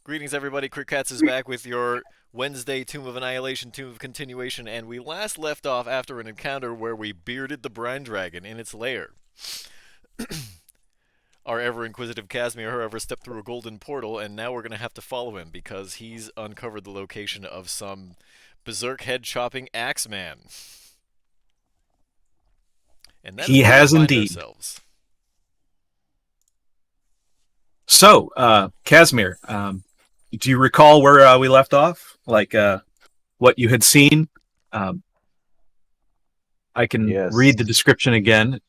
Greetings, everybody. Crickcats is back with your Wednesday Tomb of Annihilation, Tomb of Continuation, and we last left off after an encounter where we bearded the Brine Dragon in its lair. Our ever-inquisitive Casimir, however, stepped through a golden portal, and now we're going to have to follow him because he's uncovered the location of some berserk head-chopping Axeman. And that is He where we has find indeed. ourselves. So, Casimir, do you recall where we left off? Like what you had seen? Um, I can Yes. read the description again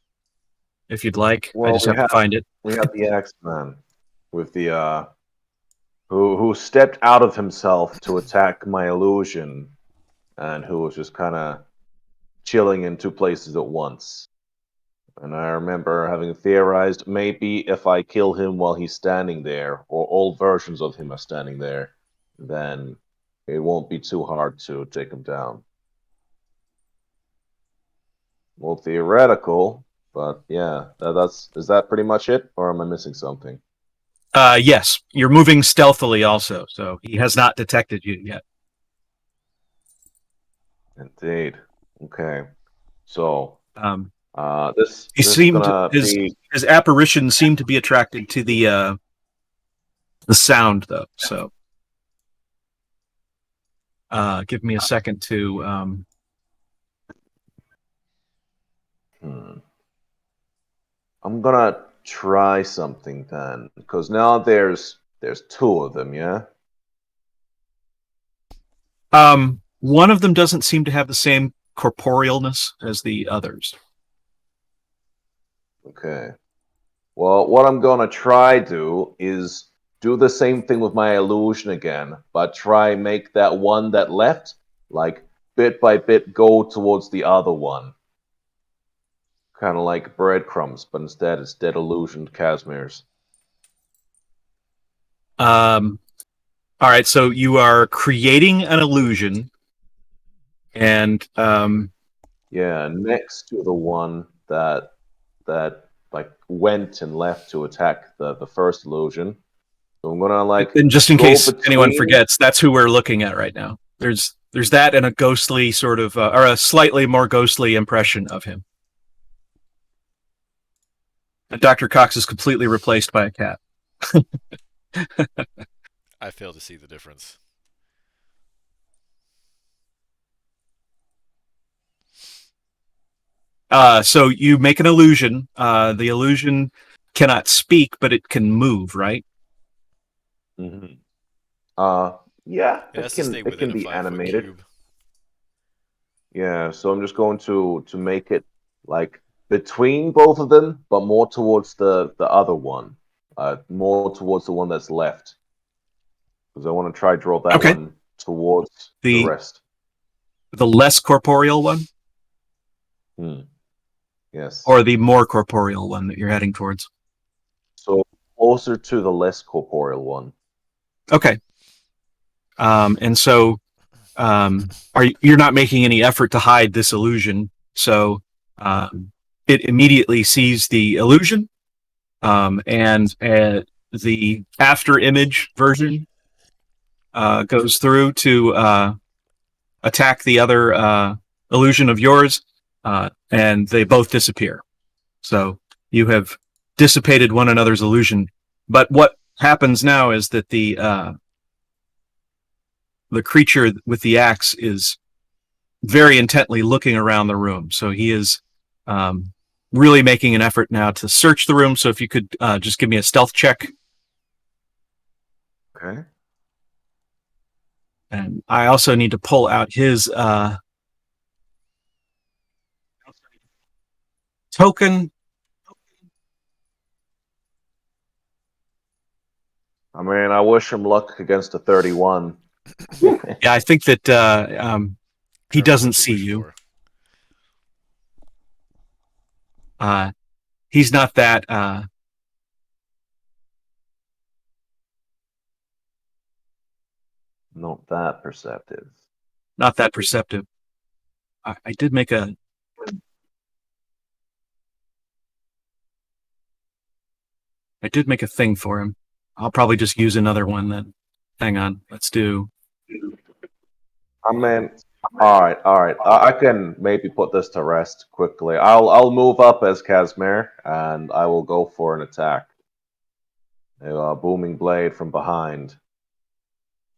if you'd like. I Well, just have to find it. we have the X-Man with the who stepped out of himself to attack my illusion, and who was just kind of chilling in two places at once. And I remember having theorized maybe if I kill him while he's standing there, or all versions of him are standing there, then it won't be too hard to take him down. Well, theoretical, but yeah, that's is that pretty much it, or am I missing something? Yes, you're moving stealthily also, so he has not detected you yet. Indeed. Okay. So, Um, he this is seemed gonna be his apparition seemed to be attracted to the sound though. So, give me a second to hmm, I'm gonna try something then, because now there's two of them, yeah? One of them doesn't seem to have the same corporealness as the others. Okay. Well, what I'm gonna try do is do the same thing with my illusion again, but try make that one that left, like bit by bit, go towards the other one. Kind of like breadcrumbs, but instead it's dead illusioned Casimirs. Um, all right, so you are creating an illusion, and Yeah, next to the one that like went and left to attack the first illusion. So I'm gonna like and just in go case anyone between. forgets, that's who we're looking at right now. There's that and a ghostly sort of, or a slightly more ghostly impression of him. And Dr. Cox is completely replaced by a cat. I fail to see the difference. So you make an illusion. The illusion cannot speak, but it can move, right? Mhm. Uh, yeah, It has to stay it within can a be 5 foot animated. cube. Yeah, so I'm just going to make it like between both of them, but more towards the other one. More towards the one that's left, because I want to try draw that Okay. one towards the The rest. the less corporeal one, Hmm. Yes. or the more corporeal one that you're heading towards. So closer to the less corporeal one. Okay. And so you're not making any effort to hide this illusion, so um, it immediately sees the illusion, and the after image version goes through to attack the other illusion of yours, and they both disappear. So you have dissipated one another's illusion. But what happens now is that the creature with the axe is very intently looking around the room. So he is um, really making an effort now to search the room. So if you could just give me a stealth check. Okay. And I also need to pull out his token. I mean, I wish him luck against a 31. Yeah, I think that he Careful doesn't what you see wish you. for. Uh, he's not that Not that perceptive. not that perceptive. I did make a I did make a thing for him. I'll probably just use another one then. Hang on. Let's do. I mean, all right, all right. I can maybe put this to rest quickly. I'll move up as Casimir, and I will go for an attack. A booming blade from behind.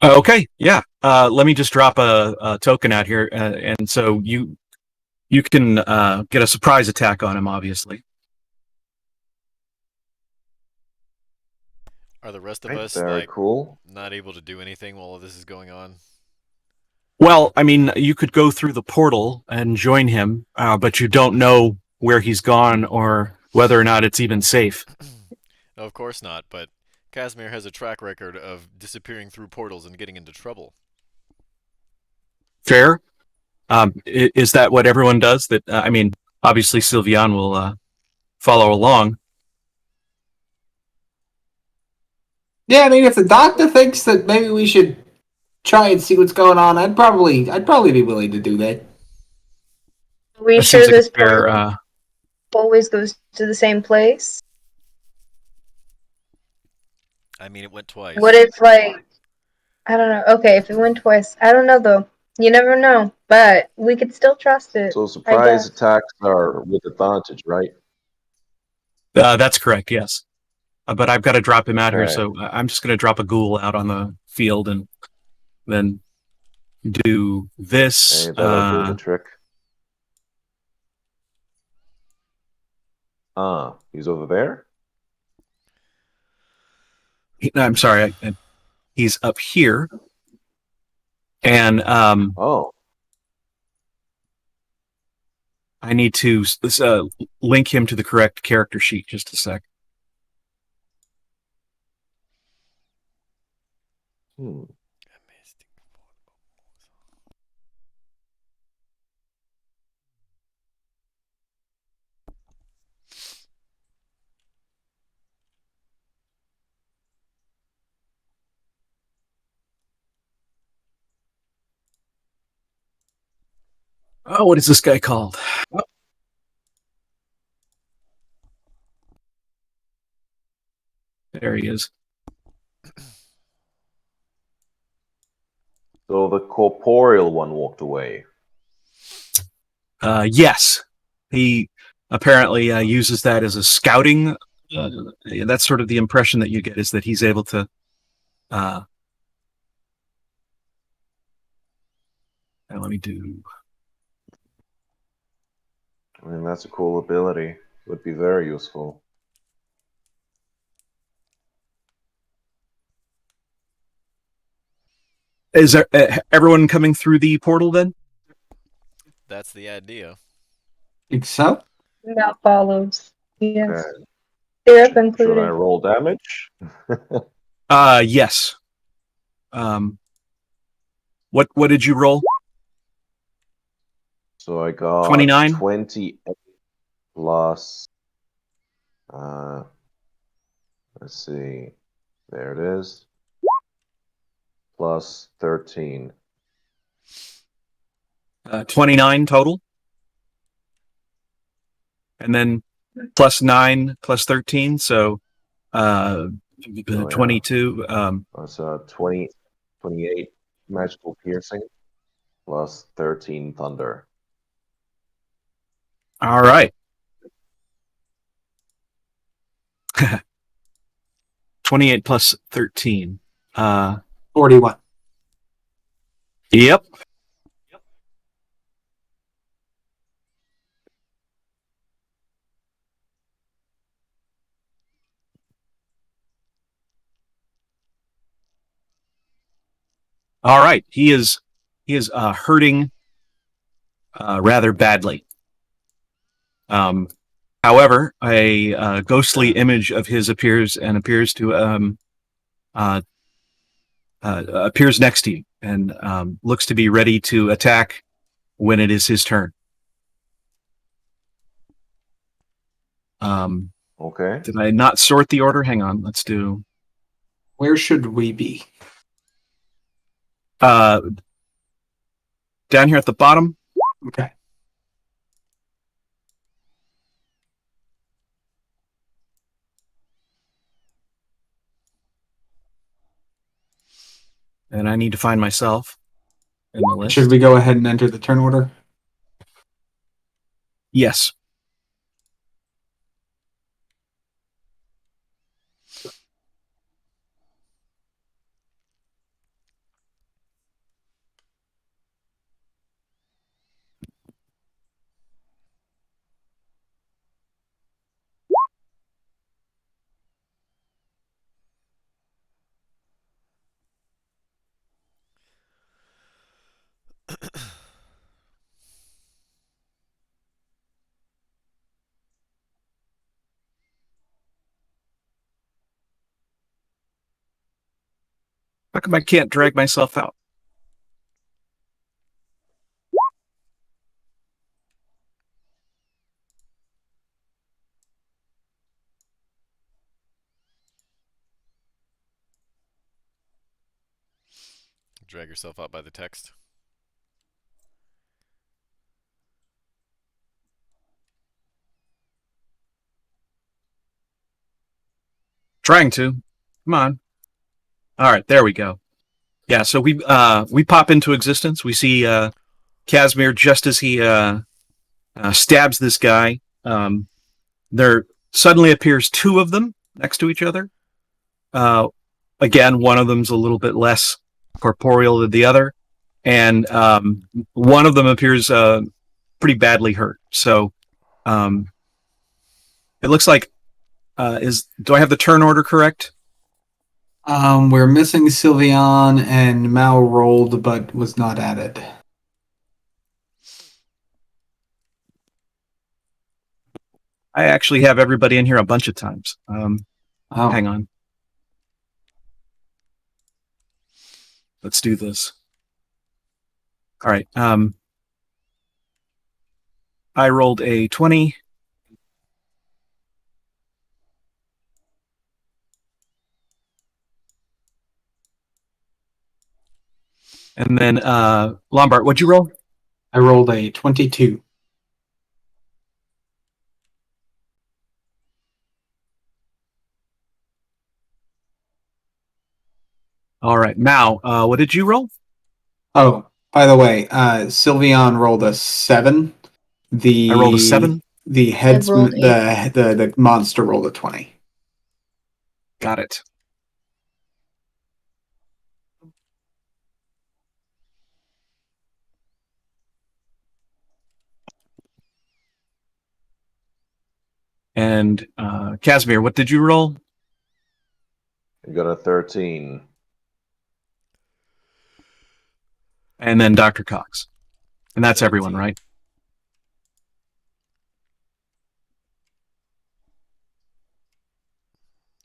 Okay, yeah. Let me just drop a token out here, and so you can get a surprise attack on him. Obviously. Are the rest of Right, us very like cool. not able to do anything while this is going on? Well, I mean, you could go through the portal and join him, but you don't know where he's gone or whether or not it's even safe. Of course not, but Casimir has a track record of disappearing through portals and getting into trouble. Fair. Is that what everyone does? That I mean, obviously Sylvian will follow along. Yeah, I mean, if the doctor thinks that maybe we should try and see what's going on, I'd probably be willing to do that. Are we That seems sure like a this fair. portal always goes to the same place? I mean, it went What twice. if, like, I don't know. Okay, if it went twice, I don't know though. You never know, but we could still trust it, So I surprise guess. attacks are with advantage, right? That's correct. Yes, but I've got to drop him out here, Okay. so I'm just going to drop a ghoul out on the field and then do this. Hey, that'll do the trick. He's over there? I'm sorry. He's up here, and Oh, I need to link him to the correct character sheet. Just a sec. hmm. Oh, what is this guy called? Oh, there he is. So the corporeal one walked away. Yes, he apparently uses that as a scouting. That's sort of the impression that you get, is that he's able to. Let me do. I mean, that's a cool ability. Would be very useful. Is there, everyone coming through the portal then? That's the idea. Think so? That follows. Yes. Okay. Syrup Should I included. roll damage? Yes. What did you roll? So I got 29? 28 plus. Uh, let's see. There it is. Plus 13. 29 total, and then plus 9 plus 13, so Oh, yeah. 22. That's 20, 28 magical piercing plus 13 thunder. All right. 28 plus 13. 41. Yep. All right. He is hurting rather badly. However, a ghostly image of his appears to uh, appears next to you and looks to be ready to attack when it is his turn. Okay. Did I not sort the order? Hang on. Let's do. Where should we be? Uh, down here at the bottom. Okay. And I need to find myself in the list. Should we go ahead and enter the turn order? Yes. How come I can't drag myself out? Drag yourself out by the text. Trying to. Come on. All right, there we go. Yeah, so we pop into existence. We see Casimir just as he stabs this guy. There suddenly appears two of them next to each other. Again, one of them's a little bit less corporeal than the other, and one of them appears pretty badly hurt. So it looks like do I have the turn order correct? We're missing Sylveon, and Mao rolled but was not added. I actually have everybody in here a bunch of times. Oh. Hang on. Let's do this. All right. I rolled a 20. And then Lombard, what'd you roll? I rolled a 22. All right. Mao, what did you roll? Oh, by the way, Sylveon rolled a 7. I rolled a 7. The the monster rolled a 20. Got it. And Casimir, what did you roll? You got a 13. And then Dr. Cox. And that's 17. everyone, right?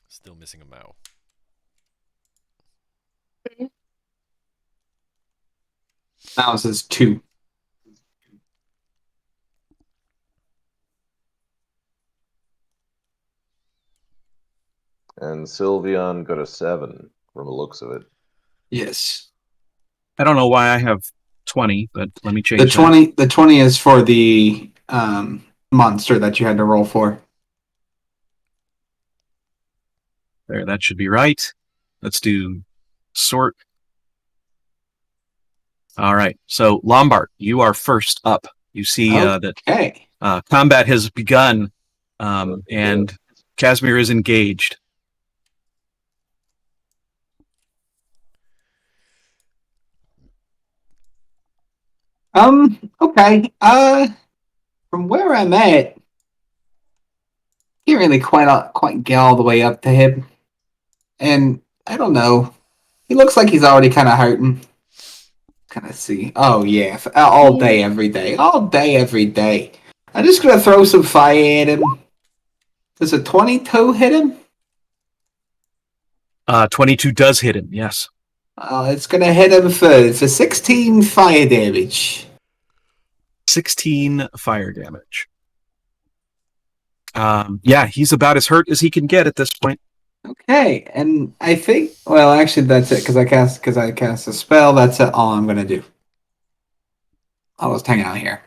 Still missing a Mao. Mao says 2. And Sylveon got a 7 from the looks of it. Yes. I don't know why I have 20, but let me change The that. 20 the 20 is for the monster that you had to roll for. There, that should be right. Let's do sort. All right. So Lombard, you are first up. You see that combat has begun, and Casimir is engaged. Okay. From where I'm at, can't really quite get all the way up to him. And I don't know. He looks like he's already kind of hurting. Kind of see. Oh yeah, all day, every day, all day, every day. I'm just gonna throw some fire at him. Does a 22 hit him? 22 does hit him. Yes. It's gonna hit him for 16 fire damage. 16 fire damage. Yeah, he's about as hurt as he can get at this point. Okay, and I think, well, actually, that's it because I cast a spell. That's all I'm gonna do. I'll just hang out here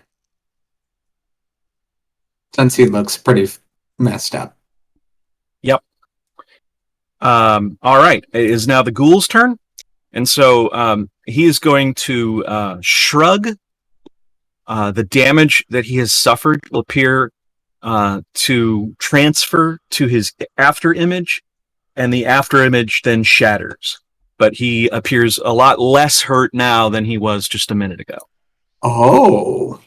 since he looks pretty messed up. Yep. All right. It is now the ghoul's turn, And so he is going to shrug. The damage that he has suffered will appear to transfer to his after image, and the after image then shatters. But he appears a lot less hurt now than he was just a minute ago. Oh,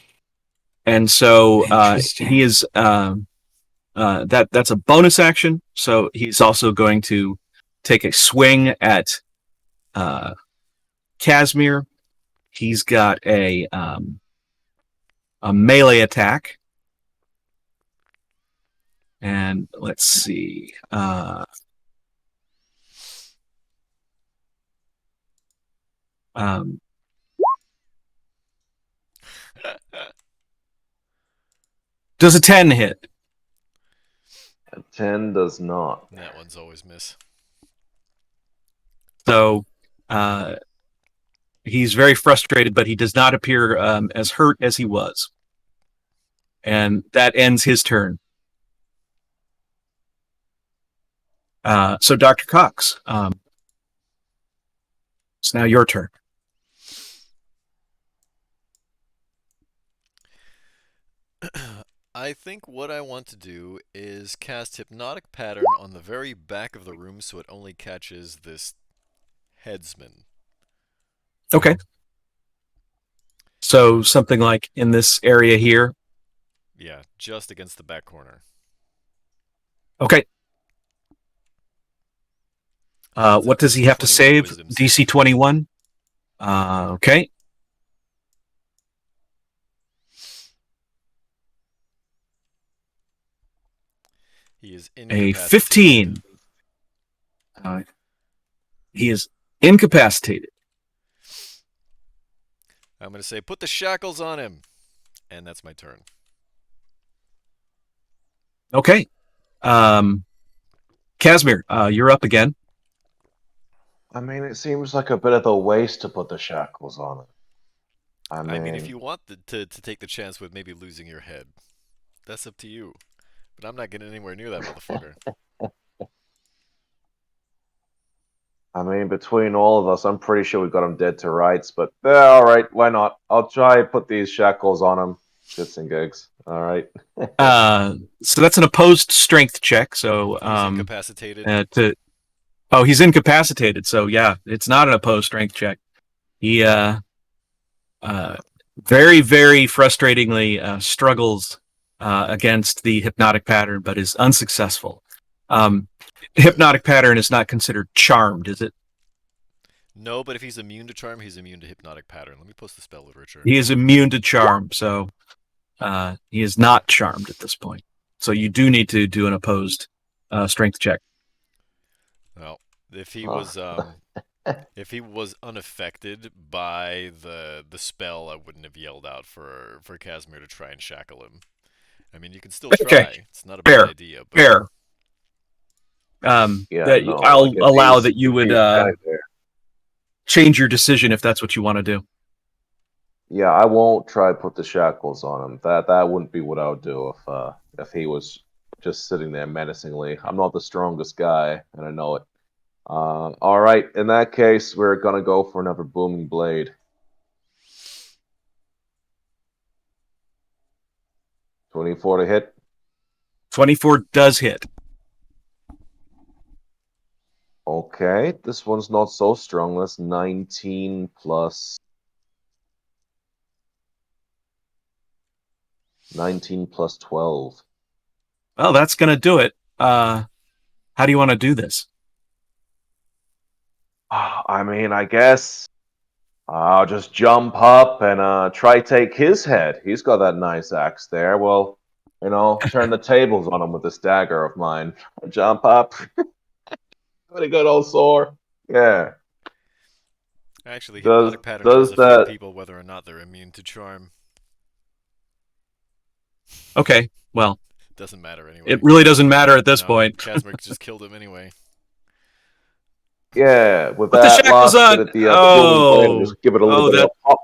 And so interesting. he is that's a bonus action. So he's also going to take a swing at Casimir. He's got a melee attack. And let's see. Does a 10 hit? A 10 does not. That one's always miss. So he's very frustrated, but he does not appear as hurt as he was. And that ends his turn. So Dr. Cox, it's now your turn. I think what I want to do is cast Hypnotic Pattern on the very back of the room so it only catches this headsman. Okay. So something like in this area here. Yeah, just against the back corner. Okay. What does he have to save? DC 21. Okay. He is A incapacitated. 15. He is incapacitated. I'm going to say, put the shackles on him. And that's my turn. Okay. Casimir, you're up again. I mean, it seems like a bit of a waste to put the shackles on it. I mean, if you want to take the chance with maybe losing your head, that's up to you. But I'm not getting anywhere near that motherfucker. I mean, between all of us, I'm pretty sure we got him dead to rights, but all right, why not? I'll try and put these shackles on him. Shits and gigs. All right. So that's an opposed strength check. So He's incapacitated. He's incapacitated. So yeah, it's not an opposed strength check. He very, very frustratingly struggles against the hypnotic pattern, but is unsuccessful. Hypnotic pattern is not considered charmed, is it? No, but if he's immune to charm, he's immune to hypnotic pattern. Let me post the spell literature. He is immune to charm, so he is not charmed at this point. So you do need to do an opposed strength check. Well, if he was if he was unaffected by the spell, I wouldn't have yelled out for Casimir to try and shackle him. I mean, you can still try. Okay. It's not a bad idea. But... Fair. I'll allow that you would change your decision if that's what you want to do. Yeah, I won't try to put the shackles on him. That wouldn't be what I would do if he was just sitting there menacingly. I'm not the strongest guy, and I know it. All right, in that case, we're gonna go for another booming blade. 24 to hit. 24 does hit. Okay, this one's not so strong. That's 19 plus 12. Well, that's going to do it. How do you want to do this? I mean, I guess I'll just jump up and try take his head. He's got that nice axe there. Well, turn the tables on him with this dagger of mine. Jump up. Pretty good old sword. Yeah. Actually, hypnotic pattern does affect people whether or not they're immune to charm. Okay, well. Doesn't matter anyway. It really doesn't matter at this point. Casimir just killed him anyway. Yeah, with put that the shackles on. The just give it a little bit of a pop.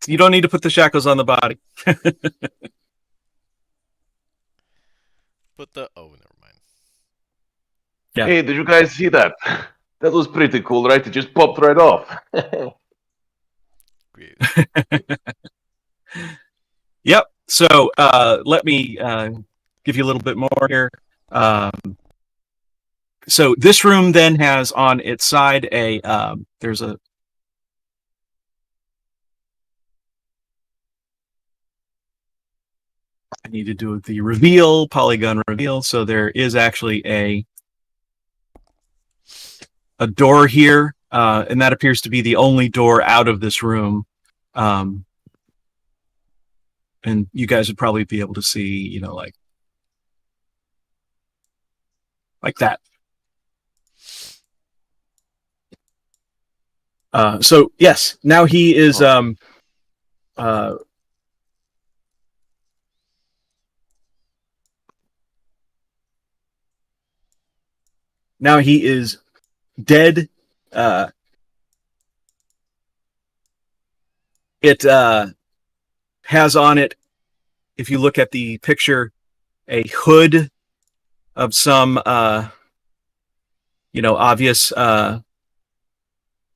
You don't need to put the shackles on the body. Never mind. Yeah. Hey, did you guys see that? That was pretty cool, right? It just popped right off. Great. Yep. So let me give you a little bit more here. So this room then has on its side there's a I need to do the reveal, polygon reveal. So there is actually a door here, and that appears to be the only door out of this room. And you guys would probably be able to see, like that. So yes, now he is now he is dead. It has on it, if you look at the picture, a hood of some obvious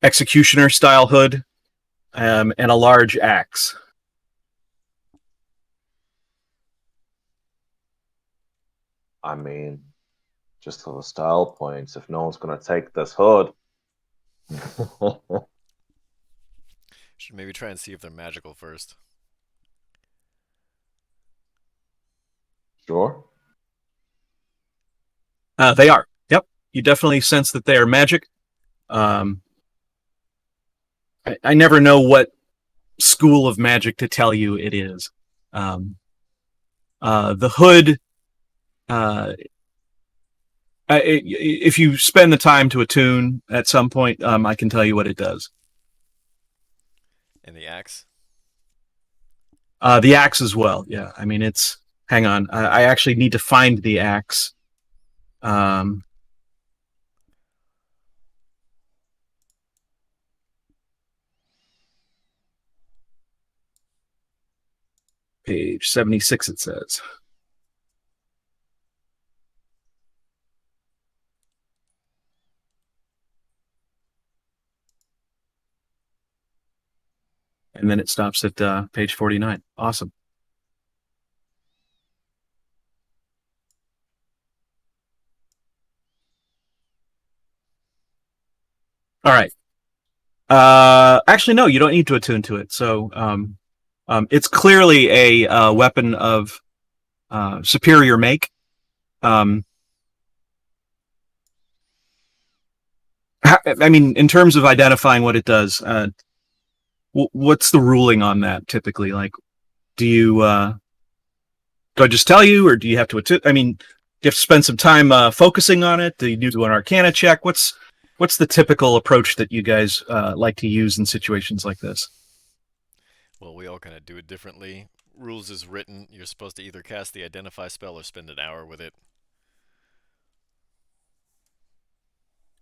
executioner style hood, and a large axe. I mean, just for the style points, if no one's gonna take this hood. Should maybe try and see if they're magical first. Sure. They are. Yep. You definitely sense that they are magic. I never know what school of magic to tell you it is. The hood, if you spend the time to attune at some point, I can tell you what it does. And the axe? The axe as well. Yeah. I mean, hang on. I actually need to find the axe. Page 76, it says. And then it stops at page 49. Awesome. All right. Actually, no, you don't need to attune to it. So it's clearly a weapon of superior make. I mean, in terms of identifying what it does, what's the ruling on that typically? Like, do I just tell you, or do you have to attune? I mean, do you have to spend some time focusing on it? Do you do an Arcana check? What's the typical approach that you guys like to use in situations like this? Well, we all kind of do it differently. Rules is written. You're supposed to either cast the Identify spell or spend an hour with it.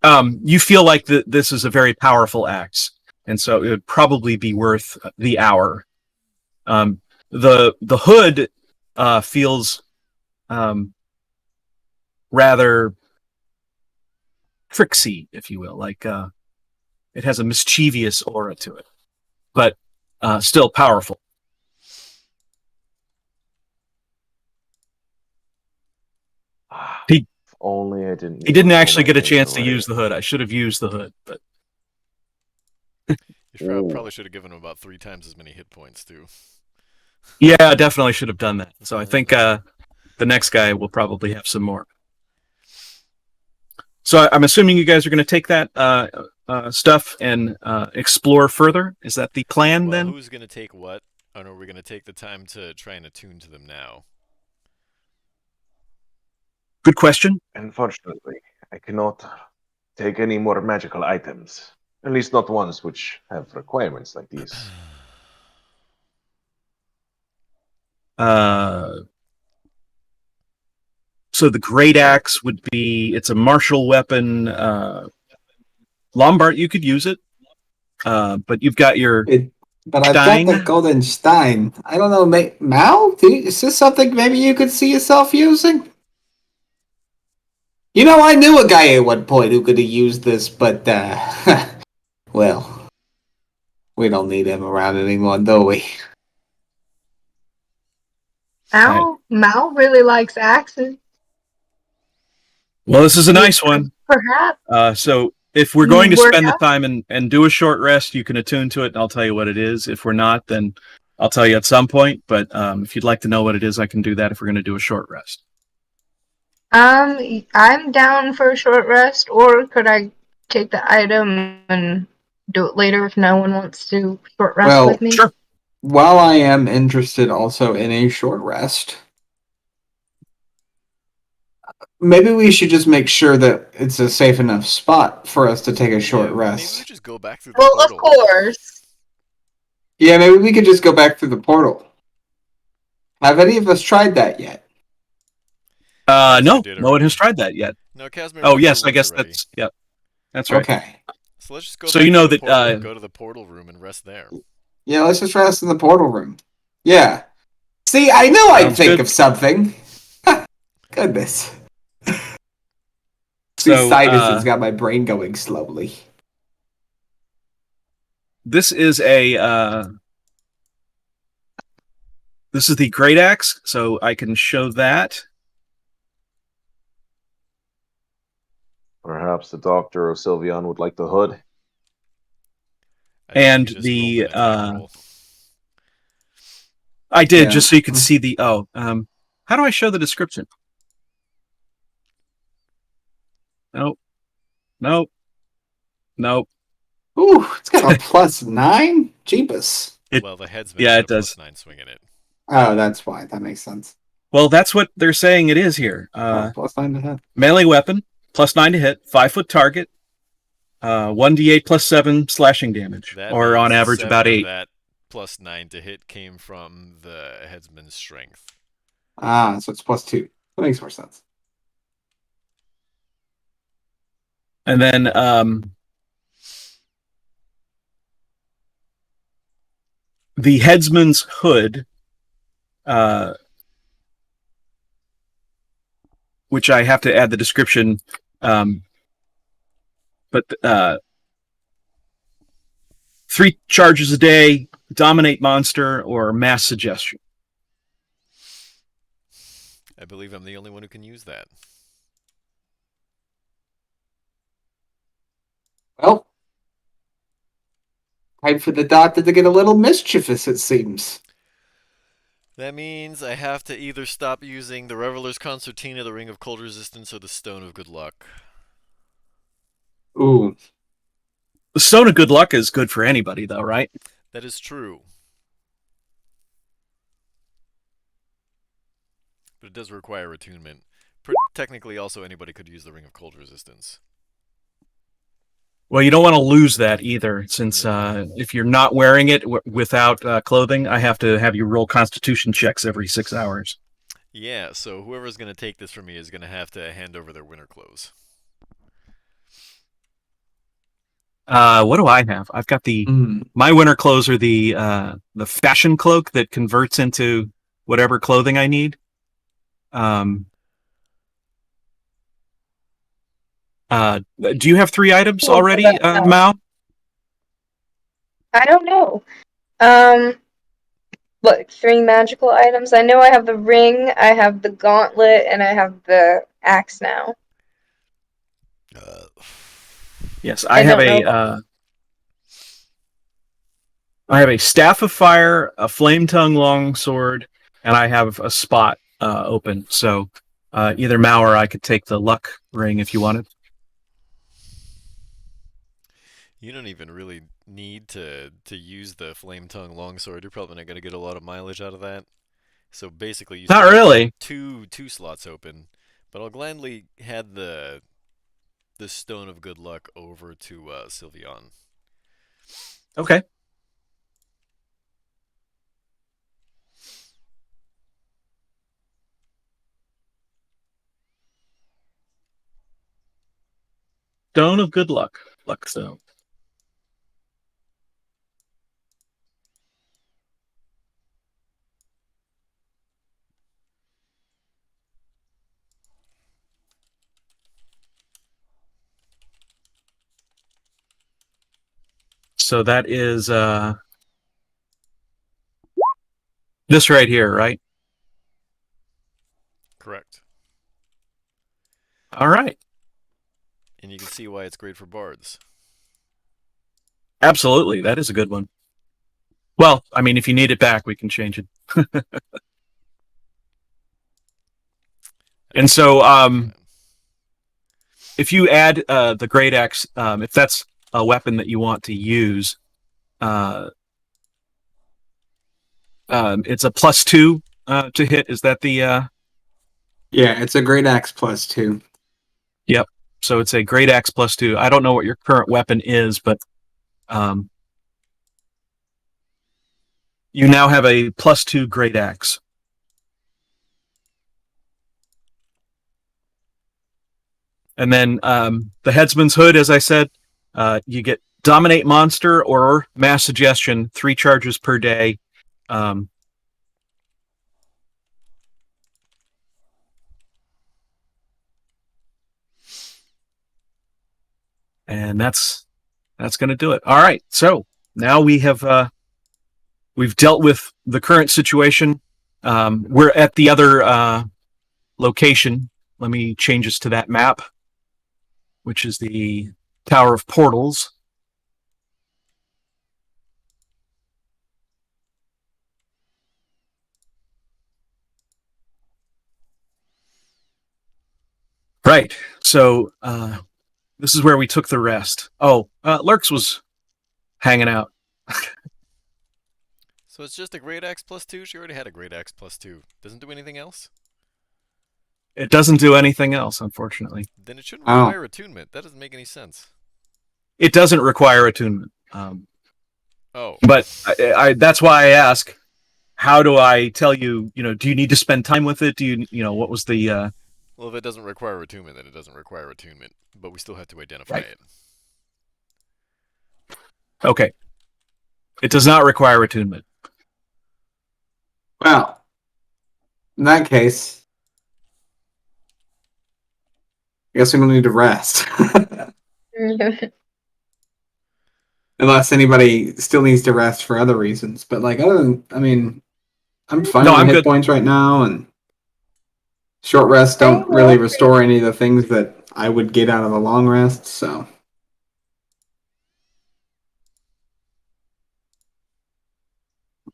You feel like this is a very powerful axe, and so it would probably be worth the hour. The hood feels rather tricksy, if you will. Like it has a mischievous aura to it, but still powerful. If only I didn't. He didn't actually get a chance to use the hood. I should have used the hood, but You probably should have given him about 3 times as many hit points, too. yeah, I definitely should have done that. So I think the next guy will probably have some more. So I'm assuming you guys are going to take that stuff and explore further. Is that the plan Well, then? who's going to take what? And are we going to take the time to try and attune to them now? Good question. Unfortunately, I cannot take any more magical items. At least not ones which have requirements like these. So the great axe would be, it's a martial weapon. Lombard, you could use it. But you've got your But I've Stein? got the golden stein. I don't know, Mal? Is this something maybe you could see yourself using? You know, I knew a guy at one point who could have used this, but, well, we don't need him around anymore, do we? Right. Mal really likes axes. Well, this is a nice one. Perhaps. So if we're going to Work spend the out. time and do a short rest, you can attune to it, and I'll tell you what it is. If we're not, then I'll tell you at some point. But if you'd like to know what it is, I can do that if we're going to do a short rest. I'm down for a short rest, or could I take the item and do it later if no one wants to short rest Well, with me? Sure. while I am interested also in a short rest, maybe we should just make sure that it's a safe enough spot for us to take a short Yeah, maybe we rest. just go back through the Well, of portal. course. Yeah, maybe we could just go back through the portal. Have any of us tried that yet? Yes, we No did one has already. tried that yet. No, Casimir Oh, went through yes, I once guess already. that's right. Okay. So let's just go So back you know through the that, portal and go to the portal room and rest there. Yeah, let's just rest in the portal room. Yeah. See, I knew I'd Sounds think good. of something. Goodness. These So sinuses got my brain going slowly. this is this is the great axe, so I can show that. Perhaps the doctor of Sylveon would like the hood. I think And you just rolled the an attack roll. I did, Yeah. just so you could see the how do I show the description? Nope. Nope. Nope. Ooh, it's got a +9? Jeebus. Well, the headsman Yeah, had it a does. +9 swing in it. Oh, that's why. That makes sense. Well, that's what they're saying it is here. +9 to hit. Melee weapon, +9 to hit, 5-foot target, 1d8 +7 slashing damage, That or on means average 7 about of 8. that +9 to hit came from the headsman's strength. Ah, so it's +2. That makes more sense. And then the headsman's hood, which I have to add the description, but 3 charges a day, dominate monster, or mass suggestion. I believe I'm the only one who can use that. Well, time for the doctor to get a little mischievous, it seems. That means I have to either stop using the Reveler's Concertina, the Ring of Cold Resistance, or the Stone of Good Luck. Ooh. The Stone of Good Luck is good for anybody, though, right? That is true. But it does require attunement. Technically, also anybody could use the Ring of Cold Resistance. Well, you don't want to lose that either, since No. if you're not wearing it without clothing, I have to have you roll Constitution checks every 6 hours. Yeah, so whoever's going to take this from me is going to have to hand over their winter clothes. What do I have? I've got my winter clothes are the fashion cloak that converts into whatever clothing I need. Do you have 3 items already, Mao? I don't know. Look, 3 magical items. I know I have the ring, I have the gauntlet, and I have the axe now. Yes, I don't know. I have a staff of fire, a flame tongue longsword, and I have a spot open. So either Mao or I could take the luck ring if you wanted. You don't even really need to use the Flame Tongue Longsword. You're probably not going to get a lot of mileage out of that. So basically, you Not still really. have two slots open. But I'll gladly hand the Stone of Good Luck over to Sylveon. Okay. Stone of Good Luck. Luck Stone. So that is this right here, right? Correct. All right. And you can see why it's great for bards. Absolutely. That is a good one. Well, I mean, if you need it back, we can change it. And so, if you add the great axe, if that's a weapon that you want to use, it's a +2 to hit. Is that the? Yeah, it's a great axe +2. Yep. So it's a great axe +2. I don't know what your current weapon is, but you now have a +2 great axe. And then the headsman's hood, as I said, you get dominate monster or mass suggestion, 3 charges per day. And that's going to do it. All right. So now we have we've dealt with the current situation. We're at the other location. Let me change this to that map, which is the Tower of Portals. Right. So this is where we took the rest. Oh, Lurks was hanging out. So it's just a great axe +2? She already had a great axe +2. Doesn't do anything else? It doesn't do anything else, unfortunately. Then it shouldn't Oh. require attunement. That doesn't make any sense. It doesn't require attunement. Oh. But that's why I ask, how do I tell you, do you need to spend time with it? Do you, what was the... Well, if it doesn't require attunement, then it doesn't require attunement. But we still have to identify Right. it. Okay. It does not require attunement. Well, in that case, I guess we don't need to rest. Unless anybody still needs to rest for other reasons. But other than, I'm fine No, with I'm hit good. points right now, and short rests don't really restore any of the things that I would get out of a long rest, so.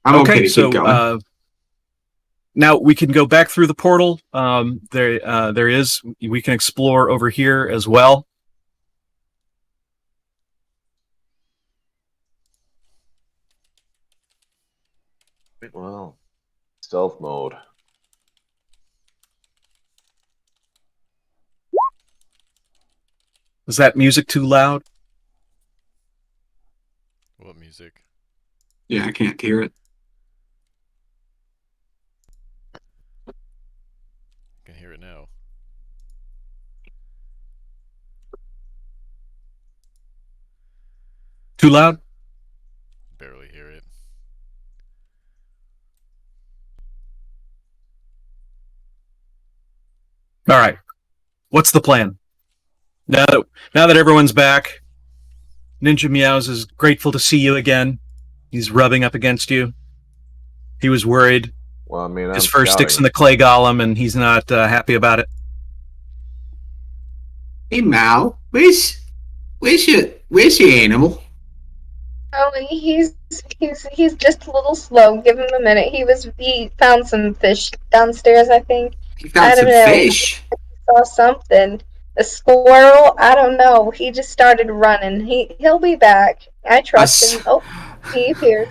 I'm okay to keep going. Now we can go back through the portal. We can explore over here as well. Well, stealth mode. Is that music too loud? What music? Yeah, I can't hear it. I can hear it now. Too loud? Barely hear it. All right. What's the plan? Now that everyone's back, Ninja Meows is grateful to see you again. He's rubbing up against you. He was worried. Well, His I'm fur sticks in scouting. the clay golem, and he's not happy about it. Hey, Mal, where's your animal? Oh, he's just a little slow. Give him a minute. He found some fish downstairs, I think. He I found don't some know. fish. He saw something. A squirrel? I don't know. He just started running. He'll be back. I trust him. Oh, he appeared.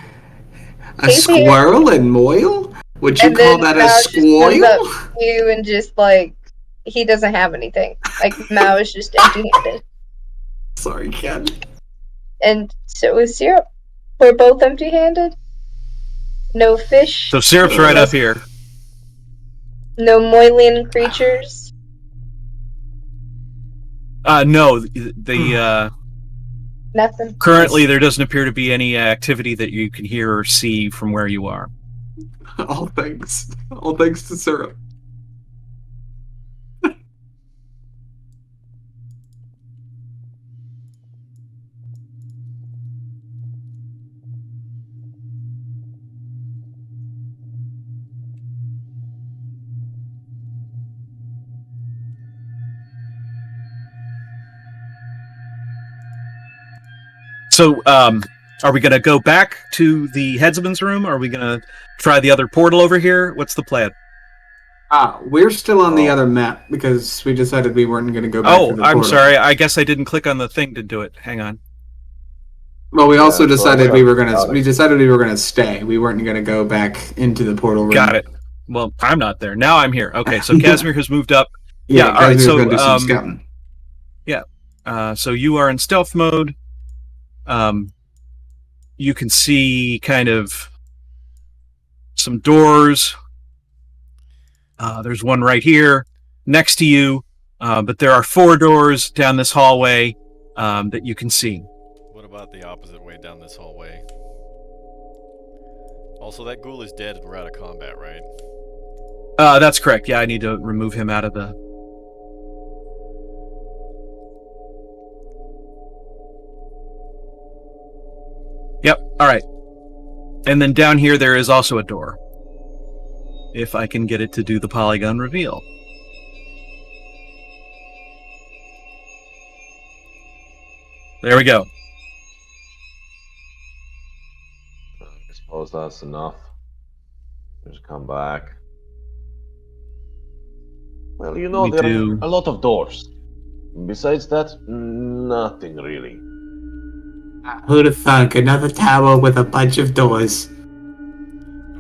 A He's here. squirrel in Moyle? Would you And call then that a Mao just comes up squirrel? to you and just he doesn't have anything. Mao is just empty-handed. Sorry, Ken. And so is Syrup. We're both empty-handed. No fish. So Syrup's right up here. No Moil'ed creatures. No, the Nothing. currently there doesn't appear to be any activity that you can hear or see from where you are. All thanks to Syrup. So, are we going to go back to the headsman's room? Or are we going to try the other portal over here? What's the plan? We're still on the Oh. other map because we decided we weren't going to go back to Oh, the I'm portal. sorry. I guess I didn't click on the thing to do it. Hang on. Well, we also so I decided would we have were gonna. started. We decided we were gonna stay. We weren't gonna go back into the portal room. Got it. Well, I'm not there. Now I'm here. Okay, so Yeah. Casimir has moved up. Yeah, all right. Casimir's So, gonna do some scouting. so you are in stealth mode. You can see kind of some doors. There's one right here next to you, but there are 4 doors down this hallway that you can see. What about the opposite way down this hallway? Also, that ghoul is dead and we're out of combat, right? That's correct. Yeah, I need to remove him out of the... Yep, alright. And then down here there is also a door. If I can get it to do the polygon reveal. There we go. I suppose that's enough. Just come back. Well, you know, We there do- are a lot of doors. Besides that, nothing really. Who'd have thunk? Another tower with a bunch of doors.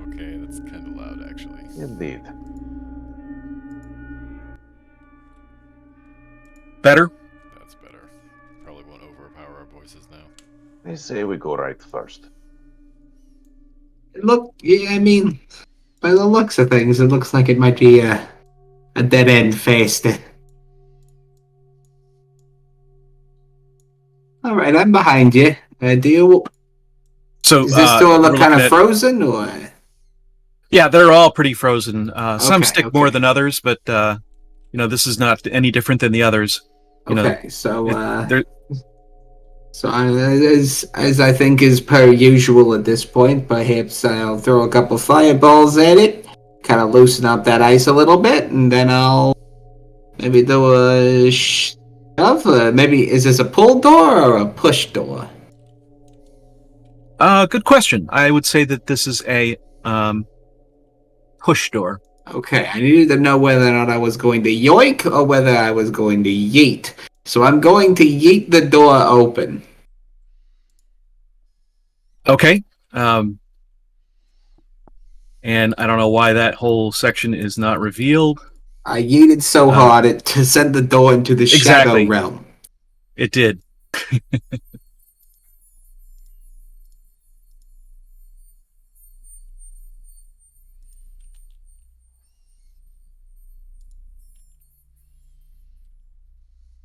Okay, that's kind of loud, actually. Indeed. Better? That's better. Probably won't overpower our voices now. I say we go right first. Look, yeah, I mean, by the looks of things, it looks like it might be a dead end faced. All right, I'm behind you. Do you? So, Does this door we're look kind looking of at- frozen, or? Yeah, they're all pretty frozen. Some Okay, stick more okay. than others, but this is not any different than the others. Okay, so There, as I think is per usual at this point, perhaps I'll throw a couple fireballs at it, kind of loosen up that ice a little bit, and then I'll maybe do a shove. Maybe is this a pull door or a push door? good question. I would say that this is a push door. Okay, I needed to know whether or not I was going to yoink or whether I was going to yeet. So I'm going to yeet the door open. Okay. And I don't know why that whole section is not revealed. I yeeted so hard it to send the door into the Exactly. shadow realm. It did.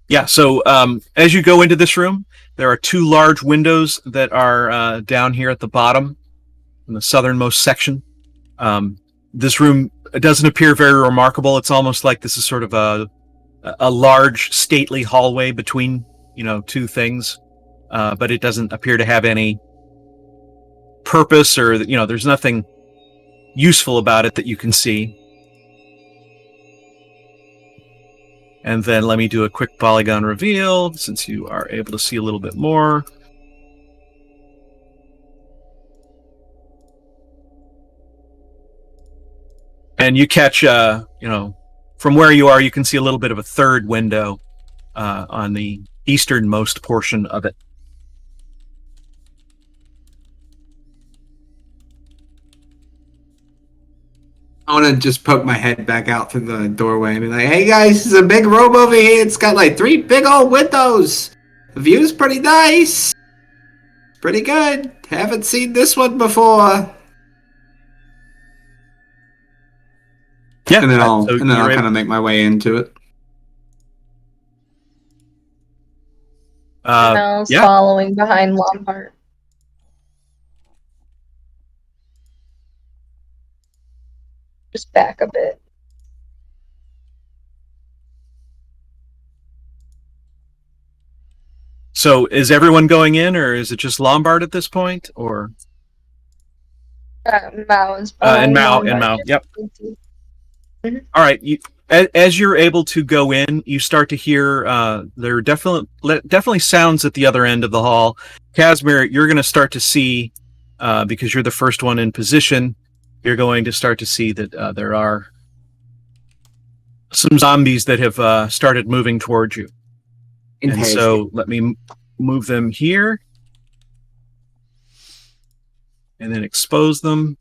Yeah, so as you go into this room, there are 2 large windows that are down here at the bottom, in the southernmost section. This room doesn't appear very remarkable. It's almost like this is sort of a large, stately hallway between 2 things, but it doesn't appear to have any purpose, or there's nothing useful about it that you can see. And then let me do a quick polygon reveal, since you are able to see a little bit more. And you catch, from where you are, you can see a little bit of a third window on the easternmost portion of it. I want to just poke my head back out through the doorway and be like, hey guys, there's a big room over here. It's got like 3 big old windows. The view's pretty nice. Pretty good. Haven't seen this one before. Yeah, And then I'll so kind you're of make my way into it. And I was yeah. following behind Lombard. Just back a bit. So is everyone going in, or is it just Lombard at this point, or? Mao is And behind Mao, Lombard. and Mao. Yep. Mhm. All right. as you're able to go in, you start to hear there are definitely sounds at the other end of the hall. Casimir, you're going to start to see, because you're the first one in position, you're going to start to see that there are some zombies that have started moving towards you. And so let me move them here and then expose them.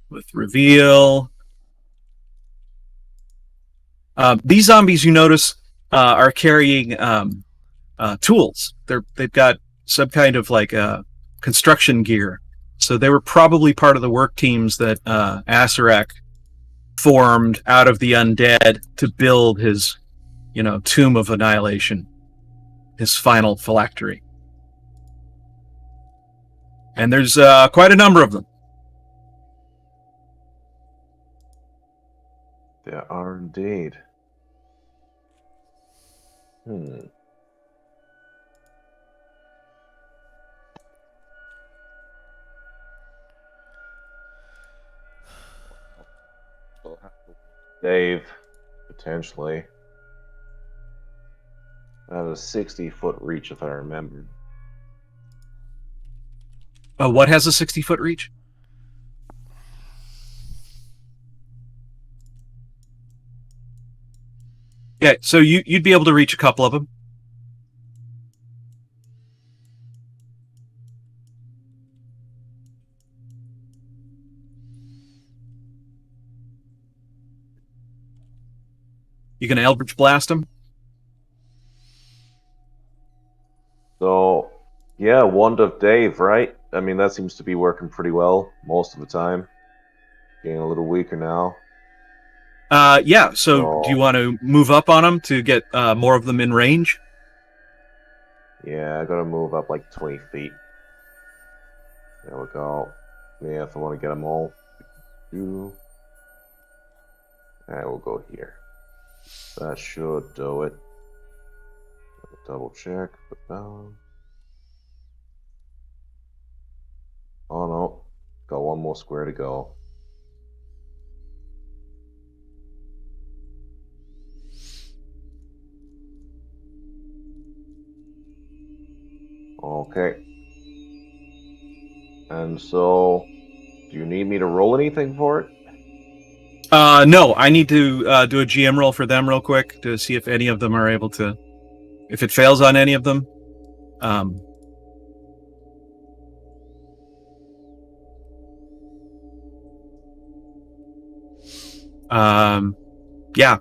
With reveal. These zombies, you notice, are carrying tools. They've got some kind of like construction gear. So they were probably part of the work teams that Asarak formed out of the undead to build his, tomb of annihilation, his final phylactery. And there's quite a number of them. There are indeed. Dave, potentially. That has a 60-foot reach, if I remember. What has a 60-foot reach? Yeah, so you'd be able to reach a couple of them. You can Eldritch Blast them? So, yeah, Wand of Dave, right? I mean, that seems to be working pretty well most of the time. Getting a little weaker now. Yeah, so do you want to move up on them to get more of them in range? Yeah, I gotta move up like 20 feet. There we go. Yeah, if I want to get them all. I will go here. That should do it. Double check. Put down. Oh no. Got one more square to go. Okay. And so, do you need me to roll anything for it? No, I need to do a GM roll for them real quick to see if any of them are able to. If it fails on any of them. Yeah,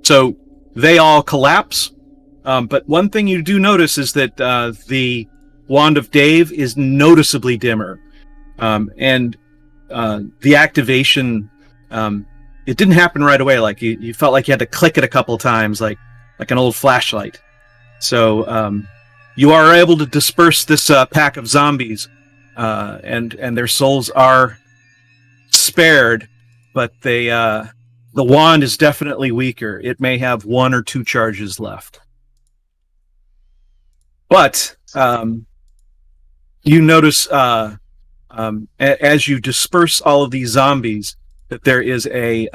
so they all collapse. But one thing you do notice is that the Wand of Dave is noticeably dimmer. And the activation, it didn't happen right away. Like you felt like you had to click it a couple times, like an old flashlight. So you are able to disperse this pack of zombies, and their souls are spared, but the wand is definitely weaker. It may have 1 or 2 charges left. But you notice as you disperse all of these zombies that there is a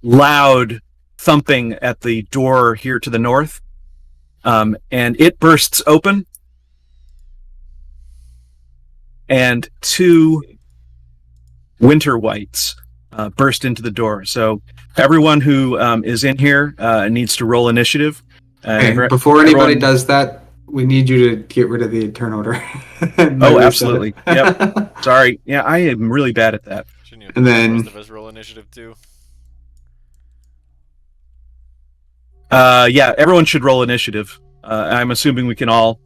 loud thumping at the door here to the north, and it bursts open, and 2 winter whites burst into the door. So everyone who is in here needs to roll initiative. Before anybody does that, we need you to get rid of the turn order. Oh, absolutely. Yep. Sorry. Yeah, I am really bad at that. Shouldn't you And have then the rest of us roll initiative too? Yeah, everyone should roll initiative. I'm assuming we're all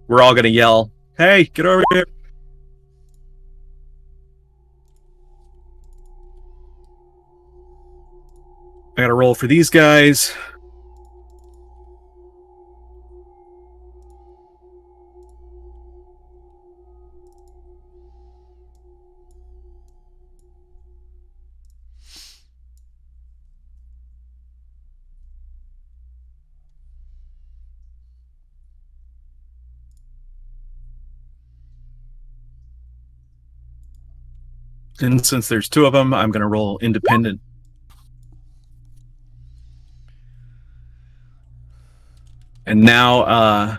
going to yell, "Hey, get over here!" I got to roll for these guys. And since there's two of them, I'm going to roll independent. And now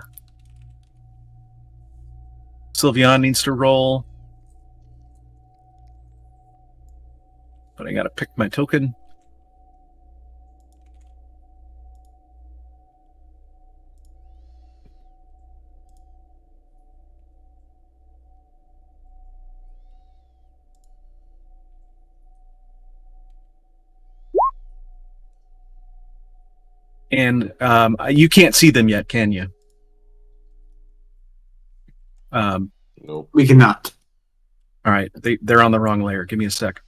Sylvian needs to roll. But I got to pick my token. And you can't see them yet, can you? Nope. We cannot. All right, they're on the wrong layer. Give me a sec.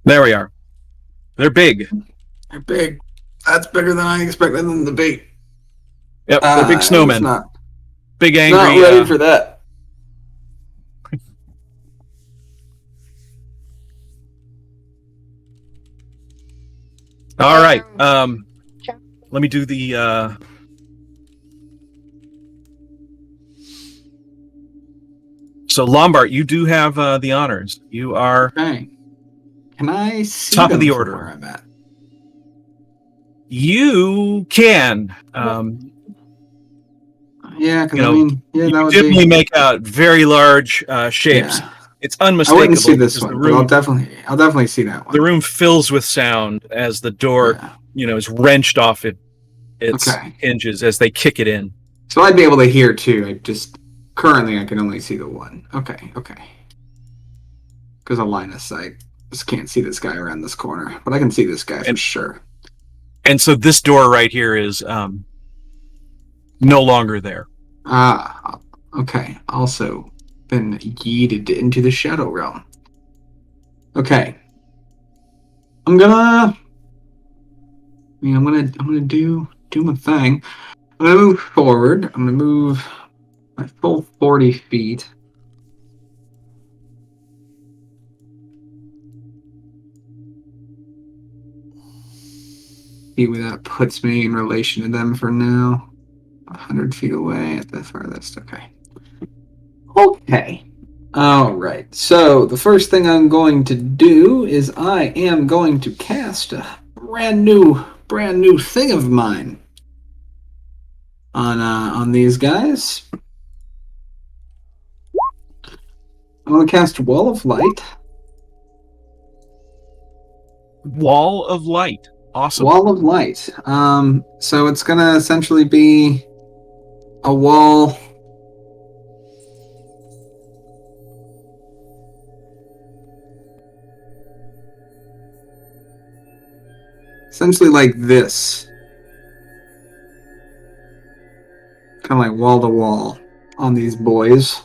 There we are. They're big. They're big. That's bigger than I expected them to be. Yep, they're big snowmen. Not Big angry. ready for that. All right. Let me do the. So Lombard, you do have the honors. You are Okay. Can I see top of them the from order. where I'm at? You can. Yeah, because You know, I mean, yeah, You that would definitely be. make out very large shapes. Yeah. It's I unmistakable. wouldn't see this because one, but I'll definitely see that one. The room fills with sound as the door, Yeah. is wrenched off its Okay. hinges as they kick it in. So I'd be able to hear too. Currently I can only see the one. Okay. Because of line of sight. Just can't see this guy around this corner, but I can see this guy for sure. And so this door right here is no longer there. Okay. Also been yeeted into the shadow realm. Okay. I'm gonna do my thing. I'm gonna move forward. I'm gonna move my full 40 feet. See where that puts me in relation to them for now. 100 feet away at the farthest. Okay. All right. So the first thing I'm going to do is I am going to cast a brand new thing of mine on these guys. I'm going to cast Wall of Light. Wall of Light. Awesome. Wall of Light. So it's going to essentially be a wall. Essentially like this. Kind of like wall to wall on these boys.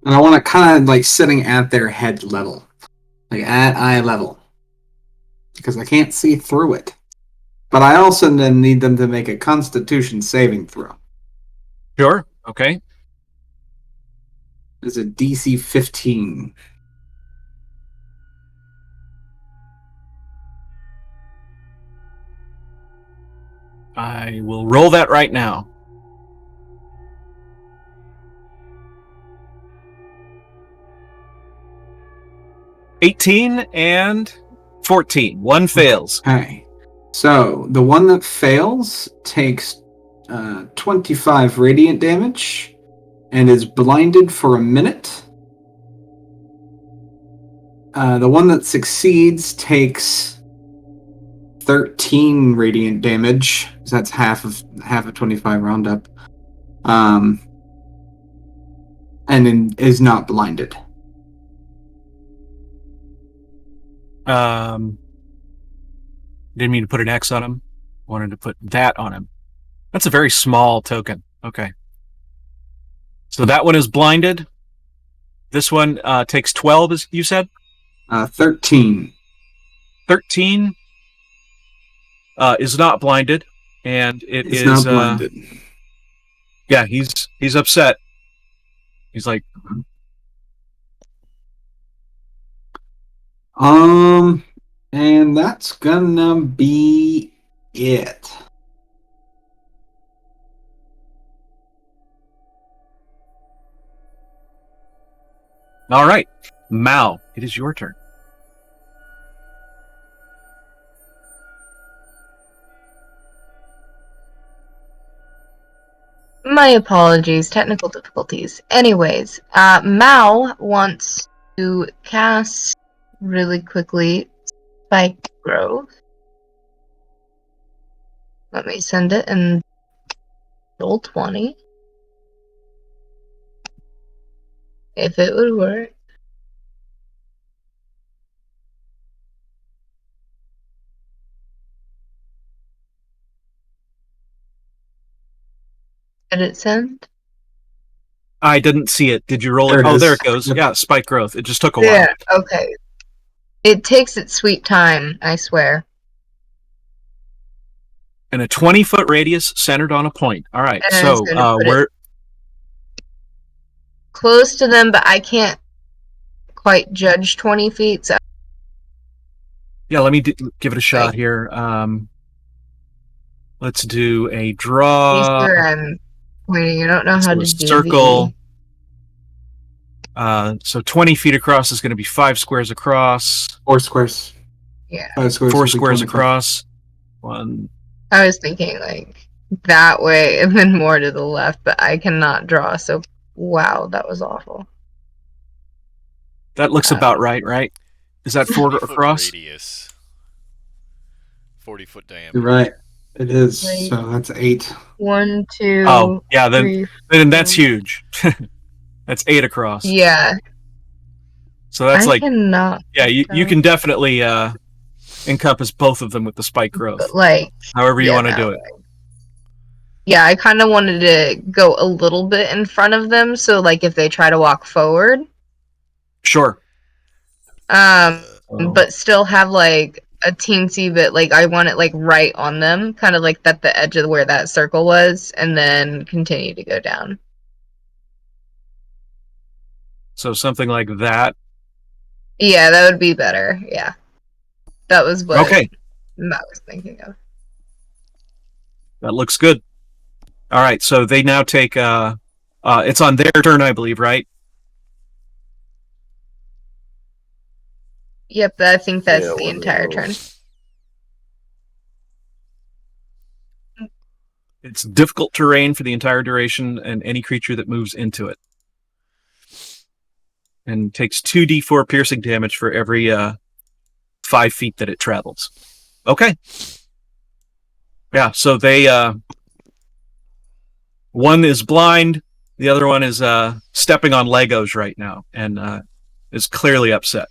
And I want it kind of like sitting at their head level. Like at eye level. Because I can't see through it. But I also then need them to make a Constitution saving throw. Sure. Okay. It's a DC 15. I will roll that right now. 18 and 14. One fails. Okay. So the one that fails takes 25 radiant damage and is blinded for a minute. The one that succeeds takes 13 radiant damage. So that's half of 25 roundup. And then is not blinded. Didn't mean to put an X on him. Wanted to put that on him. That's a very small token. Okay. So that one is blinded. This one takes 12, as you said? 13. 13 is not blinded, and It's not blinded. Yeah, he's upset. He's like, And that's gonna be it. All right, Mal, it is your turn. My apologies, technical difficulties. Anyways, Mao wants to cast really quickly Spike Grove. Let me send it and roll 20. If it would work. Did it send? I didn't see it. Did you roll There it? it Oh, is. there it goes. Yep. Yeah, spike growth. It just took a while. Yeah, okay. It takes its sweet time, I swear. And a 20-foot radius centered on a point. All right, And it's so gonna put it where? close to them, but I can't quite judge 20 feet. So Yeah, let me give it a shot here. Let's do a draw. where I'm pointing. I don't know how So to a do circle. So 20 feet across is going to be 5 squares across. 4 squares. Yeah. 5 squares. 4 would be squares 25. across. 1. I was thinking like that way and then more to the left, but I cannot draw. So wow, that was awful. That looks about right, right? Is that 4 40-foot across? radius. 40-foot diameter. You're right. It is. Right. So that's 8. 1, 2. Oh, yeah. Then 3, that's huge. That's 8 across. Yeah. So that's I like, cannot. yeah, you can definitely encompass both of them with the spike growth. But like, however you yeah, want to no. do it. Yeah, I kind of wanted to go a little bit in front of them, so like if they try to walk forward, Sure. but still have like a teensy bit, like I want it like right on them, kind of like at the edge of where that circle was, and then continue to go down. So something like that. Yeah, that would be better. Yeah, that was what Okay, Matt was thinking of. that looks good. All right, so they now take. It's on their turn, I believe, right? Yep, I think that's Yeah, the when they entire move. turn. It's difficult terrain for the entire duration, and any creature that moves into it, and takes 2d4 piercing damage for every 5 feet that it travels. Okay. Yeah, so they one is blind, the other one is stepping on Legos right now and is clearly upset.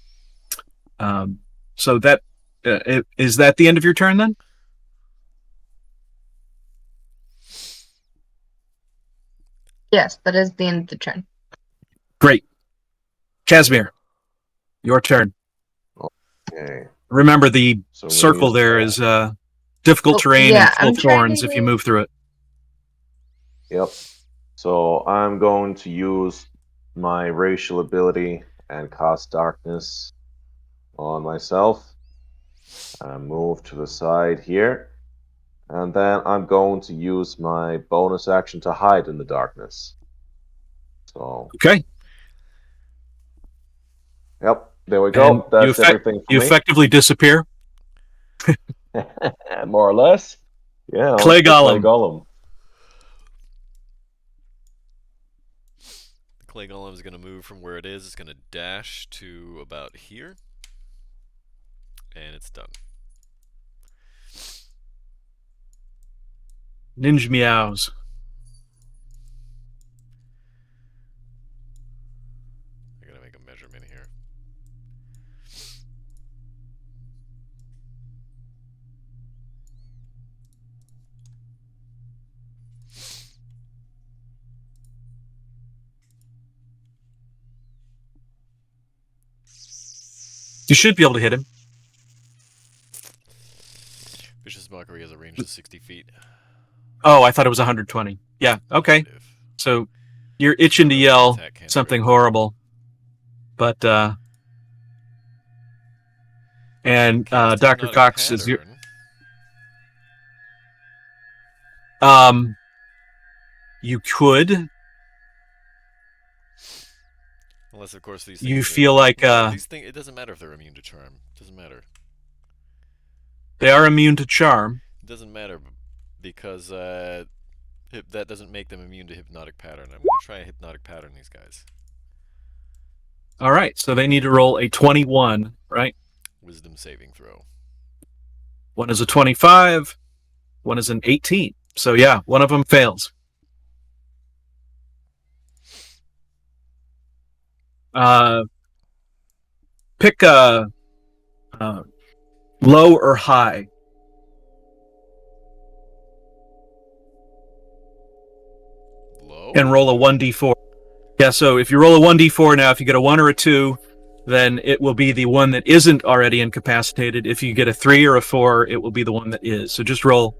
So that is that the end of your turn then? Yes, that is the end of the turn. Great. Casimir, your turn. Okay. Remember, the So circle there is difficult terrain yeah, and full I'm of trying thorns to- if you move through it. Yep. So I'm going to use my racial ability and cast darkness on myself. Move to the side here. And then I'm going to use my bonus action to hide in the darkness. So, Okay. yep, there we go. And That's everything for you me. effectively disappear. More or less. Yeah, Clay the Golem. Clay Golem. The clay golem is going to move from where it is. It's going to dash to about here. And it's done. Ninja meows. I got to make a measurement here. You should be able to hit him. Vicious Mockery has a range of 60 feet. Oh, I thought it was 120. Yeah, okay. So you're itching to yell something horrible. But And Cast Dr. hypnotic Cox is your. pattern. You could. Unless, of course, these things. You feel like these things. It doesn't matter if they're immune to charm. It doesn't matter. they are immune to charm. It doesn't matter because that doesn't make them immune to hypnotic pattern. I'm gonna try a hypnotic pattern these guys. All right, so they need to roll a 21, right? Wisdom saving throw. One is a 25, one is an 18. So yeah, one of them fails. Pick a low or high. Low? And roll a 1d4. Yeah, so if you roll a 1d4 now, if you get a 1 or a 2, then it will be the one that isn't already incapacitated. If you get a 3 or a 4, it will be the one that is. So just roll.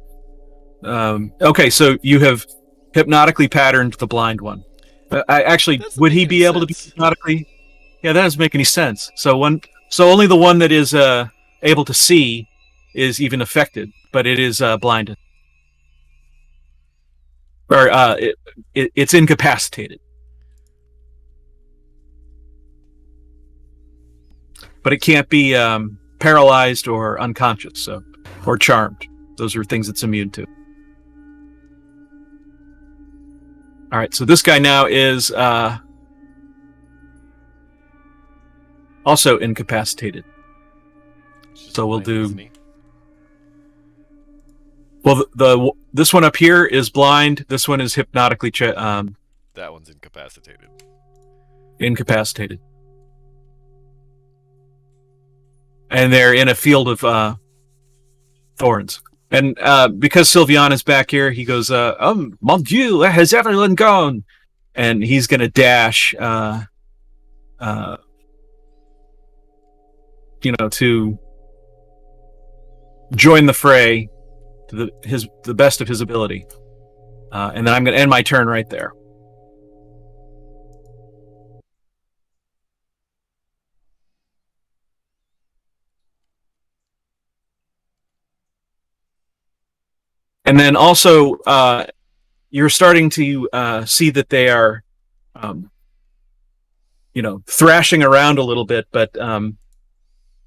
Okay, so you have hypnotically patterned the blind one. Would he be able to be hypnotically? Yeah, that doesn't make any sense. So only the one that is able to see is even affected, but it is blinded. Or it's incapacitated. But it can't be paralyzed or unconscious, or charmed. Those are things it's immune to. All right, so this guy now is also incapacitated. So we'll do. Well, this one up here is blind. This one is hypnotically. That one's incapacitated. Incapacitated. And they're in a field of thorns. And because Sylvian is back here, he goes, mon Dieu, where has everyone gone? And he's going to dash, to join the fray to the best of his ability. And then I'm going to end my turn right there. And then also, you're starting to see that they are, thrashing around a little bit, but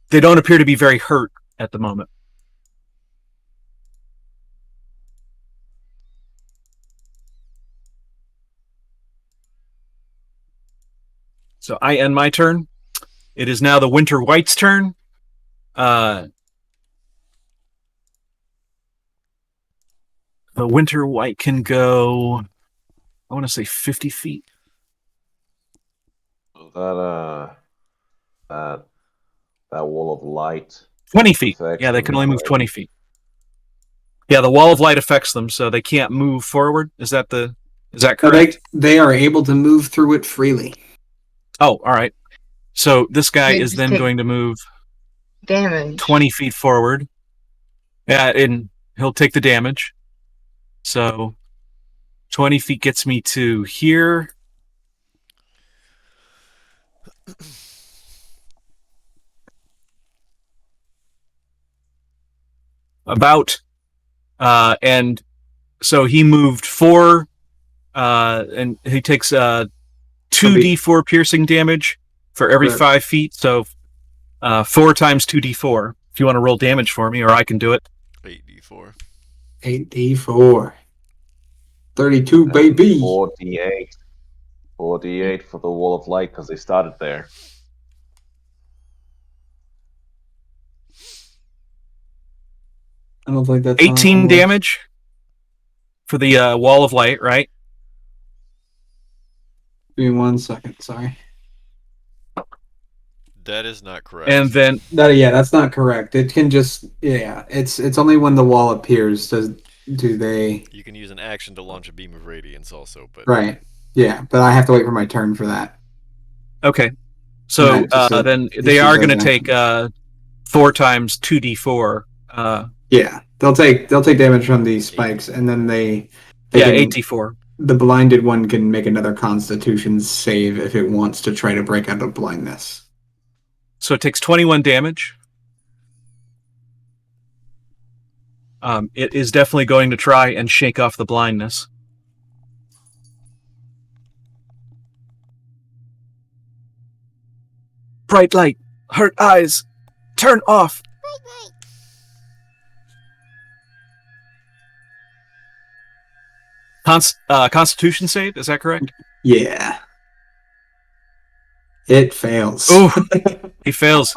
they don't appear to be very hurt at the moment. So I end my turn. It is now the Winter White's turn. The Winter White can go, I want to say 50 feet. That wall of light. 20 feet. Yeah, they can only move 20 feet. Yeah, the wall of light affects them, so they can't move forward. Is that correct? They are able to move through it freely. Oh, all right. So this guy is then going to move damage 20 feet forward. Yeah, and he'll take the damage. So 20 feet gets me to here. And so he moved 4, and he takes 2d4 piercing damage for every 5 feet. So 4 times 2d4. If you want to roll damage for me, or I can do it. 8d4. 8d4. 32, baby. 4d8. 4d8 for the wall of light because they started there. I don't think that's 18 damage for the wall of light, right? Give me 1 second, sorry. That is not correct. And then that's not correct. It can just it's only when the wall appears do they. You can use an action to launch a beam of radiance also, but right. Yeah, but I have to wait for my turn for that. Okay. So then they are going to take 4 times 2d4. Yeah, they'll take damage from these spikes, and then they 8d4. The blinded one can make another Constitution save if it wants to try to break out of blindness. So it takes 21 damage. it is definitely going to try and shake off the blindness. Bright light, hurt eyes, turn off. Constitution save, is that correct? Yeah. It fails. Oh, he fails.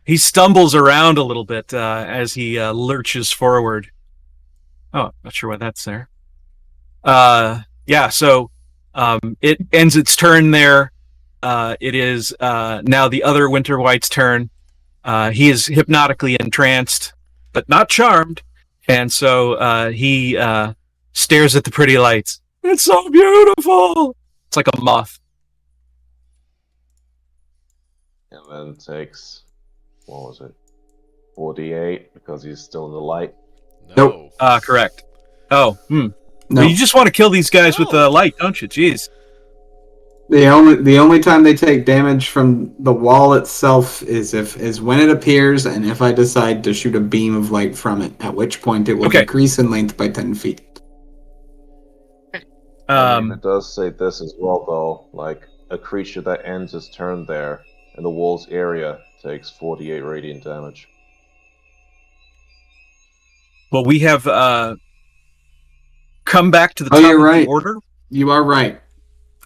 He stumbles around a little bit as he lurches forward. Oh, not sure why that's there. Yeah, so it ends its turn there. It is now the other Winter White's turn. He is hypnotically entranced, but not charmed. And so he stares at the pretty lights. It's so beautiful! It's like a moth. And then takes, what was it, 48 because he's still in the light. No. Nope. Correct. Oh, No. Well, you just want to kill these guys with the light, don't you? Jeez. The only time they take damage from the wall itself is when it appears, and if I decide to shoot a beam of light from it, at which point it will decrease in length by 10 feet. It does say this as well, though. Like, a creature that ends its turn there in the wall's area takes 48 radiant damage. Well, we have come back to the top you're of right. the order. You are right.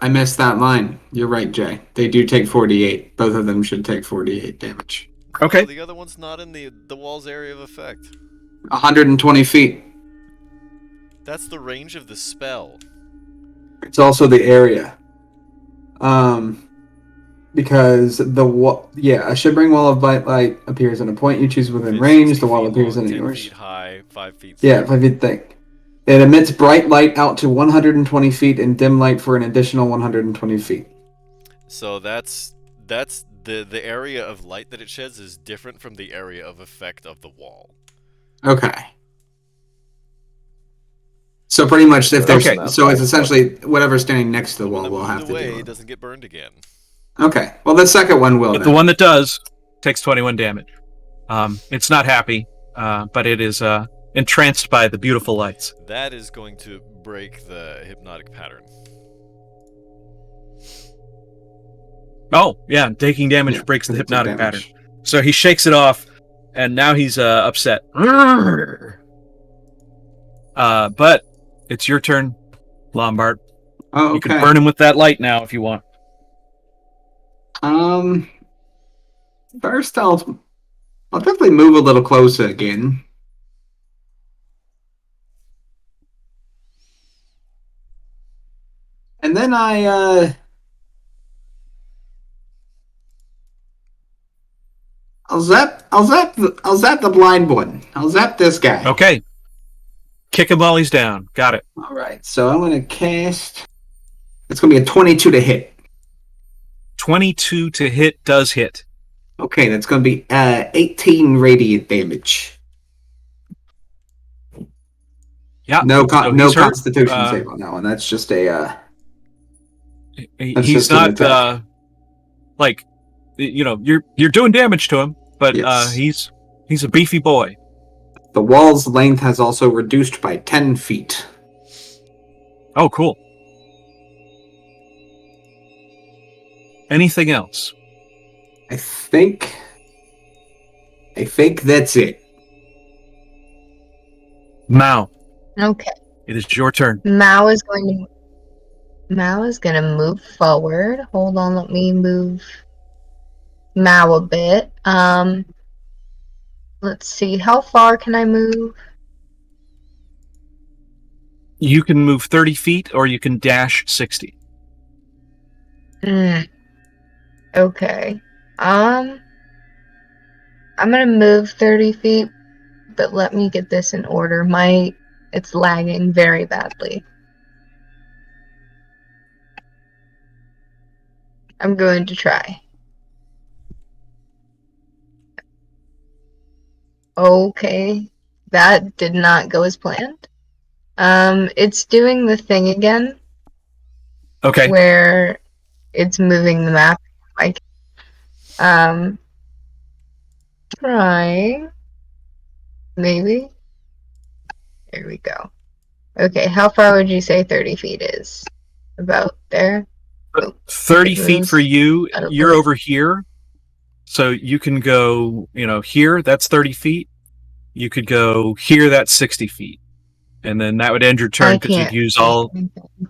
I missed that line. You're right, Jay. They do take 48. Both of them should take 48 damage. Okay. No, the other one's not in the wall's area of effect. 120 feet. That's the range of the spell. It's also the area. Because a shivering wall of bright light appears in a point you choose within range. The wall appears in 10 yours. feet high, 5 feet thick. Yeah, 5 feet thick. It emits bright light out to 120 feet and dim light for an additional 120 feet. So that's the area of light that it sheds is different from the area of effect of the wall. Okay. So pretty much, if there's so it's Okay. essentially whatever's standing next to the wall will have to away, do it doesn't get burned again. Okay. Well, the second one will. But the one that does takes 21 damage. It's not happy, but it is entranced by the beautiful lights. That is going to break the hypnotic pattern. Oh, yeah, taking damage breaks the hypnotic pattern. So he shakes it off, and now he's upset. But it's your turn, Lombard. Oh, okay. You can burn him with that light now if you want. First I'll definitely move a little closer again. And then I'll zap the blind one. I'll zap this guy. Okay. Kick him while he's down. Got it. All right. So I'm going to cast. It's going to be a 22 to hit. 22 to hit does hit. Okay, that's going to be 18 radiant damage. Yeah. No he's hurt. Constitution save on that one. That's just a. He's not like, you're doing damage to him, but yes. he's a beefy boy. The wall's length has also reduced by 10 feet. Oh, cool. Anything else? I think that's it. Mao. Okay. It is your turn. Mao is going to move forward. Hold on, let me move Mao a bit. Let's see, how far can I move? You can move 30 feet or you can dash 60. Okay. I'm gonna move 30 feet, but let me get this in order. It's lagging very badly. I'm going to try. Okay, that did not go as planned. It's doing the thing again. Okay. Where it's moving the map. Trying. Maybe. There we go. Okay, how far would you say 30 feet is? About there? Oh, 30 feet for you. out of You're place. over here. So you can go, here, that's 30 feet. You could go here, that's 60 feet. And then that would end your turn I because you'd can't use see all. anything.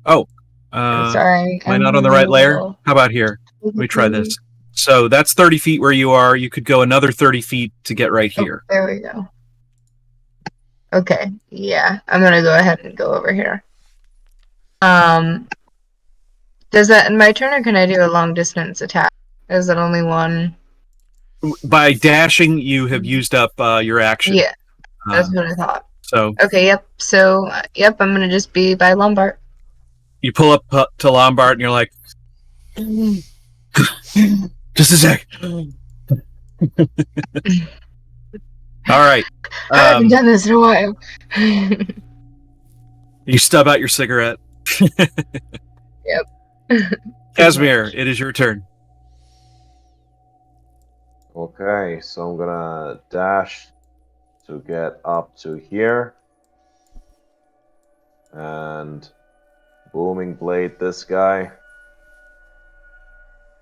Oh, I'm am sorry. I I'm not on the right layer? How about here? Let me try this. So that's 30 feet where you are. You could go another 30 feet to get right Oh, here. there we go. Okay, yeah, I'm gonna go ahead and go over here. Does that in my turn, or can I do a long distance attack? Is it only one? By dashing, you have used up your action. Yeah, that's what I thought. So Okay, yep. So, yep, I'm gonna just be by Lombard. you pull up to Lombard and you're like, just a sec. All right. I haven't done this in a while. You stub out your cigarette. Yep. Casimir, it is your turn. Okay, so I'm gonna dash to get up to here. And booming blade this guy.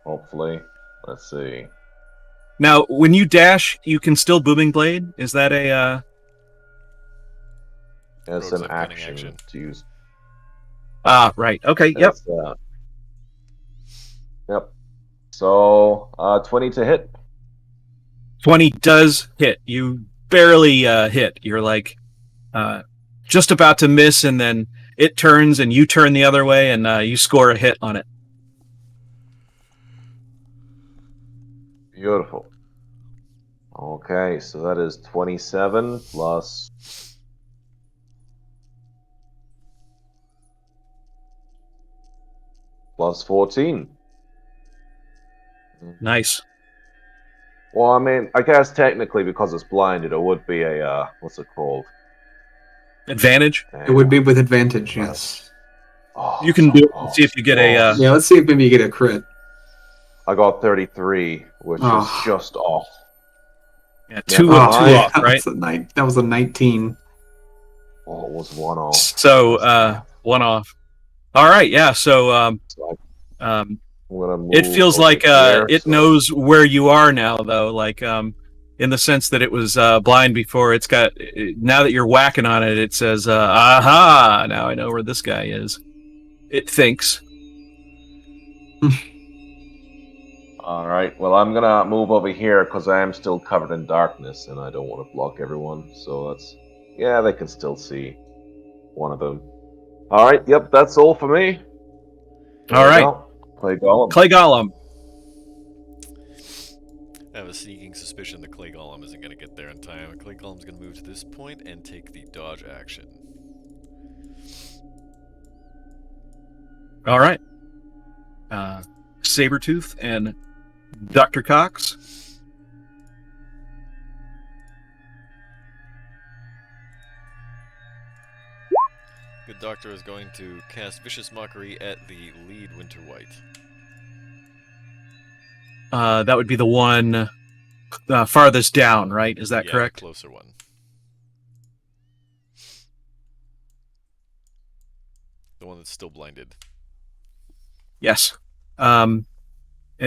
Hopefully. Let's see. Now, when you dash, you can still booming blade. Is that a? It's Rogues an have cunning action to use. Right. Okay. Yep. It's, yep. So 20 to hit. 20 does hit. You barely hit. You're like just about to miss, and then it turns, and you turn the other way, and you score a hit on it. Beautiful. Okay, so that is 27 plus 14. Nice. Well, I mean, I guess technically because it's blinded, it would be a what's it called? Advantage. It would be with advantage, yes. Oh, You can so do it and close. see if you get a. Yeah, let's see if maybe you get a crit. I got 33, which is Oh. just off. Yeah, two Never off, mind. right? That was a 19. Oh, it was one off. So one off. All right. Yeah. So So um, I'm gonna move it feels over like here, it so- knows where you are now, though. Like in the sense that it was blind before. It's got now that you're whacking on it, it says, "Aha! Now I know where this guy is." It thinks. All right. Well, I'm gonna move over here because I am still covered in darkness, and I don't want to block everyone. So that's they can still see one of them. All right. Yep. That's all for me. All right. Play Golem. Clay Golem. I have a sneaking suspicion that Clay Golem isn't going to get there in time. Clay Golem's going to move to this point and take the dodge action. All right. Sabretooth and Dr. Cox. Good Doctor is going to cast Vicious Mockery at the lead Winter White. That would be the one farthest down, right? Is that correct? The closer one. The one that's still blinded. Yes. And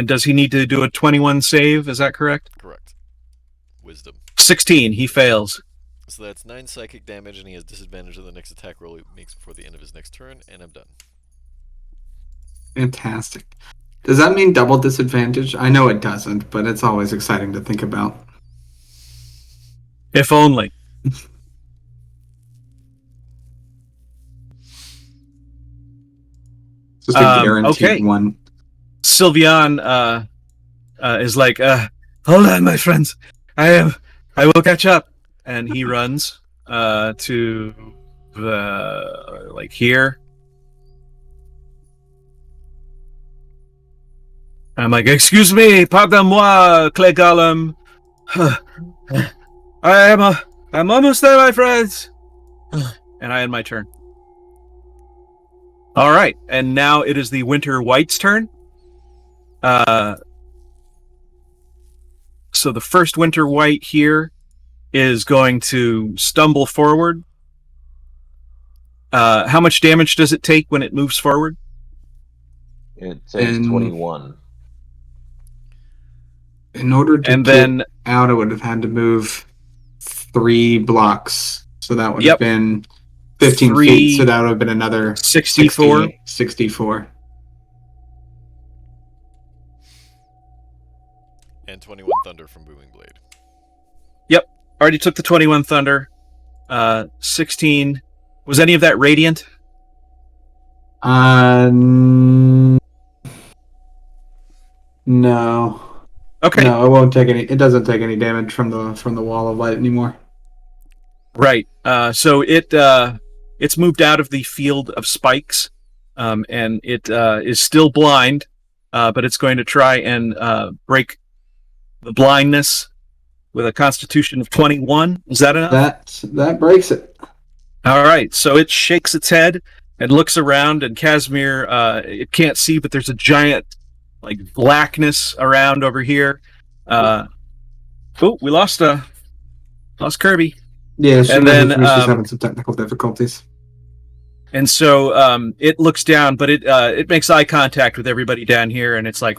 does he need to do a 21 save? Is that correct? Correct. Wisdom. 16. He fails. So that's 9 psychic damage, and he has disadvantage on the next attack roll he makes before the end of his next turn, and I'm done. Fantastic. Does that mean double disadvantage? I know it doesn't, but it's always exciting to think about. If only. Just a guaranteed okay. one. Sylvian is like, hold on, my friends. I will catch up. And he runs to like here. I'm like, excuse me, pardon-moi, Clay Golem. I'm almost there, my friends. And I end my turn. All right, and now it is the Winter White's turn. So the first Winter White here is going to stumble forward. How much damage does it take when it moves forward? It takes 21. In order to And get then out, I would have had to move 3 blocks. So that would have been 15 feet. So that would have been another 64. 64. And 21 thunder from Booming Blade. Yep. Already took the 21 thunder. 16. Was any of that radiant? No. Okay. No, it won't take any. It doesn't take any damage from the wall of light anymore. Right. So it's moved out of the field of spikes, and it is still blind, but it's going to try and break the blindness with a Constitution of 21. Is that enough? That breaks it. All right. So it shakes its head and looks around, and Casimir, it can't see, but there's a giant like blackness around over here. We lost Kirby. Yeah, and then she's having some technical difficulties. And so it looks down, but it makes eye contact with everybody down here, and it's like,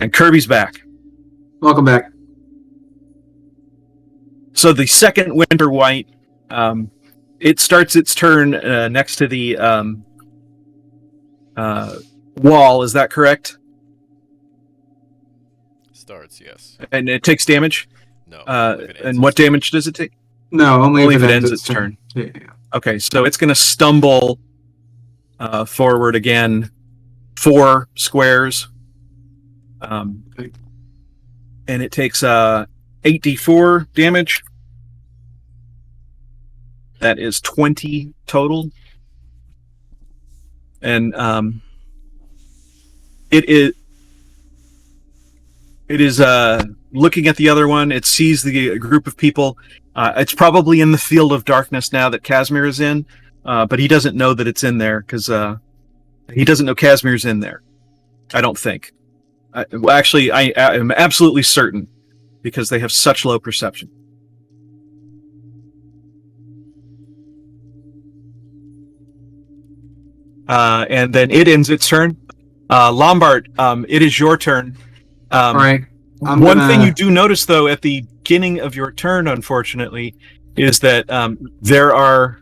and Kirby's back. Welcome back. So the second Winter White, it starts its turn next to the wall. Is that correct? Starts, yes. And it takes damage? No. And what damage does it take? No, only if it ends its turn. Yeah. Okay, so it's going to stumble forward again 4 squares. And it takes 8d4 damage. That is 20 total. And it is looking at the other one. It sees the group of people. It's probably in the field of darkness now that Casimir is in, but he doesn't know that it's in there because he doesn't know Casimir's in there. I don't think. Actually, I am absolutely certain because they have such low perception. And then it ends its turn. Lombard, it is your turn. All right. One thing you do notice, though, at the beginning of your turn, unfortunately, is that there are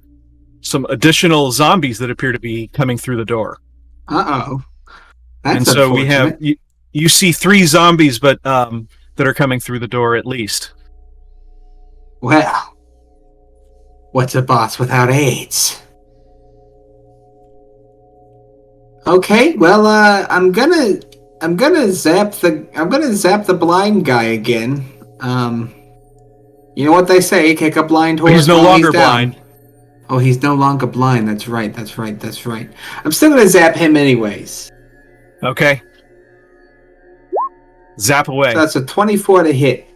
some additional zombies that appear to be coming through the door. Uh-oh. And so we have... You see 3 zombies, but that are coming through the door at least. Well, what's a boss without AIDS? Okay, well, I'm gonna zap the blind guy again. You know what they say, kick a blind horse. He's no longer blind. Oh, he's no longer blind. That's right. I'm still gonna zap him anyways. Okay. Zap away. So that's a 24 to hit.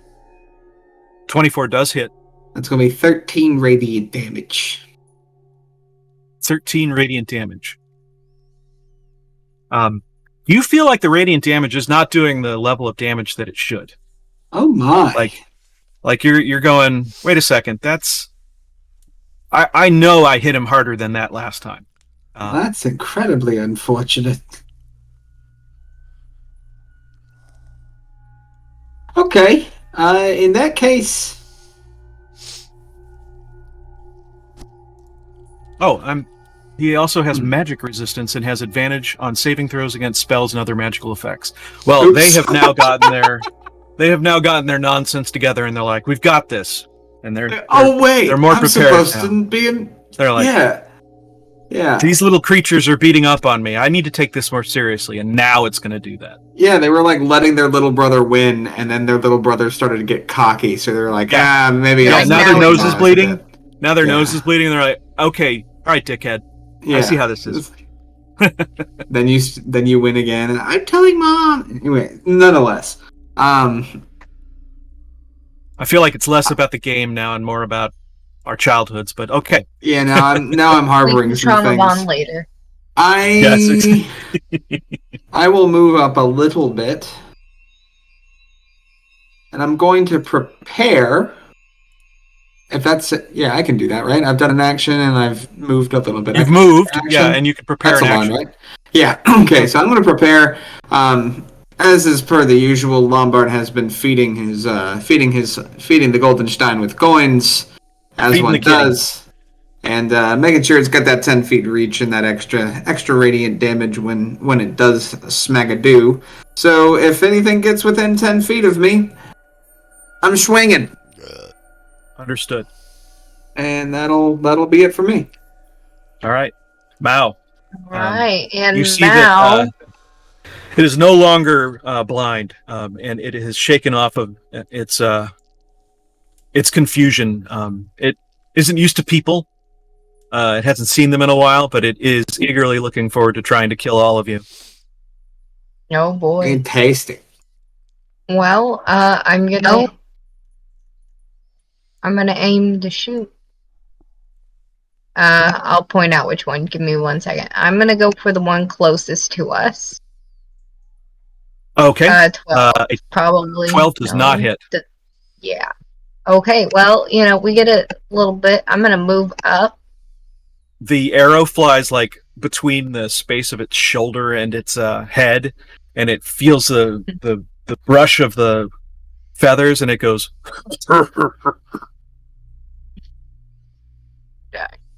24 does hit. That's gonna be 13 radiant damage. 13 radiant damage. You feel like the radiant damage is not doing the level of damage that it should. Oh my! Like you're going. Wait a second. That's. I know I hit him harder than that last time. That's incredibly unfortunate. Okay. In that case. Oh, He also has magic resistance and has advantage on saving throws against spells and other magical effects. Well, Oops. they have now gotten their nonsense together, and they're like, "We've got this." And they're more prepared supposed now. to be in... They're like, yeah. These little creatures are beating up on me. I need to take this more seriously, and now it's going to do that. Yeah, they were like letting their little brother win, and then their little brother started to get cocky, so they're like, maybe. Yeah, now their nose is bleeding. Now their nose is bleeding, and they're like, "Okay, all right, dickhead. Yeah. I see how this is." then you win again, and I'm telling mom. Anyway, nonetheless, I feel like it's less about the game now and more about our childhoods, but okay. Yeah, now I'm harboring some trauma things. bond later. I will move up a little bit. and I'm going to prepare. If that's it, yeah, I can do that, right? I've done an action and I've moved a little bit. You've I can moved, action. yeah, and you can prepare That's an a one, action. right? Yeah. Okay, so I'm going to prepare. As is per the usual, Lombard has been feeding the Golden Stein with coins, as Feeding one the kitty. does, and making sure it's got that 10 feet reach and that extra radiant damage when it does smagadoo. So if anything gets within 10 feet of me, I'm swinging, Understood. and that'll be it for me. All right. Mao. Right. You And see now that it is no longer blind, and it has shaken off of its confusion. It isn't used to people. It hasn't seen them in a while, but it is eagerly looking forward to trying to kill all of you. oh boy. Fantastic. Well, I'm gonna aim to shoot. I'll point out which one. Give me 1 second. I'm gonna go for the one closest to us. Okay. 12, probably. 12 does not hit. Yeah. Okay, well, we get a little bit. I'm gonna move up. The arrow flies like between the space of its shoulder and its head, and it feels the brush of the feathers, and it goes.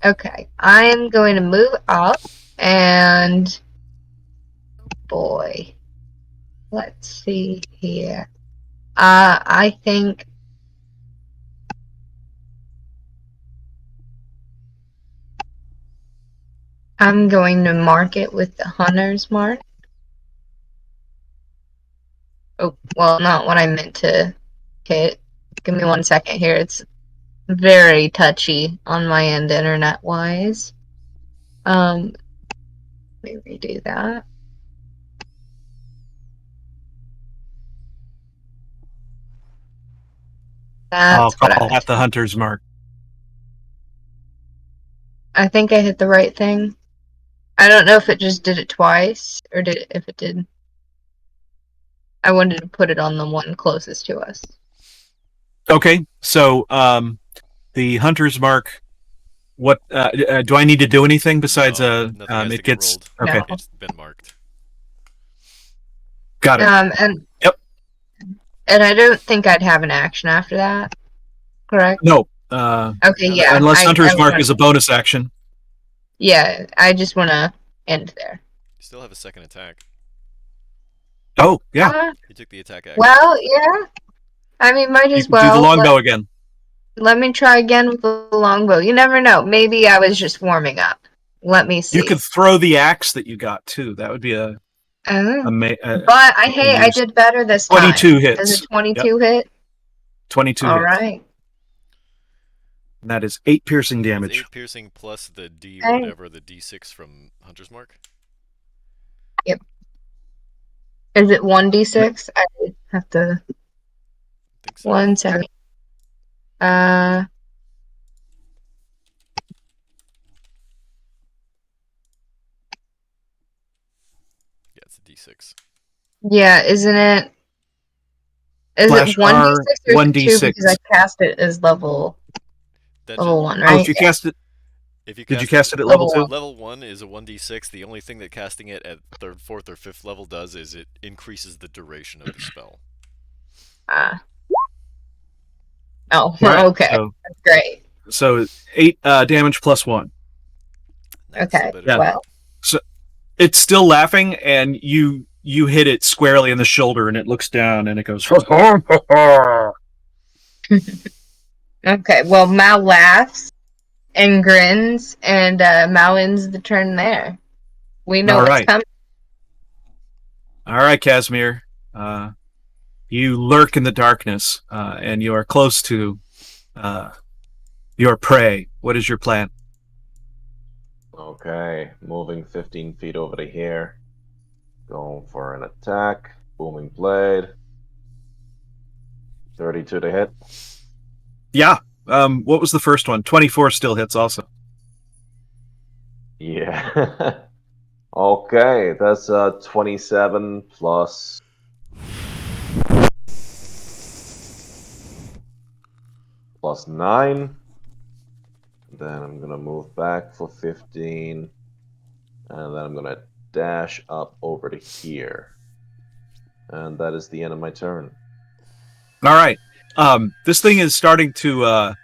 Okay, I am going to move up, and boy, let's see here. I think I'm going to mark it with the hunter's mark. Oh, well, not what I meant to hit. Give me 1 second here. It's very touchy on my end, internet-wise. Let me redo that. I'll That's what I call was. that the hunter's mark. I think I hit the right thing. I don't know if it just did it twice, or if it did. I wanted to put it on the one closest to us. Okay, so the hunter's mark. What do I need to do anything besides nothing has to it get gets rolled. okay? No. It's been marked. Got it. And Yep. And I don't think I'd have an action after that. Correct? No. Okay, yeah. Unless hunter's mark wanna, is a bonus action. Yeah, I just want to end there. You still have a second attack. Oh yeah. You took the attack action. Well, yeah. I mean, might You as can well. do the longbow again. Let me try again with the longbow. You never know. Maybe I was just warming up. Let me see. You could throw the axe that you got too. That would be a. But I did better this time. 22 hits. Is it 22 hit? 22 All hits. right. And that is 8 piercing It's damage. 8 piercing plus the D Okay. whatever, the D6 from Hunter's Mark. Yep. Is it 1d6? I have to. I think so. 1 second. Yeah, it's a D6. Yeah, isn't it? Is Slash it 1d6 or 1d6. 2? Because I cast it as level Dungeon. 1, Oh, right? if you cast it, If you did you cast it at level 2? Level 1 is a 1d6. The only thing that casting it at 3rd, 4th, or 5th level does is it increases the duration of the spell. Oh, Right, okay. So, That's great. so 8 damage plus 1. That's Okay, a better Yeah. well. It's still laughing, and you hit it squarely in the shoulder, and it looks down, and it goes. Okay, well, Mal laughs and grins, and Mal ends the turn there. We know All what's right. coming. All right, Casimir. You lurk in the darkness, and you are close to your prey. What is your plan? Okay, moving 15 feet over to here. Going for an attack. Booming blade. 32 to hit. Yeah. What was the first one? 24 still hits also. Yeah. Okay, that's 27 plus plus 9. Then I'm going to move back for 15. And then I'm going to dash up over to here. And that is the end of my turn. All right. This thing is starting to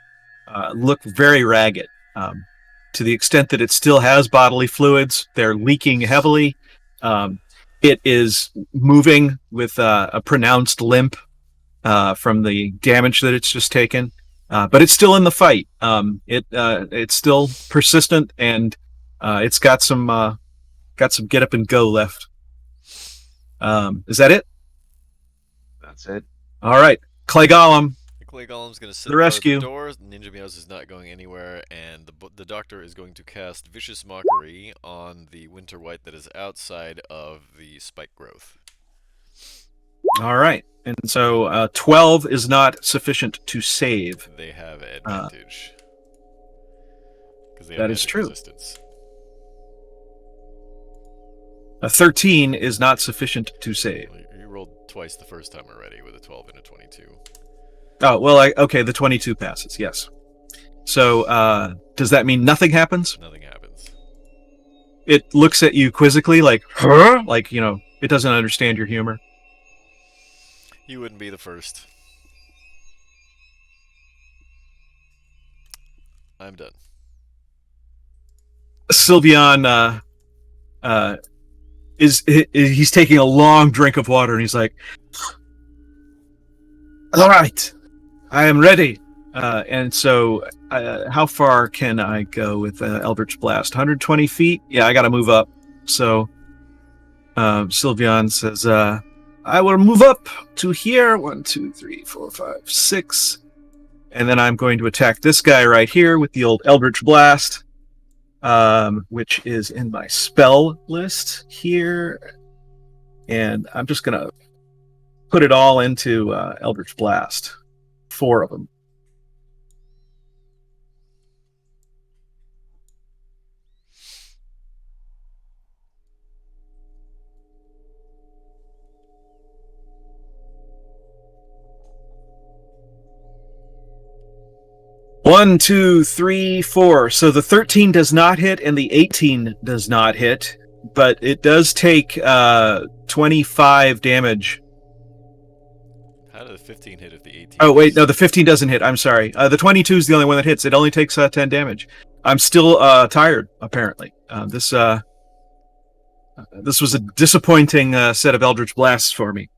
look very ragged, to the extent that it still has bodily fluids. They're leaking heavily. It is moving with a pronounced limp from the damage that it's just taken. But it's still in the fight. It's still persistent, and it's got some get up and go left. Is that it? That's it. All right, Clay Golem. The Clay Golem's going to sit The rescue. by the door. Ninja Meows is not going anywhere, and the doctor is going to cast Vicious Mockery on the Winter White that is outside of the spike growth. All right, and so 12 is not sufficient to save. They have advantage. Because they have that is magic true. resistance. A 13 is not sufficient to save. Well, you rolled twice the first time already with a 12 and a 22. Oh, well, okay, the 22 passes, yes. So, does that mean nothing happens? Nothing happens. It looks at you quizzically, like, huh? Like, it doesn't understand your humor. You wouldn't be the first. I'm done. Sylveon, he's taking a long drink of water, and he's like, all right, I am ready. And so, how far can I go with Eldritch Blast? 120 feet? Yeah, I got to move up. So, Sylveon says, I will move up to here. 1, 2, 3, 4, 5, 6. And then I'm going to attack this guy right here with the old Eldritch Blast, which is in my spell list here. And I'm just going to put it all into Eldritch Blast. 4 of them. One, 2, 3, 4. So the 13 does not hit and the 18 does not hit, but it does take 25 damage. How did the 15 hit if the 18? Oh, wait, no, the 15 doesn't hit. I'm sorry. The 22 is the only one that hits. It only takes 10 damage. I'm still tired, apparently. This was a disappointing set of Eldritch Blasts for me.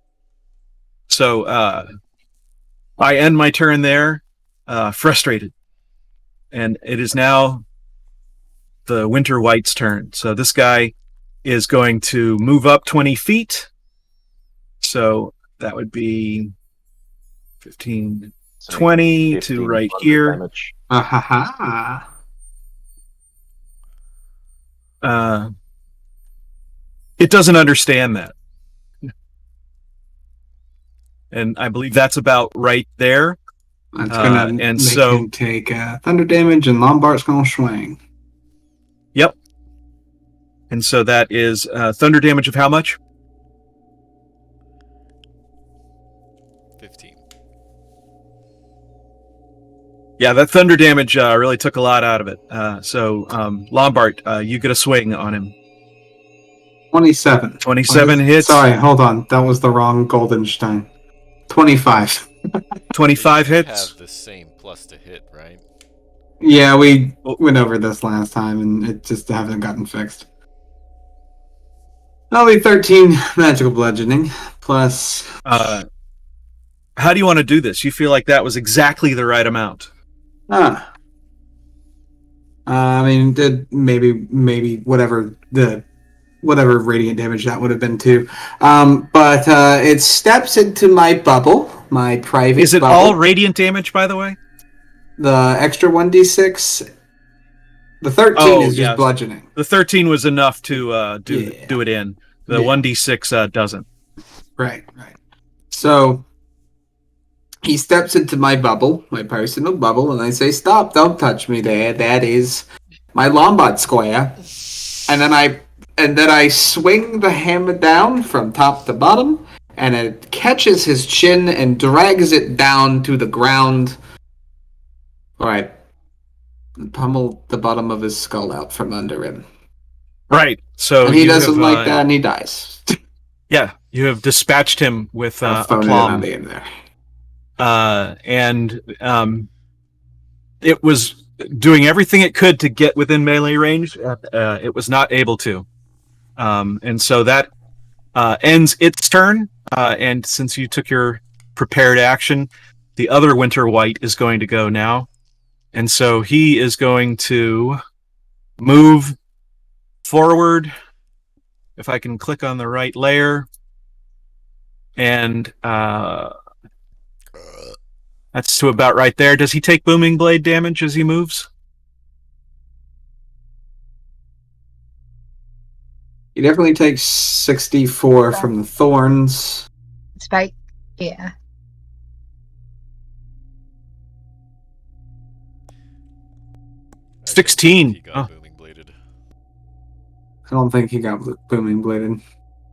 So I end my turn there, frustrated. And it is now the Winter White's turn. So this guy is going to move up 20 feet. So that would be 15, 20 to right here. Damage. It doesn't understand that. And I believe that's about right there. That's gonna and make so- him take thunder damage, and Lombard's gonna swing. Yep. And so that is thunder damage of how much? 15. Yeah, that thunder damage really took a lot out of it. So Lombard, you get a swing on him. 27. 27 hits. Sorry, hold on. That was the wrong Goldenstein. 25. 25 You hits. have the same plus to hit, right? Yeah, we went over this last time, and it just hasn't gotten fixed. That'll be 13 magical bludgeoning, plus... How do you want to do this? You feel like that was exactly the right amount. I mean, maybe whatever radiant damage that would have been too. But it steps into my bubble, my private Is it bubble. all radiant damage, by the way? The extra 1d6? The 13 is just bludgeoning. The 13 was enough to do it in. The 1d6 doesn't. Right. So he steps into my bubble, my personal bubble, and I say, "Stop! Don't touch me there. That is my Lombard square." And then I swing the hammer down from top to bottom, and it catches his chin and drags it down to the ground Right. Pummel the bottom of his skull out from under him. Right. So And he you doesn't have, like that, and he dies. yeah, you have dispatched him with I'll phone it in on aplomb. the end there. And it was doing everything it could to get within melee range. It was not able to. And so that ends its turn. And since you took your prepared action, the other Winter White is going to go now. And so he is going to move forward. If I can click on the right layer. And that's to about right there. Does he take Booming Blade damage as he moves? He definitely takes 64 from the thorns. Spike. Yeah. I don't 16. think he got booming bladed. I don't think he got booming bladed.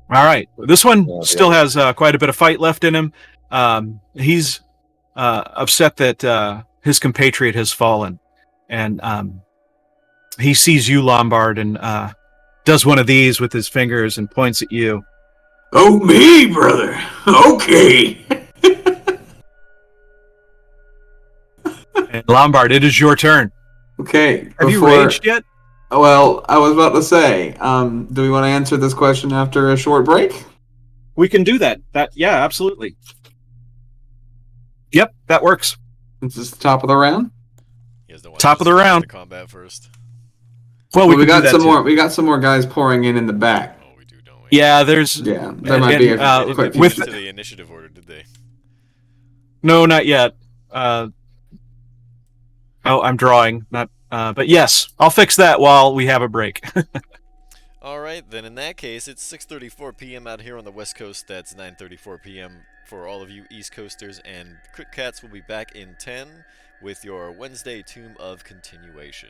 All right. This one Yeah, still yeah. has quite a bit of fight left in him. He's upset that his compatriot has fallen. And he sees you, Lombard, and does one of these with his fingers and points at you. Oh, me, brother. Okay. And Lombard, it is your turn. Okay. Have you raged yet? Well, I was about to say, do we want to answer this question after a short break? We can do that. Yeah, absolutely. Yep, that works. This is the top of the round. He has to Top of the round. the combat first. Well, we We can do got that some too. more. We got some more guys pouring in the back. Oh, we do, don't we? Yeah, there's. Yeah, there might be a They didn't quick. put with it into the initiative order, did they? No, not yet. I'm drawing. Not. But yes, I'll fix that while we have a break. All right, then in that case, it's 6:34 p.m. out here on the West Coast. That's 9:34 p.m. for all of you East Coasters, and Crit Cats will be back in 10 with your Wednesday Tomb of Continuation.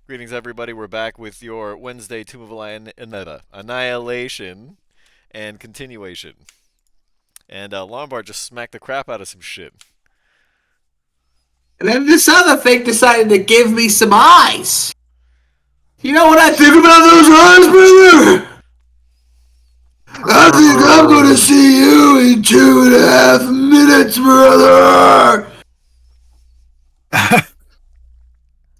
Greetings, everybody. We're back with your Wednesday Tomb of Annihilation and continuation. And Lombard just smacked the crap out of some shit. And then this other thing decided to give me some eyes. You know what I think about those eyes, brother? I think I'm gonna see you in 2.5 minutes, brother.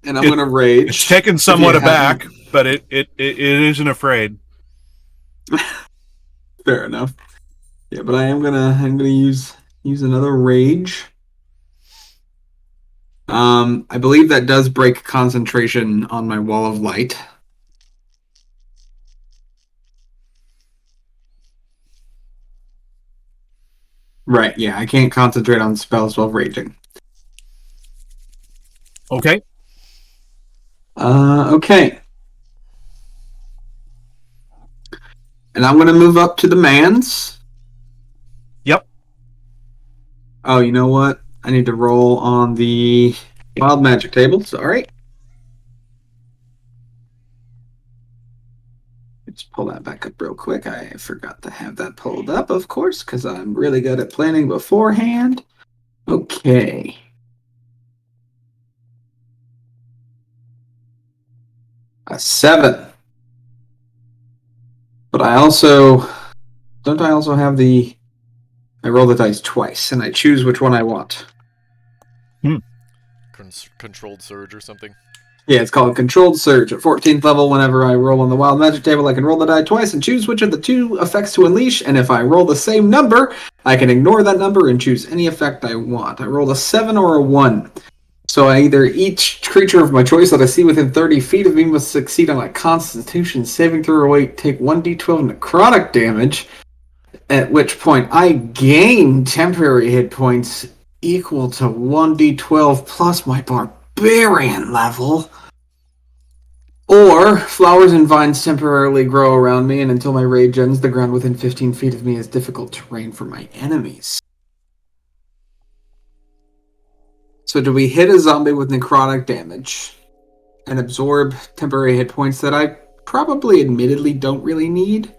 And I'm gonna rage. It's taken somewhat aback, but it isn't afraid. Fair enough. Yeah, but I'm gonna use another rage. I believe that does break concentration on my wall of light. Right, yeah, I can't concentrate on spells while raging. Okay. Okay. And I'm gonna move up to the mans. Yep. Oh, you know what? I need to roll on the wild magic table. Sorry. Let's pull that back up real quick. I forgot to have that pulled up, of course, because I'm really good at planning beforehand. Okay. A 7. But I also have I roll the dice twice, and I choose which one I want. Controlled surge or something? Yeah, it's called Controlled Surge. At 14th level, whenever I roll on the Wild Magic table, I can roll the die twice and choose which of the two effects to unleash, and if I roll the same number, I can ignore that number and choose any effect I want. I rolled a 7 or a 1. So each creature of my choice that I see within 30 feet of me must succeed on a Constitution saving throw or take 1d12 necrotic damage, at which point I gain temporary hit points equal to 1d12 plus my barbarian level. Or flowers and vines temporarily grow around me, and until my rage ends, the ground within 15 feet of me is difficult terrain for my enemies. So do we hit a zombie with necrotic damage and absorb temporary hit points that I probably admittedly don't really need?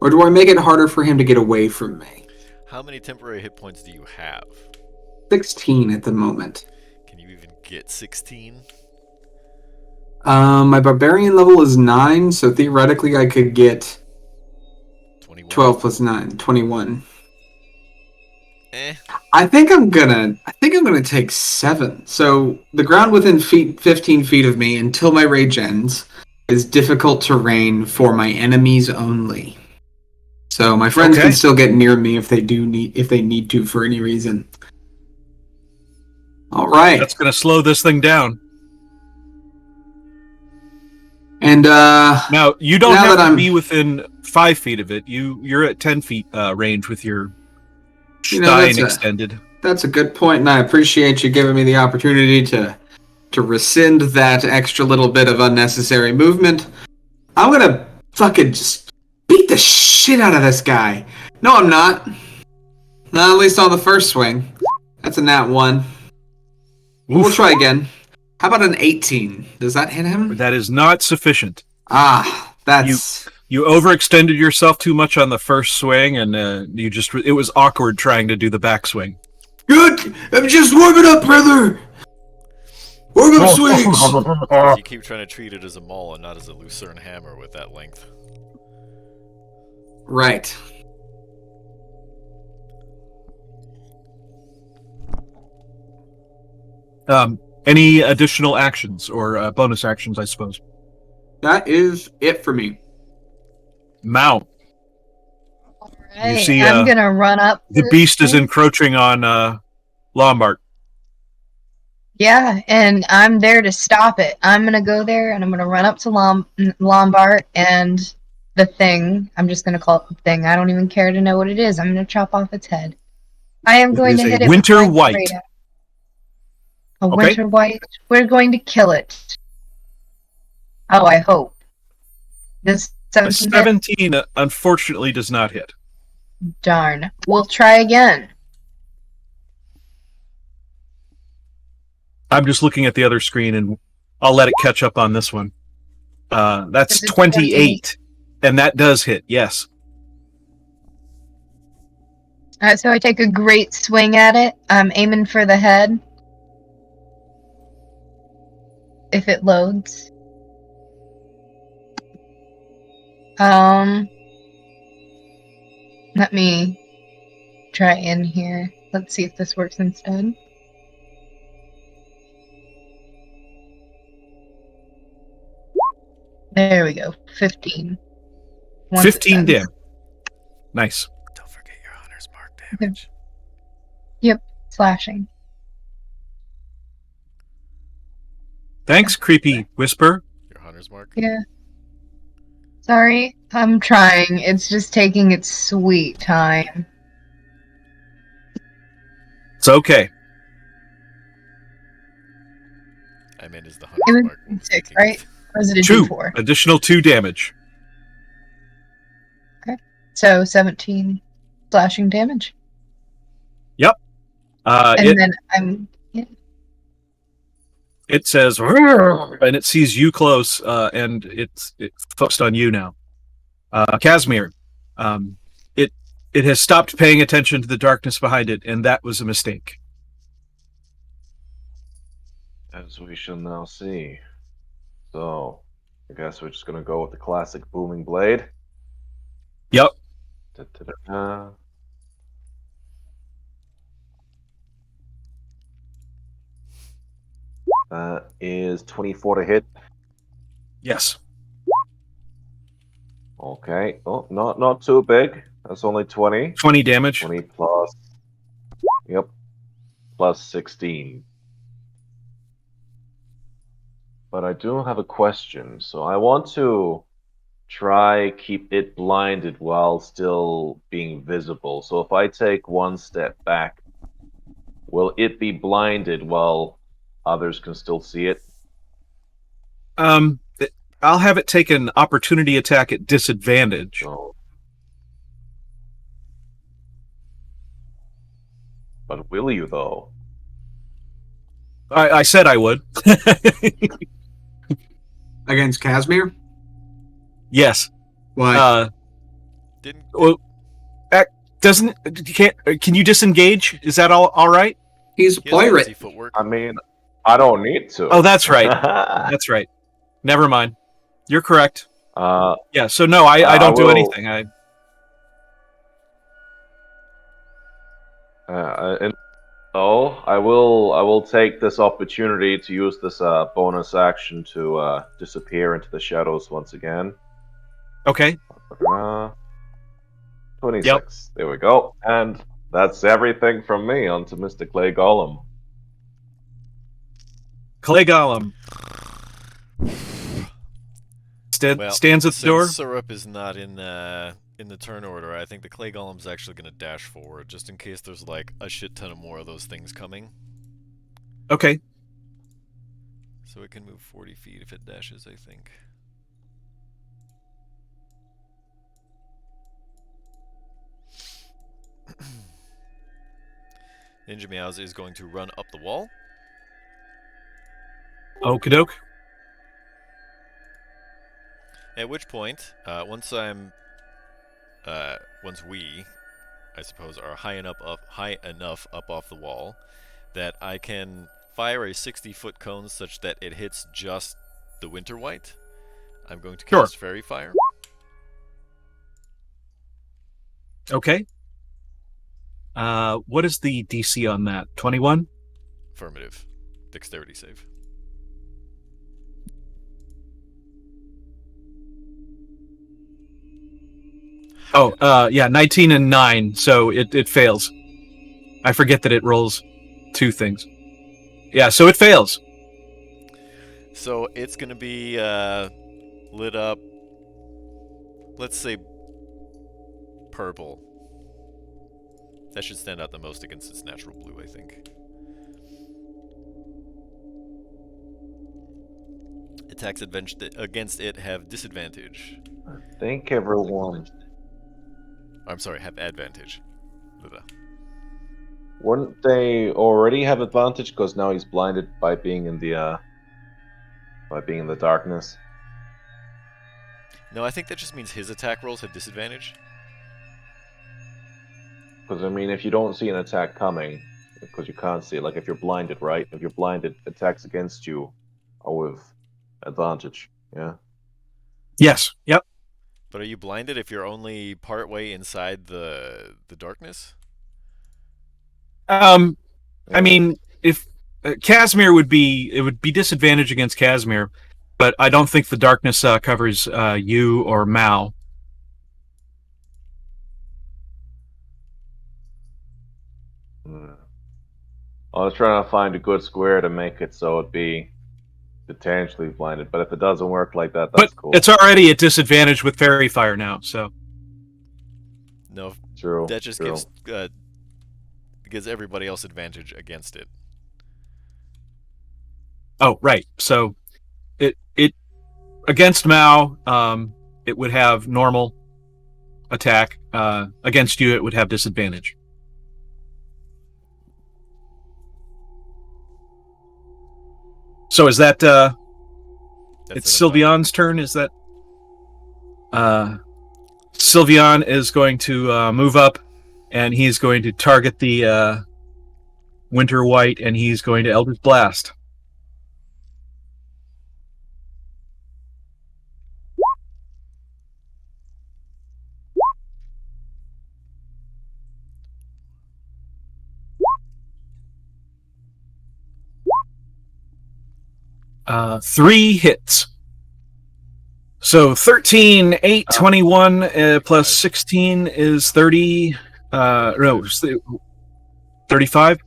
Or do I make it harder for him to get away from me? How many temporary hit points do you have? 16 at the moment. Can you even get 16? My barbarian level is 9, so theoretically I could get 21. 12 plus 9, 21. Eh. I think I'm gonna take 7. So the ground within 15 feet of me until my rage ends is difficult terrain for my enemies only. So my friends can still get near me if they need to for any reason. All right. That's going to slow this thing down. And now you don't have to be within 5 feet of it. You're at 10 feet range with your Stein extended. That's a good point, and I appreciate you giving me the opportunity to rescind that extra little bit of unnecessary movement. I'm gonna fucking just beat the shit out of this guy. No, I'm not. Not at least on the first swing. That's a nat 1. We'll try again. How about an 18? Does that hit him? That is not sufficient. That's... You overextended yourself too much on the first swing, and it was awkward trying to do the backswing. Good! I'm just warming up, brother! Warm up swings! You keep trying to treat it as a maul and not as a lucerne hammer with that length. Right. Any additional actions or bonus actions, I suppose? That is it for me. Mount. Alright, You see, I'm gonna run up. The beast is encroaching on Lombard. Yeah, and I'm there to stop it. I'm gonna go there and I'm gonna run up to Lombard and the thing. I'm just gonna call it the thing. I don't even care to know what it is. I'm gonna chop off its head. I am going to hit it. Winter white. A winter white. We're going to kill it. Oh, I hope. This 17 unfortunately does not hit. Darn. We'll try again. I'm just looking at the other screen, and I'll let it catch up on this one. That's Is it 20? 28, and that does hit. Yes. So I take a great swing at it. I'm aiming for the head. If it loads. Let me try in here. Let's see if this works instead. There we go. 15. 15 damage. Nice. Don't forget your Hunter's Mark damage. Yep. Slashing. Thanks, creepy whisper. Your Hunter's Mark? Yeah. Sorry. I'm trying. It's just taking its sweet time. It's okay. I mean, is the It Hunter's was Mark what we're 6, thinking right? of? Or is it a 2. D4? Additional 2 damage. So 17 slashing damage. It Then I'm... Yeah. it says, "Rrrr," and it sees you close, and it's focused on you now. Casimir, it has stopped paying attention to the darkness behind it, and that was a mistake. As we shall now see. So, I guess we're just gonna go with the classic booming blade. Yep. Da-da-da-da. That is 24 to hit. Yes. Okay. Oh, not too big. That's only 20. 20 damage. 20 plus. Yep. Plus 16. But I do have a question. So I want to try keep it blinded while still being visible. So if I take one step back, will it be blinded while others can still see it? I'll have it take an opportunity attack at disadvantage. So, but will you though? I said I would. Against Casimir? Yes. Why? Didn't Well, can you disengage? Is that all right? He's a he has clumsy pirate. footwork? I mean, I don't need to. Oh, that's right. That's right. Never mind. You're correct. Yeah. So no, I don't do anything. And so I will take this opportunity to use this bonus action to disappear into the shadows once again. Okay. 26. Yep. There we go. And that's everything from me onto Mr. Clay Golem. Clay Golem Well, stands at the door. Since Syrup is not in the turn order, I think the Clay Golem's actually going to dash forward, just in case there's like a shit ton of more of those things coming. Okay. So it can move 40 feet if it dashes, I think. Ninja Meows is going to run up the wall. Okie doke. At which point, once we, I suppose, are high enough up off the wall, that I can fire a 60-foot cone such that it hits just the Winter White. I'm going to cast Fairy Fire. Okay. What is the DC on that? 21? Affirmative. Dexterity save. Oh, yeah, 19 and 9, so it fails. I forget that it rolls 2 things. Yeah, so it fails. So it's going to be lit up, let's say, purple. That should stand out the most against its natural blue, I think. Attacks against it have disadvantage. I think everyone... I'm sorry, have advantage. Blah. Wouldn't they already have advantage because now he's blinded by being in the by being in the darkness. No, I think that just means his attack rolls have disadvantage. Because I mean, if you don't see an attack coming, because you can't see it, like if you're blinded, right? If you're blinded, attacks against you are with advantage. Yeah. Yes. Yep. But are you blinded if you're only part way inside the darkness? I Yeah. mean, if Casimir would be disadvantage against Casimir, but I don't think the darkness covers you or Mao. I was trying to find a good square to make it so it'd be potentially blinded, but if it doesn't work like that, But that's cool. it's already at disadvantage with Fairy Fire now, so. No, True. that just true. gives everybody else advantage against it. Oh, right. So it against Mao, it would have normal attack. Against you, it would have disadvantage. So is that it's an effect. Sylveon's turn? Is that Sylveon is going to move up, and he's going to target the Winter White, and he's going to Eldritch Blast. Three hits. So 13, 8, 21 plus 16 is 30. No, 35.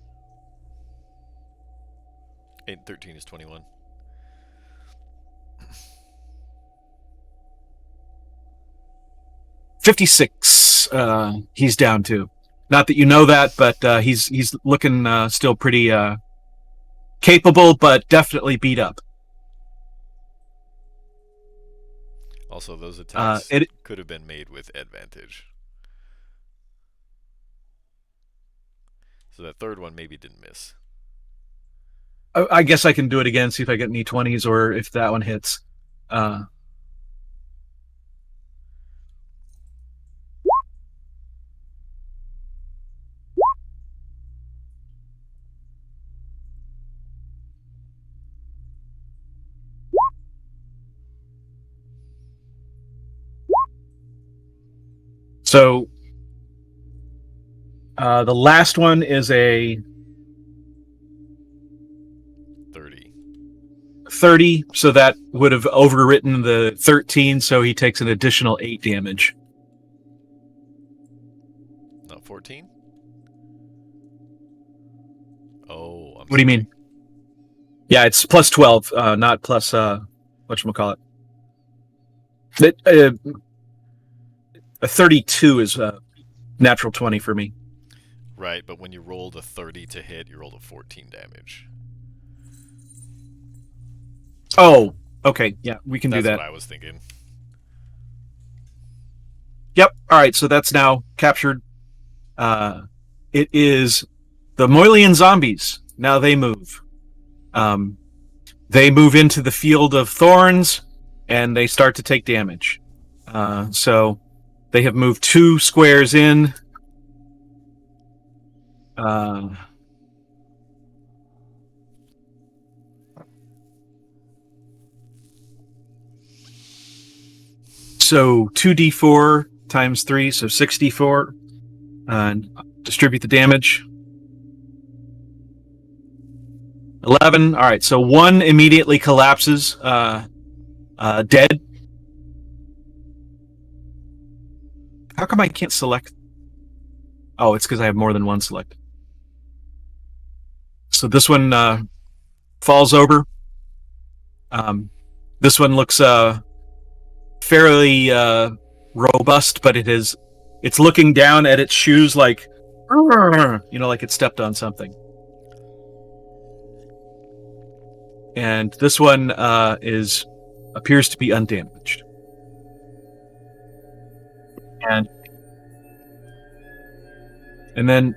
8 and 13 is 21. $56. He's down to. Not that you know that, but he's looking still pretty capable, but definitely beat up. Also, those attacks could have been made with advantage. So that third one maybe didn't miss. I guess I can do it again, see if I get any 20s or if that one hits. So the last one is a 30, so that would have overwritten the 13, so he takes an additional 8 damage. No, 14? Oh, What do you mean? Yeah, it's plus 12, not plus, whatchamacallit. A 32 is a natural 20 for me. Right, but when you rolled a 30 to hit, you rolled a 14 damage. Oh, okay. Yeah, we can do that. That's what I was thinking. Yep. All right, so that's now captured. It is the Moil'ed zombies. Now they move. They move into the field of thorns, and they start to take damage. So they have moved 2 squares in. So 2d4 times 3, so 64. Distribute the damage. 11. All right, so 1 immediately collapses, dead. How come I can't select? Oh, it's because I have more than 1 select. So this one falls over. This one looks fairly robust, but it's looking down at its shoes like, like it stepped on something. And this one appears to be undamaged. And then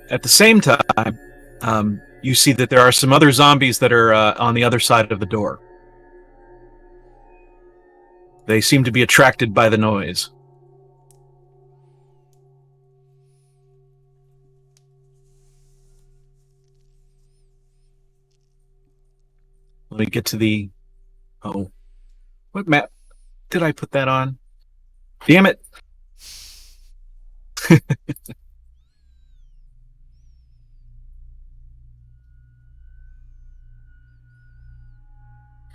at the same time, you see that there are some other zombies that are on the other side of the door. They seem to be attracted by the noise. Let me get to the... Oh. What map did I put that on? Damn it.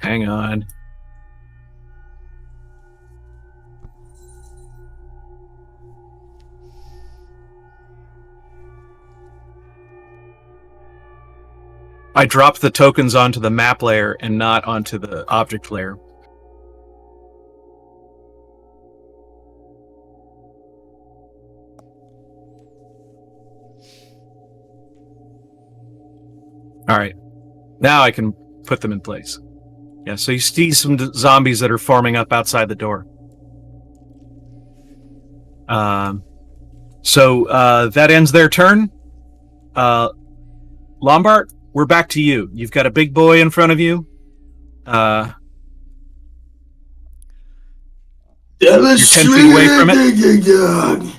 Hang on. I dropped the tokens onto the map layer and not onto the object layer. All right. Now I can put them in place. Yeah, so you see some zombies that are forming up outside the door. So that ends their turn. Lombard, we're back to you. You've got a big boy in front of you. You're 10 feet away from it.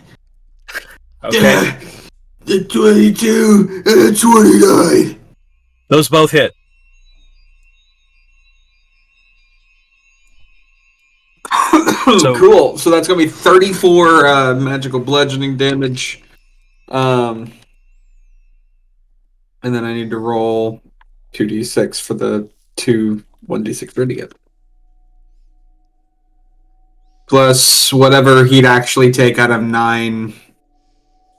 Okay. The 22 and the 29. Those both hit. Cool. So that's going to be 34 magical bludgeoning damage. And then I need to roll 2d6 for the 1d6 radiant. Plus whatever he'd actually take out of 9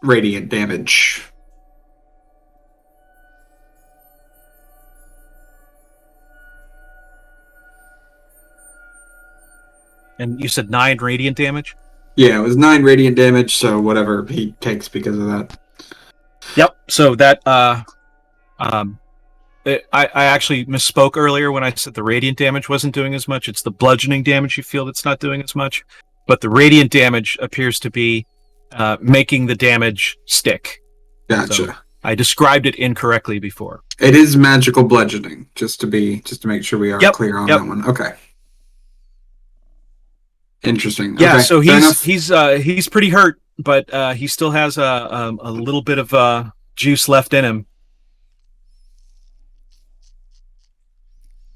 radiant damage. And you said 9 radiant damage? Yeah, it was 9 radiant damage, so whatever he takes because of that. Yep. So that I actually misspoke earlier when I said the radiant damage wasn't doing as much. It's the bludgeoning damage you feel that's not doing as much. But the radiant damage appears to be making the damage stick. Gotcha. So I described it incorrectly before. It is magical bludgeoning, just to make sure we are clear on that one. Okay. Interesting. Yeah, okay. so he's pretty hurt, but he still has a little bit of juice left in him.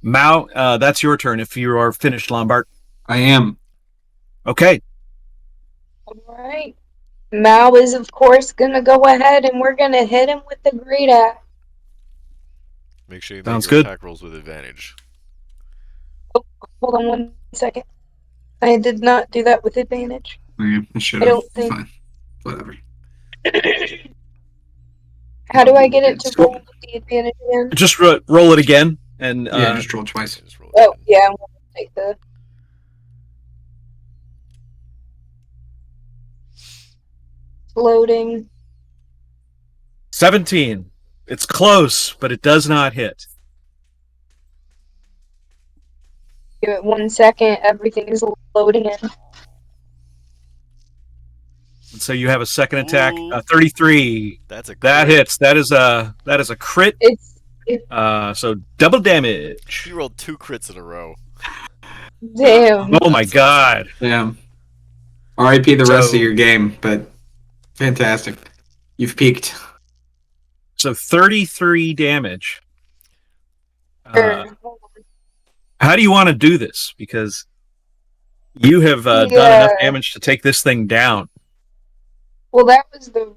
Mao, that's your turn if you are finished, Lombard. I am. Okay. All right. Mao is, of course, going to go ahead and we're going to hit him with the great axe. Make sure you make Sounds your good. attack rolls with advantage. Oh, hold on 1 second. I did not do that with advantage. Yeah, I should I have. don't think. Fine. Whatever. How do I get it to roll with the advantage again? Just roll it again. And Yeah, just roll twice. Just roll Oh, again. yeah, I'm going to take the... Loading. 17. It's close, but it does not hit. Give it 1 second. Everything is loading in. And so you have a second attack. Ooh. 33. That's a crit. That hits. That is a crit. It's So double damage. You rolled 2 crits in a row. damn. Oh my god. Damn. R.I.P. the rest of your game, but fantastic. You've peaked. So 33 damage. Sure. How do you want to do this? Because you have done enough damage to take this thing down. Well, that was the...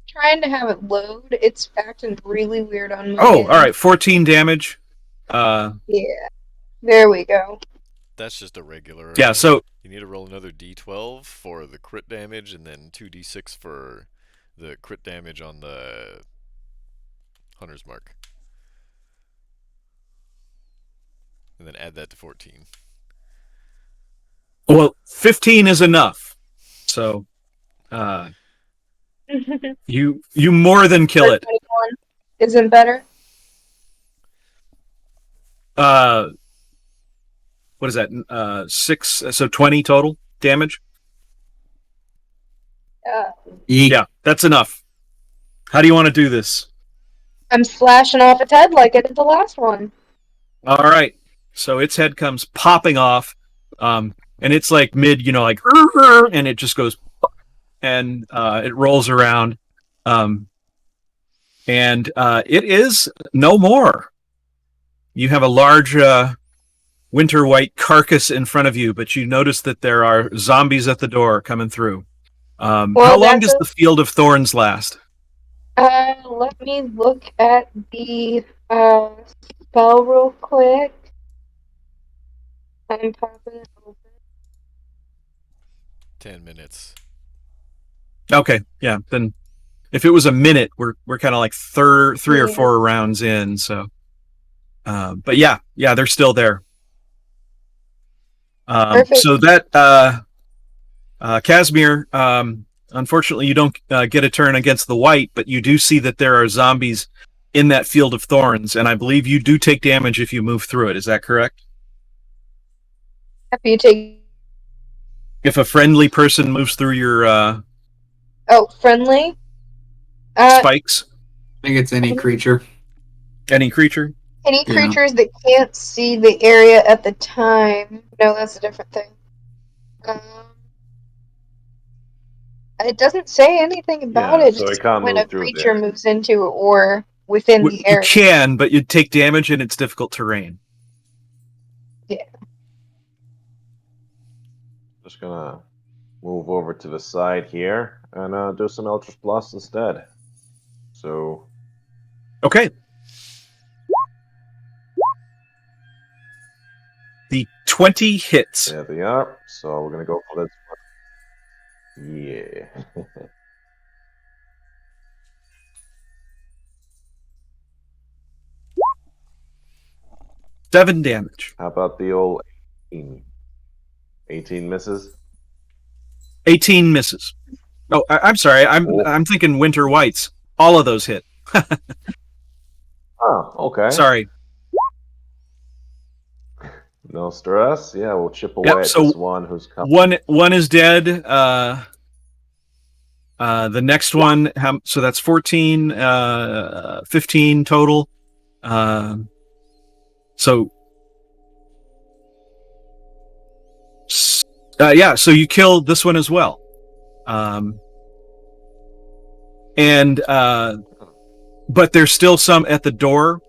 Trying to have it load. It's acting really weird on my end. All right. 14 damage. Yeah. There we go. That's just a regular. Yeah, so... You need to roll another d12 for the crit damage, and then 2d6 for the crit damage on the Hunter's Mark. And then add that to 14. Well, 15 is enough. So, you more than kill it. 21 isn't better. What is that? 6, so 20 total damage? Yeah, that's enough. How do you want to do this? I'm slashing off its head like I did the last one. All right. So its head comes popping off, and it's like mid, like, and it just goes, and it rolls around, and it is no more. You have a large winter white carcass in front of you, but you notice that there are zombies at the door coming through. How long that's does the Field of Thorns last? Let me look at the spell real quick. I'm popping it open. 10 minutes. Okay, yeah. Then if it was a minute, we're kind of like three or Yeah. 4 rounds in. So, but yeah, they're still there. Perfect. So that Casimir, unfortunately, you don't get a turn against the white, but you do see that there are zombies in that Field of Thorns, and I believe you do take damage if you move through it. Is that correct? Happy you take. If a friendly person moves through your Friendly. spikes, I think it's any creature. any creature. Any Yeah. creatures that can't see the area at the time. No, that's a different thing. It doesn't say anything about Yeah, it. so Just it can't when move a through creature there. moves into it or within the You area. can, but you'd take damage, and it's difficult terrain. Yeah. Just gonna move over to the side here and do some Eldritch Blast instead. So Okay. The 20 hits. there they are. So we're gonna go for this one. Yeah. 7 damage. How about the old 18? 18 misses. 18 misses. Oh, I'm sorry. Oh. I'm thinking winter whites. All of those hit. Oh, okay. Sorry. No stress. Yeah, we'll chip away Yep, at so this one who's coming. One is dead. The next one, so that's 14, 15 total. So so you kill this one as well. And but there's still some at the door.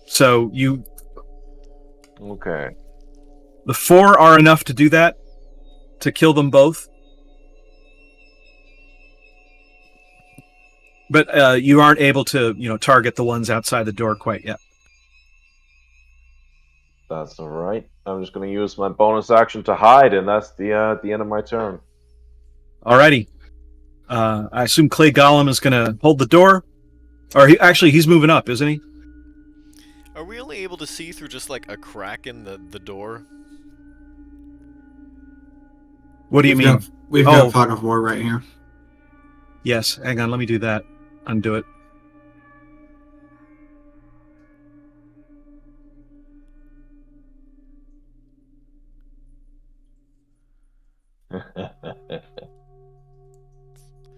So Okay. the 4 are enough to do that, to kill them both. But you aren't able to, target the ones outside the door quite yet. That's all right. I'm just going to use my bonus action to hide, and that's the end of my turn. Alrighty. I assume Clay Gollum is going to hold the door. Or he's moving up, isn't he? Are we only able to see through just like a crack in the door? What do you mean? We've got Fog of War right here. Yes. Hang on. Let me do that. Undo it.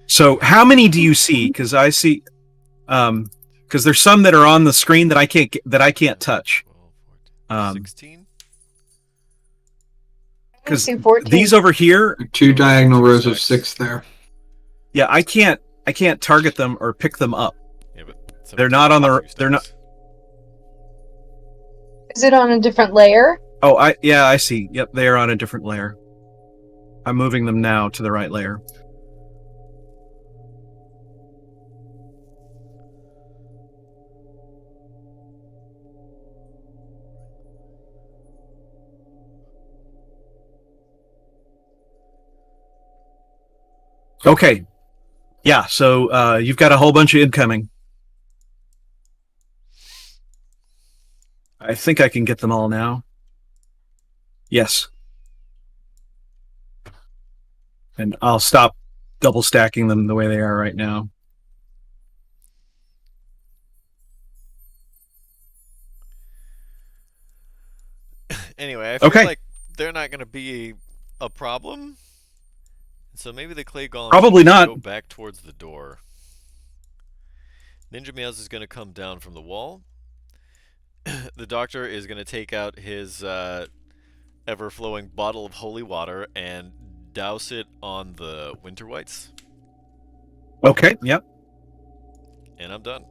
So how many do you see? Because I see, because there's some that are on the screen that I can't touch. 12, 14, 16? Because these over here, 2 diagonal rows of 6 there. yeah, I can't target them or pick them up. Yeah, but They're not on the. They're not. Is it on a different layer? Oh, I see. Yep, they are on a different layer. I'm moving them now to the right layer. Okay. Yeah, so you've got a whole bunch of incoming. I think I can get them all now. Yes. And I'll stop double stacking them the way they are right now. Anyway, I feel like they're not going to be a problem. So maybe the clay golem Probably should not. go back towards the door. Ninja Meows is going to come down from the wall. the doctor is going to take out his ever-flowing bottle of holy water and douse it on the winter whites, Okay. Yep. and I'm done.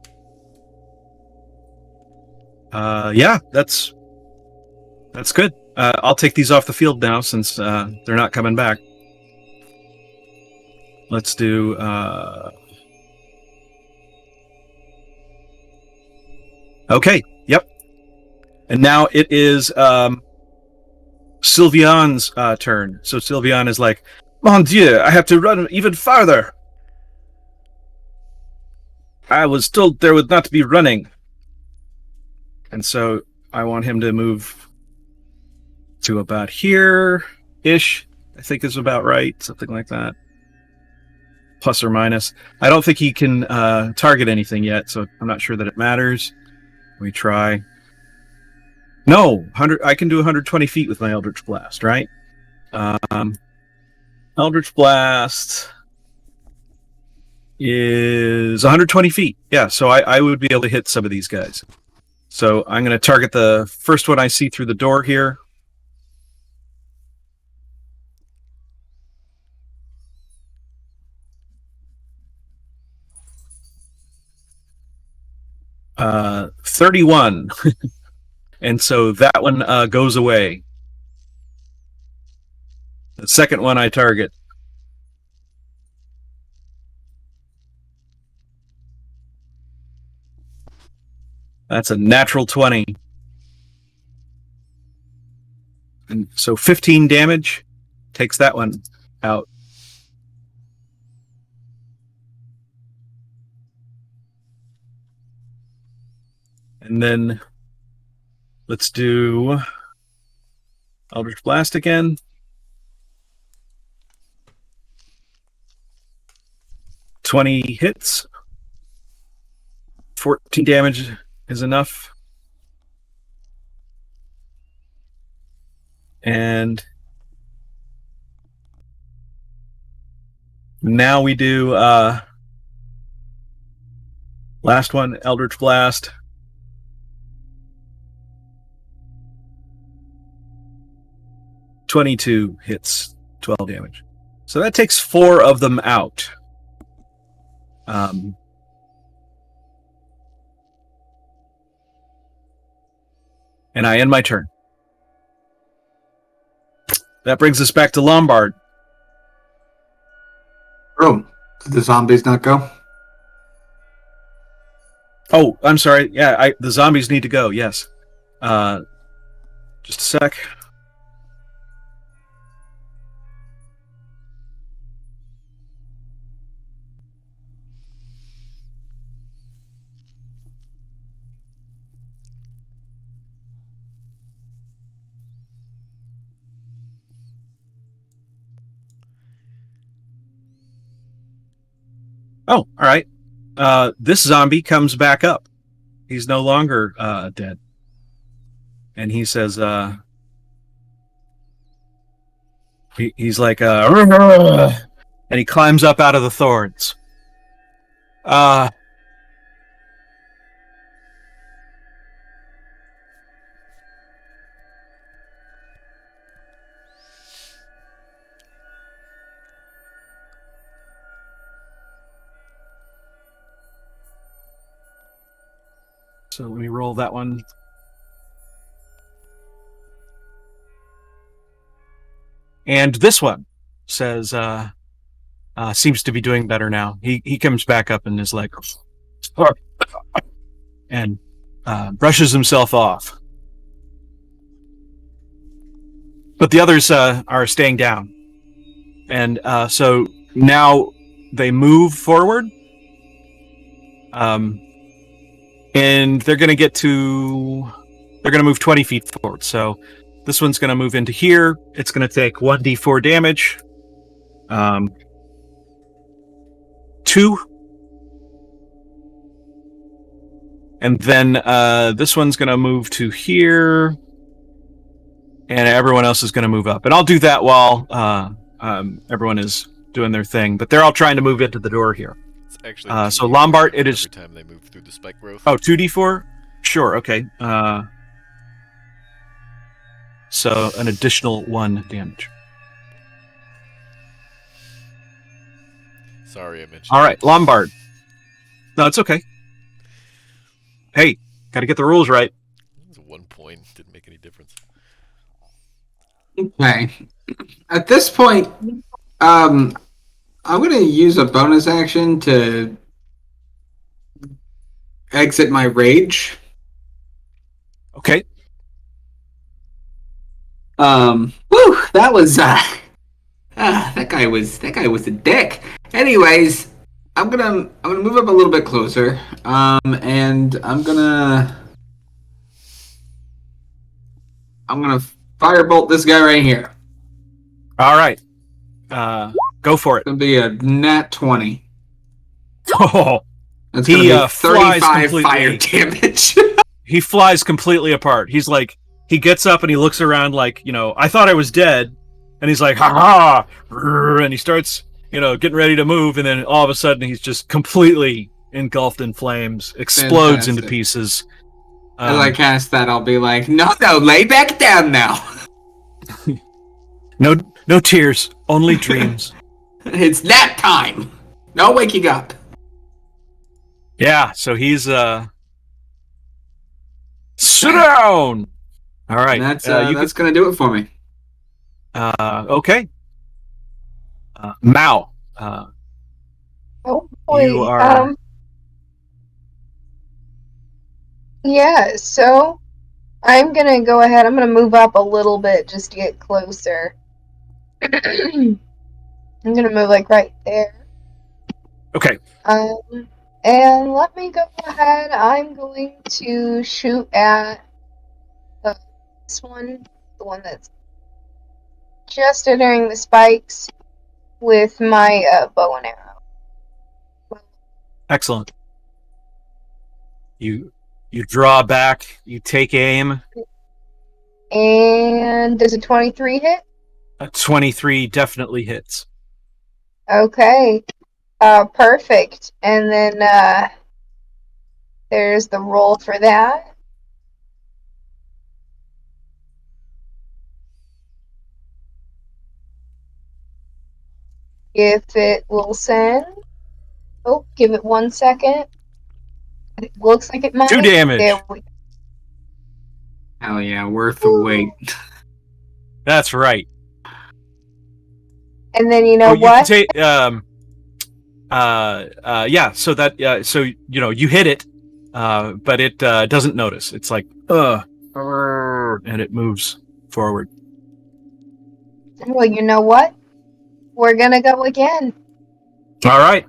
Yeah, that's good. I'll take these off the field now since they're not coming back. Let's do. Okay. Yep. And now it is Sylvian's turn. So Sylvian is like, "Mon Dieu, I have to run even farther. I was told there would not be running." And so I want him to move to about here-ish. I think is about right. Something like that. Plus or minus. I don't think he can target anything yet, so I'm not sure that it matters. We try. No, 100. I can do 120 feet with my Eldritch Blast, right? Eldritch Blast is 120 feet. Yeah, so I would be able to hit some of these guys. So I'm going to target the first one I see through the door here. Uh, 31. And so that one goes away. The second one I target. That's a natural 20. And so 15 damage takes that one out. And then let's do Eldritch Blast again. 20 hits. 14 damage is enough. And now we do last one, Eldritch Blast. 22 hits, 12 damage. So that takes 4 of them out. And I end my turn. That brings us back to Lombard. Oh, did the zombies not go? Oh, I'm sorry. Yeah, the zombies need to go, yes. Just a sec. Oh, all right. This zombie comes back up. He's no longer dead. And he says, he's like, and he climbs up out of the thorns. So let me roll that one. And this one says, seems to be doing better now. He comes back up and is like, and brushes himself off. But the others are staying down. And so now they move forward. And they're going to get to... They're going to move 20 feet forward. So this one's going to move into here. It's going to take 1d4 damage. 2. And then this one's going to move to here. And everyone else is going to move up. And I'll do that while everyone is doing their thing. But they're all trying to move into the door here. It's actually so Lombard, it is... every time they move through the spike growth. Oh, 2d4? Sure. Okay. So an additional 1 damage. Sorry, I mentioned. All right, Lombard. No, it's okay. Hey, got to get the rules right. It's 1 point. Didn't make any difference. Okay. At this point, I'm going to use a bonus action to exit my rage. Okay. Whew, that was that guy was a dick. Anyways, I'm gonna move up a little bit closer. And I'm gonna firebolt this guy right here. All right. Go for it. It's gonna be a nat 20. Oh, That's he gonna be flies 35 completely. fire damage. He flies completely apart. He's like, he gets up and he looks around like, I thought I was dead. And he's like, ha ha, and he starts, getting ready to move. And then all of a sudden he's just completely engulfed in flames, explodes into Fantastic. pieces. As I cast that, I'll be like, no, lay back down now. No tears, only dreams. It's nap time. No waking up. Yeah, so he's sit down. All right, And that's gonna do it for me. Okay. Mao. Oh boy. You are. Yeah, so I'm gonna go ahead. I'm gonna move up a little bit just to get closer. I'm gonna move like right there. Okay. And let me go ahead. I'm going to shoot at this one, the one that's just entering the spikes, with my bow and arrow. Excellent. You draw back. You take aim. And does a 23 hit? A 23 definitely hits. Okay. Perfect. And then there's the roll for that. If it will send. Oh, give it 1 second. It looks like it might. 2 damage. There we go. Hell yeah, worth the wait. That's right. And then you know what? You can yeah. So that so you hit it, but it doesn't notice. It's like and it moves forward. Well, you know what? We're gonna go again. All right.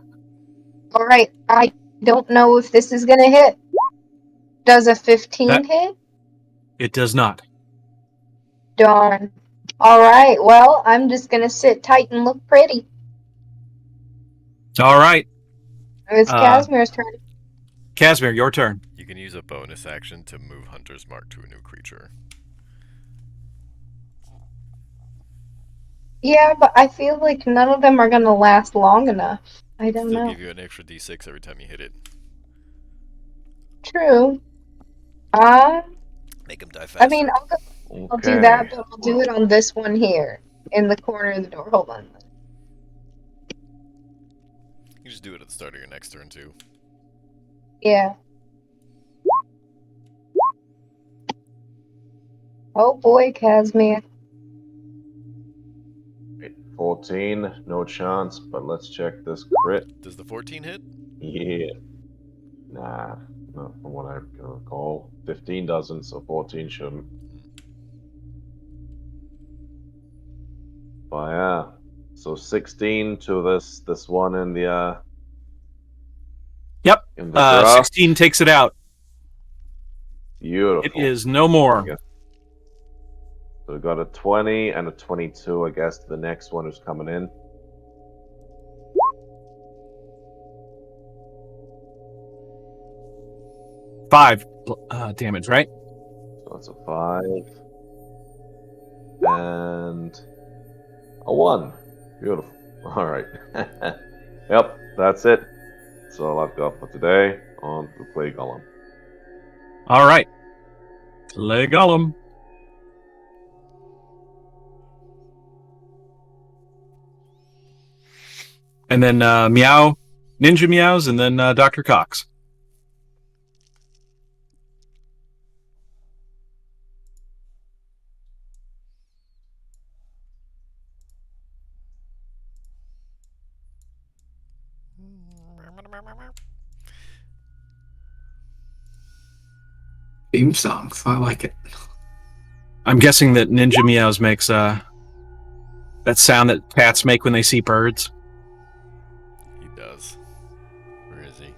All right. I don't know if this is gonna hit. Does a 15 hit? It does not. Darn. All right. Well, I'm just gonna sit tight and look pretty. All right. It's Casimir's turn. Casimir, your turn. You can use a bonus action to move Hunter's Mark to a new creature. Yeah, but I feel like none of them are gonna last long enough. I don't Still know. give you an extra d6 every time you hit it. True. Make him die faster. I mean, I'll do that, but I'll do it on this one here, in the corner of the door. Hold on. You can just do it at the start of your next turn, too. Yeah. Oh boy, Casimir. 14, no chance, but let's check this crit. Does the 14 hit? Yeah. Nah, not from what I recall. 15 doesn't, so 14 shouldn't. But yeah. So 16 to this one in the Yep. in the graph. 16 takes it out. Beautiful. It is no more. So we got a 20 and a 22, I guess, to the next one who's coming in. Five damage, right? So that's a 5. And a 1. Beautiful. Alright. Yep, that's it. That's all I've got for today on the Play Golem. All right. Slay Golem. And then Meow, Ninja Meows, and then Dr. Cox. Theme songs. I like it. I'm guessing that Ninja Meows makes that sound that cats make when they see birds. He does. Where is he?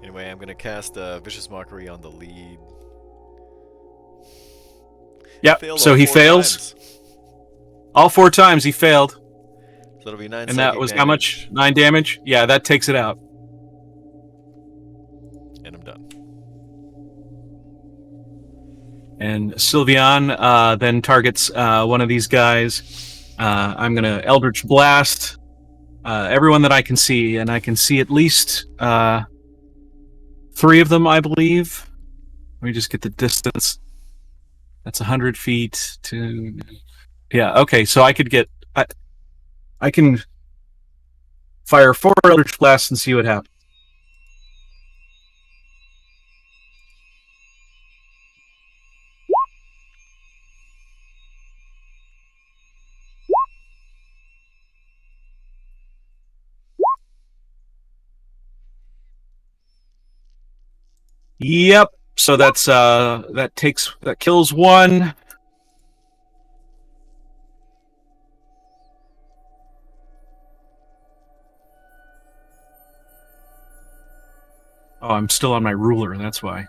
Anyway, I'm gonna cast Vicious Mockery on the lead. Yep. So he fails. Times. All 4 times he failed. So it'll be 9 And that was damage. How much? 9 damage? Yeah, that takes it out. And I'm done. And Sylveon then targets one of these guys. I'm going to Eldritch Blast everyone that I can see, and I can see at least 3 of them, I believe. Let me just get the distance. That's 100 feet to... Yeah, okay, so I could get... I can fire 4 Eldritch Blasts and see what happens. Yep. So that's that kills 1. Oh, I'm still on my ruler, that's why.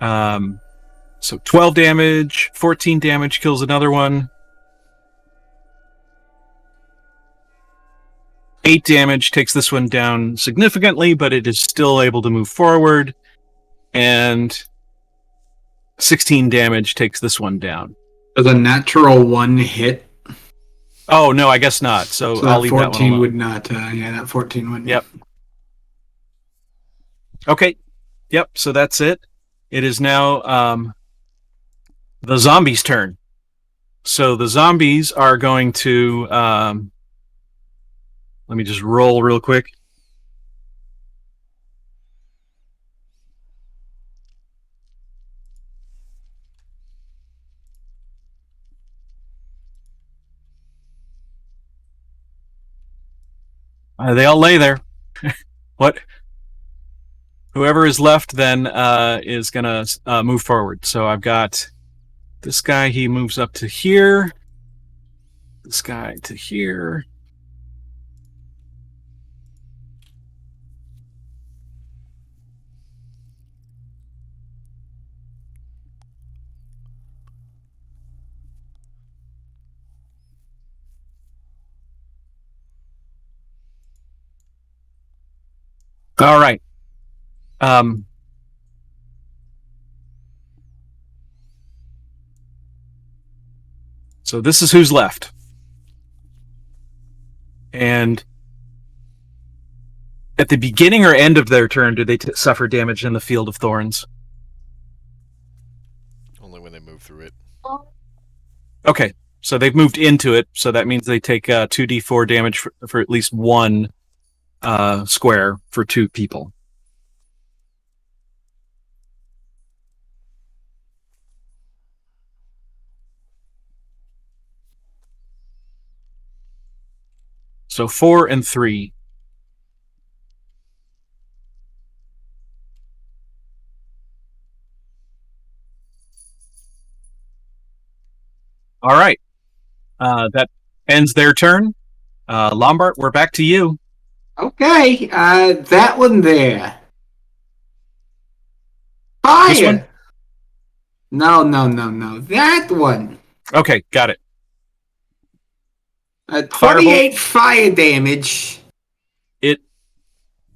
So 12 damage, 14 damage kills another one. 8 damage takes this one down significantly, but it is still able to move forward. And 16 damage takes this one down. Does a natural 1 hit? Oh, no, I guess not. So I'll leave that one 14 alone. would not. Yeah, that 14 wouldn't. Yep. Okay. Yep, so that's it. It is now the zombies' turn. So the zombies are going to... let me just roll real quick. They all lay there. What? Whoever is left then is going to move forward. So I've got this guy. He moves up to here. This guy to here. All right. So this is who's left. And at the beginning or end of their turn, do they suffer damage in the Field of Thorns? Only when they move through it. Okay. So they've moved into it, so that means they take 2d4 damage for at least 1 square for 2 people. So 4 and 3. All right. That ends their turn. Lombard, we're back to you. Okay, that one there. Fire! This one? No. That one. Okay, got it. 28 fire damage. It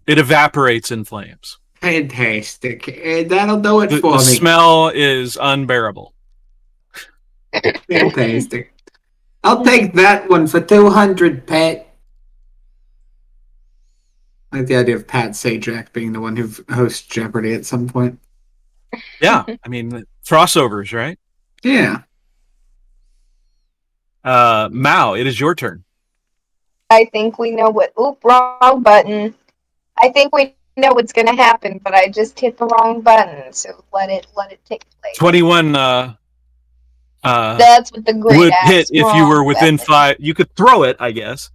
evaporates in flames. Fantastic. That'll do it The for me. smell is unbearable. Fantastic. I'll take that one for 200, Pat. I like the idea of Pat Sajak being the one who hosts Jeopardy at some point. Yeah, I mean crossovers, right? Yeah. Mao, it is your turn. I think we know what. Oop, wrong button. I think we know what's gonna happen, but I just hit the wrong button. So let it take place. 21 That's what the great would axe hit if you were within weapon. 5. You could throw it, I guess.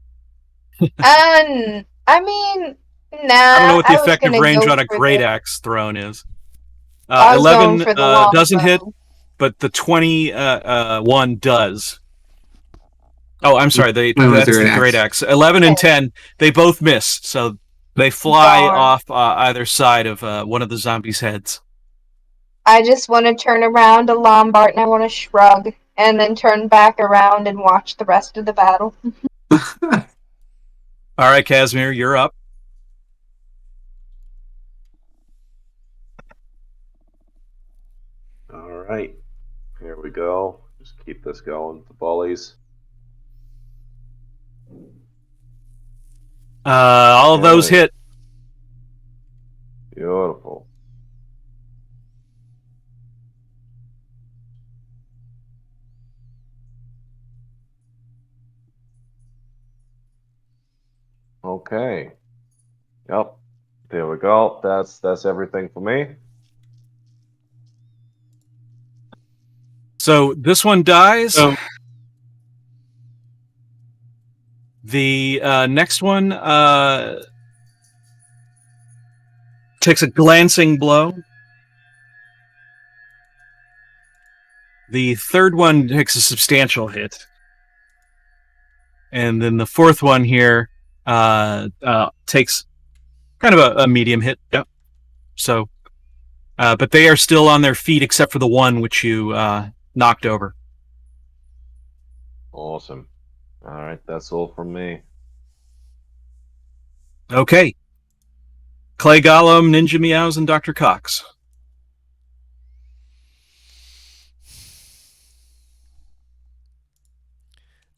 I mean, nah. I don't know what the I was effective gonna range go on a for great the. axe thrown is. I was going 11 for the long doesn't hit, bow. but the 21 does. Oh, I'm sorry. When was That's the the great great axe? axe. 11 and 10, they both miss. So they fly Darn. off either side of one of the zombies' heads. I just want to turn around to Lombard and I want to shrug and then turn back around and watch the rest of the battle. All right, Casimir, you're up. All right. Here we go. Just keep this going. The bullies. All of those Okay. hit. Beautiful. Okay. Yep. There we go. That's everything for me. So this one dies. So, The next one takes a glancing blow. The third one takes a substantial hit. And then the fourth one here takes kind of a medium hit. Yep. So, but they are still on their feet except for the one which you knocked over. Awesome. All right. That's all from me. Okay. Clay Gollum, Ninja Meows, and Dr. Cox.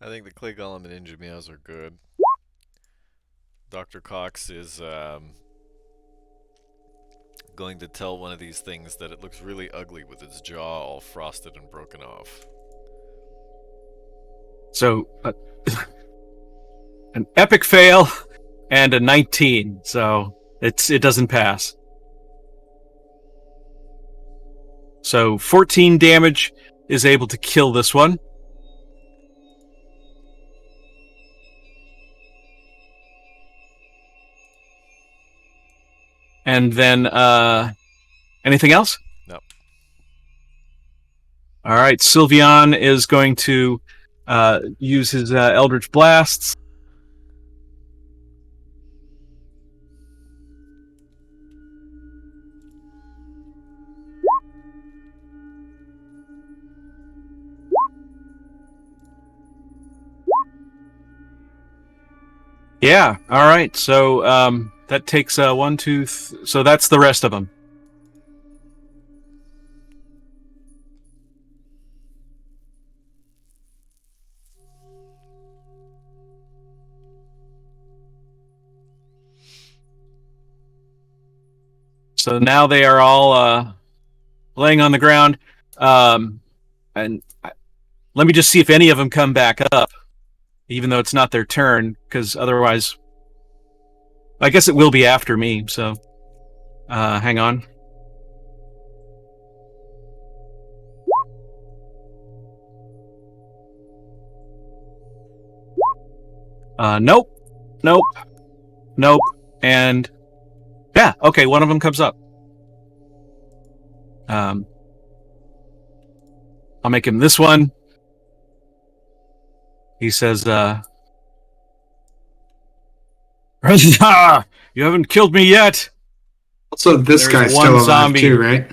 I think the Clay Golem and Ninja Meows are good. Dr. Cox is going to tell one of these things that it looks really ugly with its jaw all frosted and broken off. So, an epic fail and a 19. So it doesn't pass. So 14 damage is able to kill this one. And then anything else? No. All right, Sylveon is going to use his Eldritch Blasts. Yeah, all right. So that takes 1, 2, so that's the rest of them. So now they are all laying on the ground. And let me just see if any of them come back up, even though it's not their turn, because otherwise, I guess it will be after me. So hang on. Nope, nope, nope, and yeah, okay, one of them comes up. I'll make him this one. He says, you haven't killed me yet. also, this There's guy's one still alive zombie. too, right?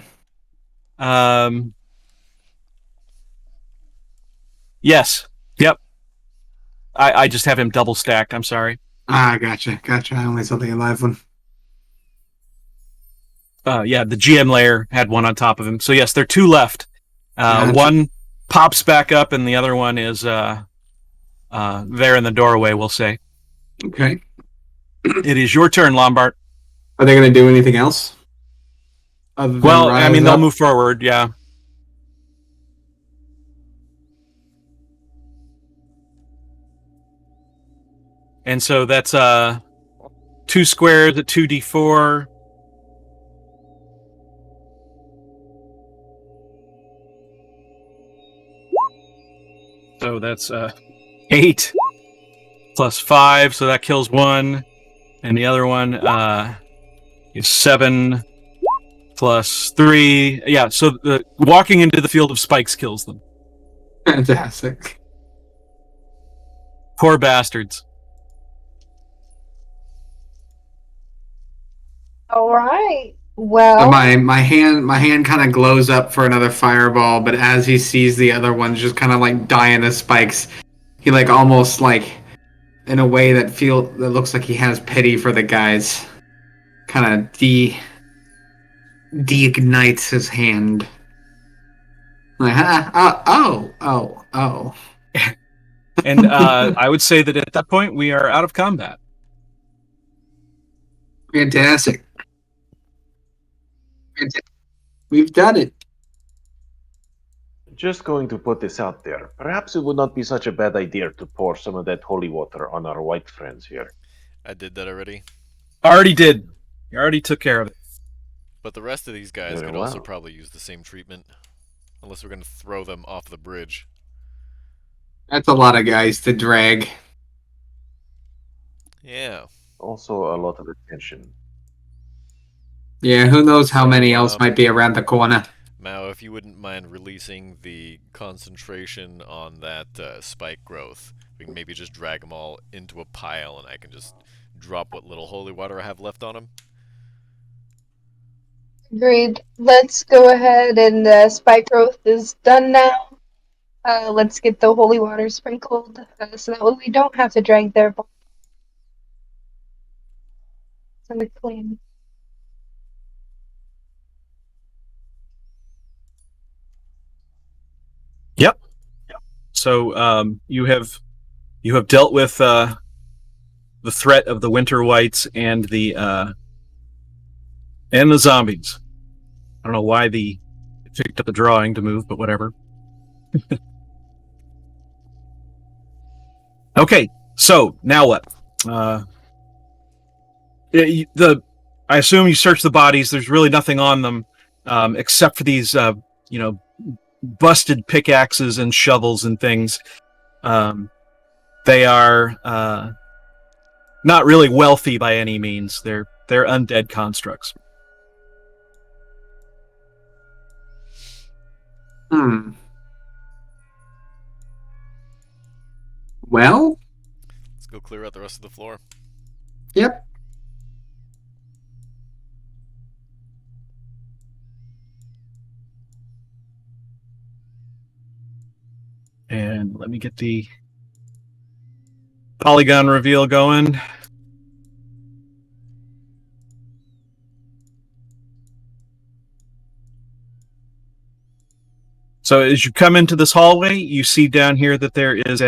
Yes. Yep. I just have him double stacked. I'm sorry. Ah, gotcha. I only saw the alive one. Yeah, the GM layer had one on top of him. So yes, there are two left. Gotcha. One pops back up, and the other one is there in the doorway. We'll say. Okay. It is your turn, Lombard. Are they going to do anything else? Other than Well, I mean, rise they'll up? move forward, yeah. And so that's 2 squares at 2d4. So that's 8 plus 5, so that kills 1. And the other one is 7 plus 3. Yeah, so walking into the field of spikes kills them. Fantastic. Poor bastards. All right. So Well, my hand kind of glows up for another fireball, but as he sees the other ones just kind of like dying of spikes, he like almost like in a way that looks like he has pity for the guys. Kind of de-ignites his hand. Like, oh. And I would say that at that point we are out of combat. Fantastic. We've done it. Just going to put this out there. Perhaps it would not be such a bad idea to pour some of that holy water on our white friends here. I did that already. Already did. You already took care of it. But the rest of these guys Very could also well. probably use the same treatment. Unless we're going to throw them off the bridge. That's a lot of guys to drag. Yeah. Also, a lot of attention. Yeah, who knows how So, many else might be around the corner. Mao, if you wouldn't mind releasing the concentration on that spike growth, we can maybe just drag them all into a pile and I can just drop what little holy water I have left on them. agreed. Let's go ahead and spike growth is done now. Let's get the holy water sprinkled so that way we don't have to drag their bodies. And the clean. Yep. So you have dealt with the threat of the winter whites and the zombies. I don't know why it picked up the drawing to move, but whatever. Okay, so now what? I assume you search the bodies. There's really nothing on them except for these, busted pickaxes and shovels and things. They are not really wealthy by any means. They're undead constructs. Well, Let's go clear out the rest of the floor. yep. And let me get the polygon reveal going. So as you come into this hallway, you see down here that there is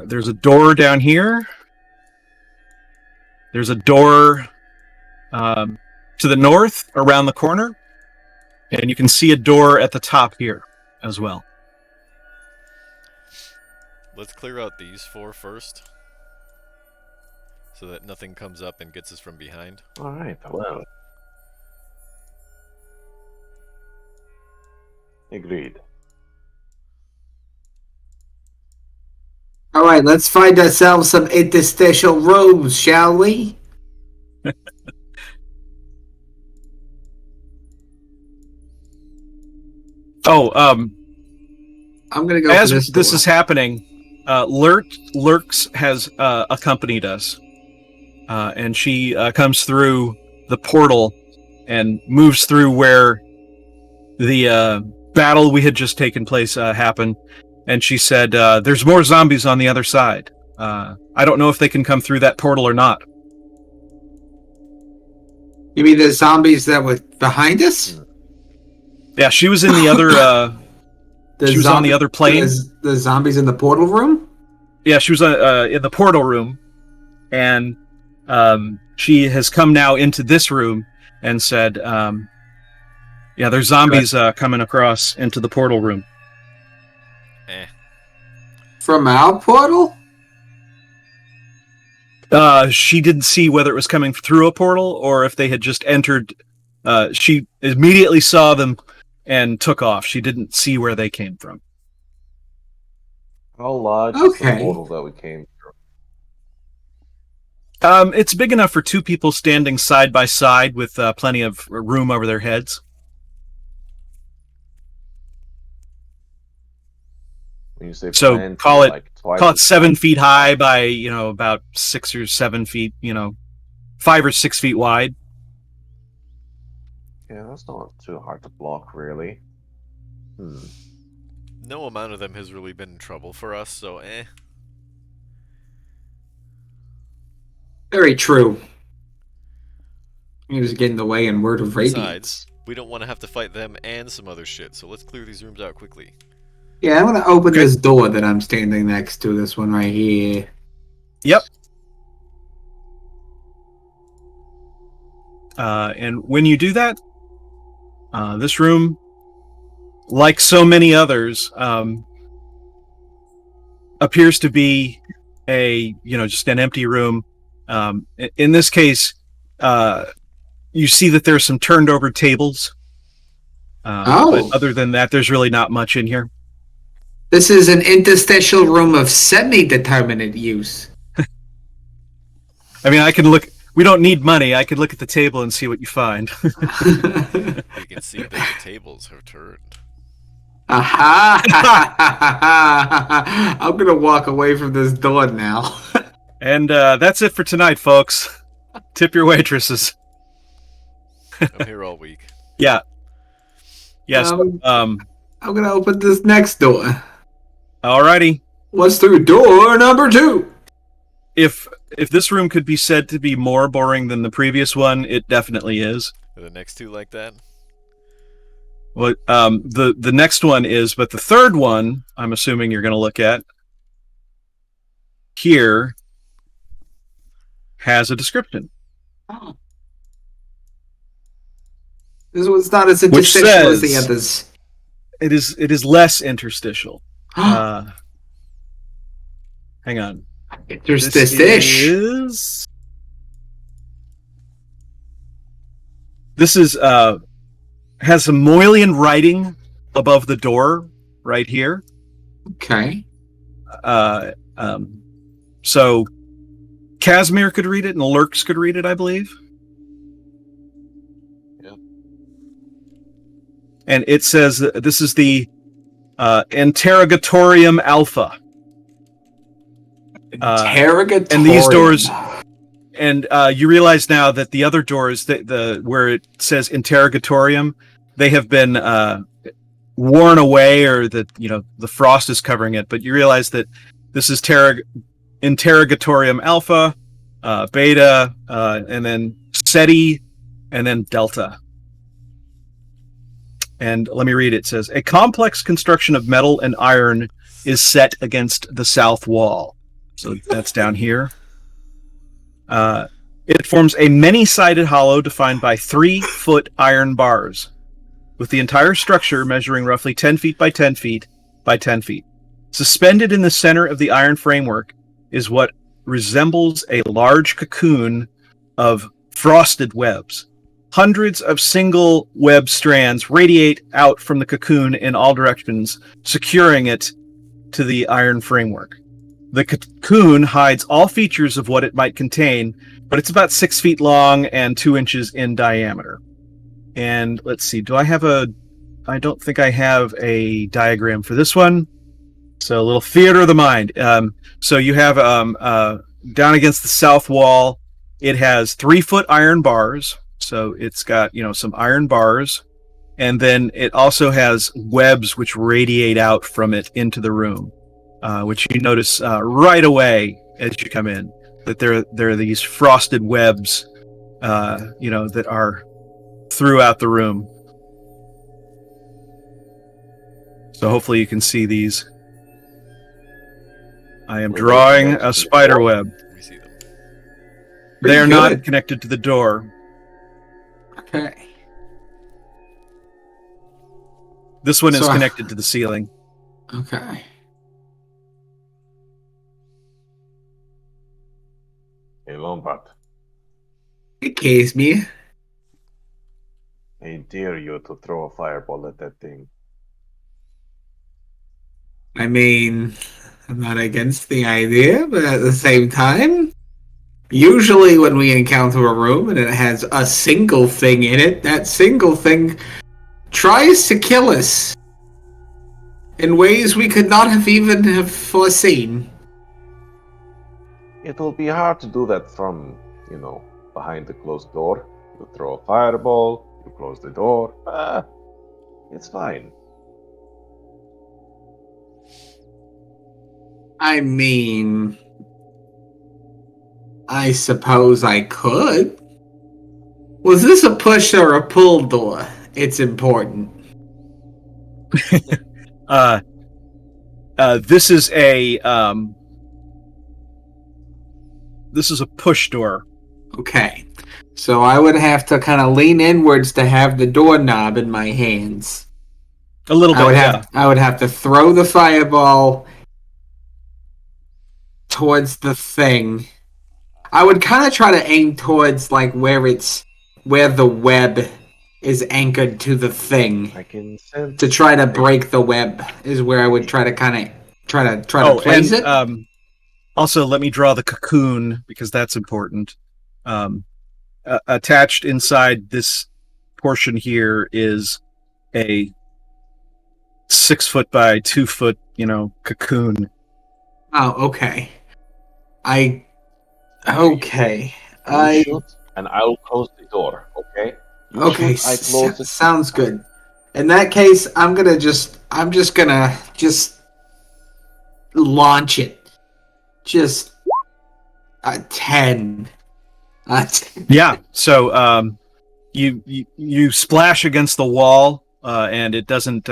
there's a door down here. There's a door to the north around the corner. And you can see a door at the top here as well. Let's clear out these 4 first. So that nothing comes up and gets us from behind. Alright, well. Agreed. All right, let's find ourselves some interstitial rooms, shall we? I'm gonna go. As for this is happening, Lurks has accompanied us, and she comes through the portal and moves through where the battle we had just taken place happened. And she said, "There's more zombies on the other side. I don't know if they can come through that portal or not." You mean the zombies that were behind us? Yeah, she was in the other. She was on the other plane. The zombies in the portal room? Yeah, she was in the portal room, and she has come now into this room and said, "Yeah, there's zombies coming across into the portal room." From our portal? She didn't see whether it was coming through a portal or if they had just entered. She immediately saw them and took off. She didn't see where they came from. How large is the Okay. portal that we came through? It's big enough for 2 people standing side by side with plenty of room over their heads. When you say So plenty, call it like twice call it as 7 much? feet high by about 6 or 7 feet, 5 or 6 feet wide. Yeah, that's not too hard to block, really. No amount of them has really been in trouble for us, so Very true. He was getting in the way and word of radiance. Besides, we don't want to have to fight them and some other shit, so let's clear these rooms out quickly. Yeah, I'm gonna open Okay. this door that I'm standing next to. This one right here. Yep. And when you do that, this room, like so many others, appears to be just an empty room. In this case, you see that there's some turned over tables. But other than that, there's really not much in here. This is an interstitial room of semi-determinate use. I mean, I can look. We don't need money. I could look at the table and see what you find. We can see that the tables have turned. Aha! I'm gonna walk away from this door now. And that's it for tonight, folks. Tip your waitresses. I'm here all week. Yeah. Yes. I'm gonna open this next door. Alrighty. What's through door number 2? If this room could be said to be more boring than the previous one, it definitely is. Are the next 2 like that? Well, the next one is, but the third one, I'm assuming you're going to look at here, has a description. Oh. This one's not as interstitial as the others. It is less interstitial. Hang on. Interstitish. This is has some Moil'ed writing above the door right here. Okay. So Casimir could read it and Lurks could read it, I believe. Yeah. And it says that this is the Interrogatorium Alpha. Interrogatorium. And these doors, and you realize now that the other doors, where it says Interrogatorium, they have been worn away, or that the frost is covering it. But you realize that this is Interrogatorium Alpha, Beta, and then Ceti, and then Delta. And let me read it. It says, a complex construction of metal and iron is set against the south wall. So that's down here. It forms a many-sided hollow defined by 3-foot iron bars, with the entire structure measuring roughly 10 feet by 10 feet by 10 feet. Suspended in the center of the iron framework is what resembles a large cocoon of frosted webs. Hundreds of single web strands radiate out from the cocoon in all directions, securing it to the iron framework. The cocoon hides all features of what it might contain, but it's about 6 feet long and 2 inches in diameter. And let's see, I don't think I have a diagram for this one. So a little theater of the mind. So you have down against the south wall, it has 3-foot iron bars. So it's got, some iron bars. And then it also has webs which radiate out from it into the room, which you notice right away as you come in, that there are these frosted webs, that are throughout the room. So hopefully you can see these. I am drawing a spider web. We see them. They are Pretty not good. connected to the door. Okay. This one is So- connected to the ceiling. Okay. Hey, Lombard, It case me. I dare you to throw a fireball at that thing. I mean, I'm not against the idea, but at the same time, usually when we encounter a room and it has a single thing in it, that single thing tries to kill us in ways we could not have even have foreseen. It will be hard to do that from, behind the closed door. You throw a fireball, you close the door. It's fine. I mean, I suppose I could. Was this a push or a pull door? It's important. This is a push door. Okay. So I would have to kind of lean inwards to have the doorknob in my hands. A little bit, I would have to throw the fireball towards the thing. I would kind of try to aim towards like where the web is anchored to the thing. I can sense To try to break the web is where I would try to place it. Also, let me draw the cocoon because that's important. Attached inside this portion here is a 6 foot by 2 foot, cocoon. Oh, okay. You shoot, and I'll close the door. Okay. You Okay, shoot, I close it. sounds good. In that case, I'm just gonna launch it. Just a 10. Yeah. So you splash against the wall, and it doesn't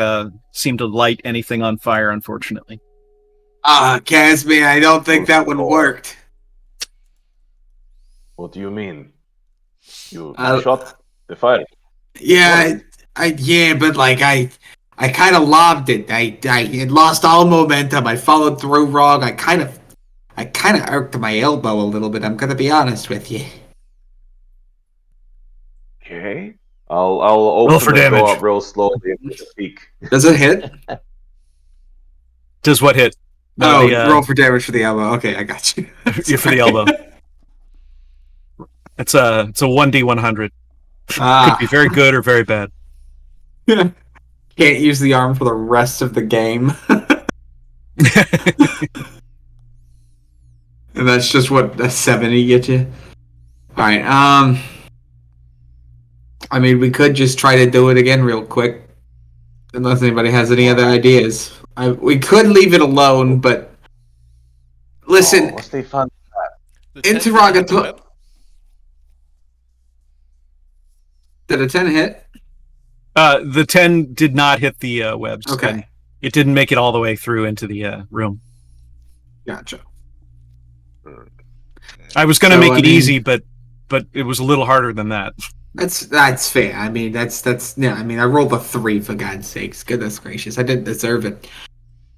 seem to light anything on fire, unfortunately. Casby, I don't think that one worked. What do you mean? You Uh, shot the fire. Yeah, but like I kind of lobbed it. It lost all momentum. I followed through wrong. I kind of irked my elbow a little bit. I'm gonna be honest with you. Okay. I'll open Roll for the door damage. up real slowly and take a peek. Does it hit? Does what hit? No, The, roll for damage for the elbow. Okay, I got you. yeah, for the elbow. It's a 1d100. Could be very good or very bad. Can't use the arm for the rest of the game. And that's just what a 70 get you. All right. I mean, we could just try to do it again real quick, unless anybody has any other ideas. We could leave it alone, but listen, What's the fun? interrogator. Did a 10 hit? The 10 did not hit the webs. Okay. And it didn't make it all the way through into the room. Gotcha. I was going to So, make I it mean- easy, but it was a little harder than that. That's fair. I mean, that's yeah. I mean, I rolled a 3 for God's sakes. Goodness gracious, I didn't deserve it.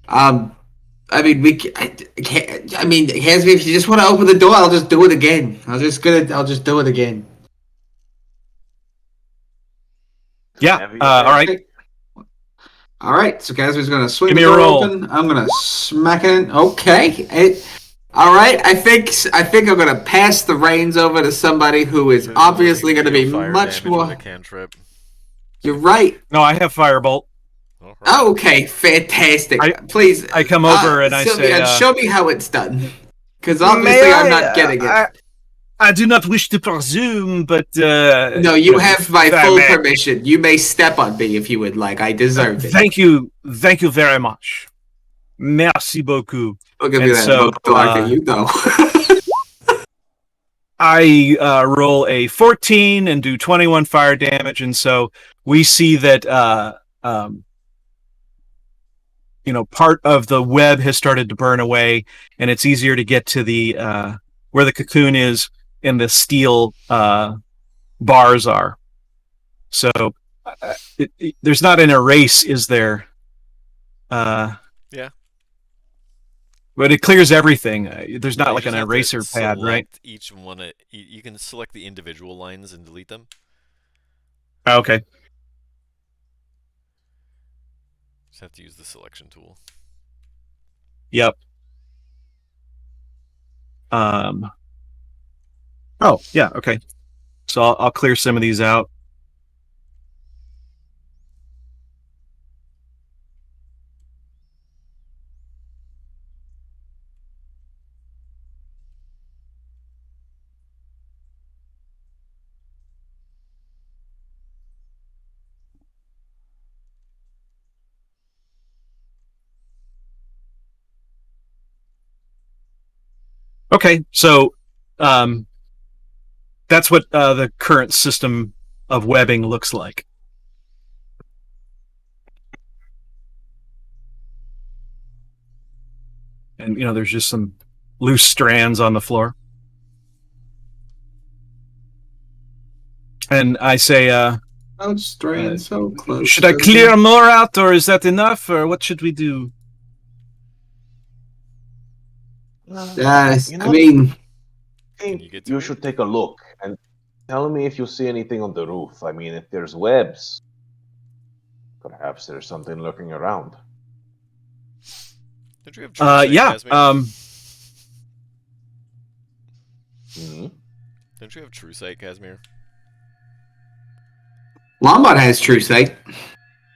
I mean, Hasby, if you just want to open the door, I'll just do it again. I'll just do it again. Yeah. All right. All right. So Casby's gonna swing Give the me a door roll. open. I'm gonna smack it. Okay. All right. I think I'm gonna pass the reins over to somebody who is obviously gonna be much more. Cantrip. You're right. No, I have Firebolt. Okay, fantastic. Please, I come over and I Sylvia, say, show me how it's done. Because obviously I'm not getting it. I do not wish to presume, but... No, you have my if I full may. permission. You may step on me if you would like. I deserve it. Thank you very much. Merci beaucoup. Look at me And that so, book that you know. I roll a 14 and do 21 fire damage, and so we see that part of the web has started to burn away, and it's easier to get to the where the cocoon is, the steel bars are. So there's not an erase, is there? Yeah. But it clears everything. There's Yeah, not you like an just have to eraser pad, right? select each one. You can select the individual lines and delete them. Okay. Just have to use the selection tool. Yep. Oh, yeah, okay. So I'll clear some of these out. Okay, so that's what the current system of webbing looks like. And, there's just some loose strands on the floor. And I say, Oh, straying so close. should I clear more out, or is that enough, or what should we do? Yes, You I know, mean, I think you get to you it? should take a look and tell me if you see anything on the roof. I mean, if there's webs, perhaps there's something lurking around. Don't you have true sight, Yeah. Casimir? Hmm? Don't you have true sight, Casimir? Lombard has true sight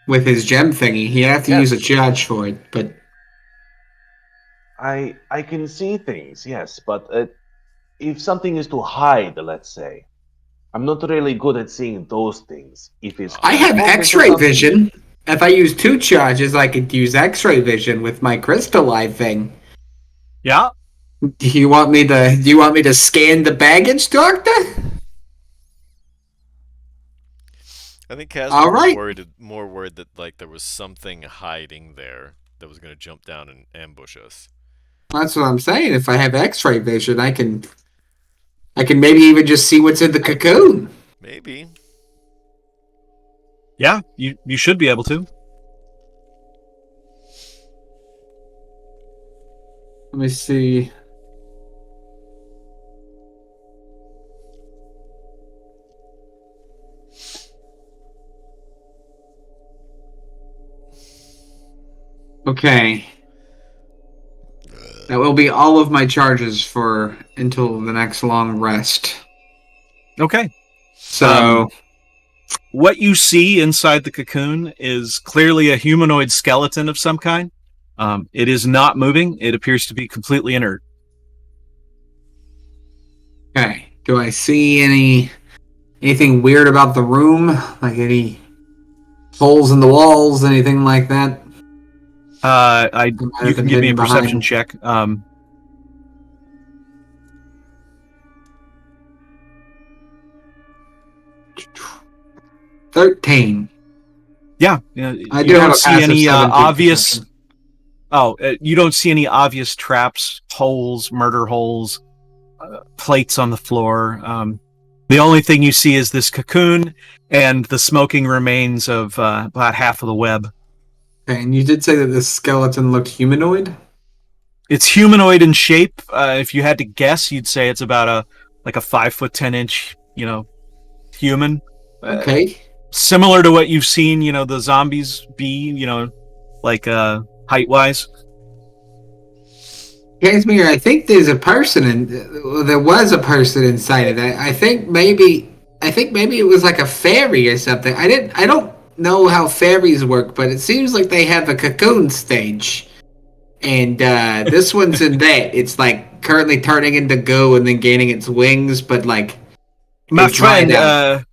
with his gem thingy. You have to use a charge for it, but I can see things, yes, but if something is to hide, let's say, I'm not really good at seeing those things. If it's I have focused on X-ray something- vision. If I use 2 charges, I could use X-ray vision with my crystal eye thing. Yeah. Do you want me to scan the baggage, Doctor? I think Casimir All right. was more worried that like there was something hiding there that was going to jump down and ambush us. That's what I'm saying. If I have X-ray vision, I can maybe even just see what's in the cocoon. Maybe. Yeah, you should be able to. Let me see. Okay. That will be all of my charges for until the next long rest. Okay. So, What you see inside the cocoon is clearly a humanoid skeleton of some kind. It is not moving. It appears to be completely inert. okay. Do I see anything weird about the room? Like any holes in the walls, anything like that? You can give me a perception check. 13. Yeah, I you do have don't a see passive any 17 obvious. perception. You don't see any obvious traps, holes, murder holes, plates on the floor. The only thing you see is this cocoon and the smoking remains of about half of the web. Okay, and you did say that this skeleton looked humanoid? It's humanoid in shape. If you had to guess, you'd say it's about a 5'10" human. Okay. Similar to what you've seen, the zombies be, like height wise. Casimir, I think there's a person there was a person inside of that. I think maybe it was like a fairy or something. I don't know how fairies work, but it seems like they have a cocoon stage. And this one's in that. It's like currently turning into goo and then gaining its wings, but like My it dried friend, out.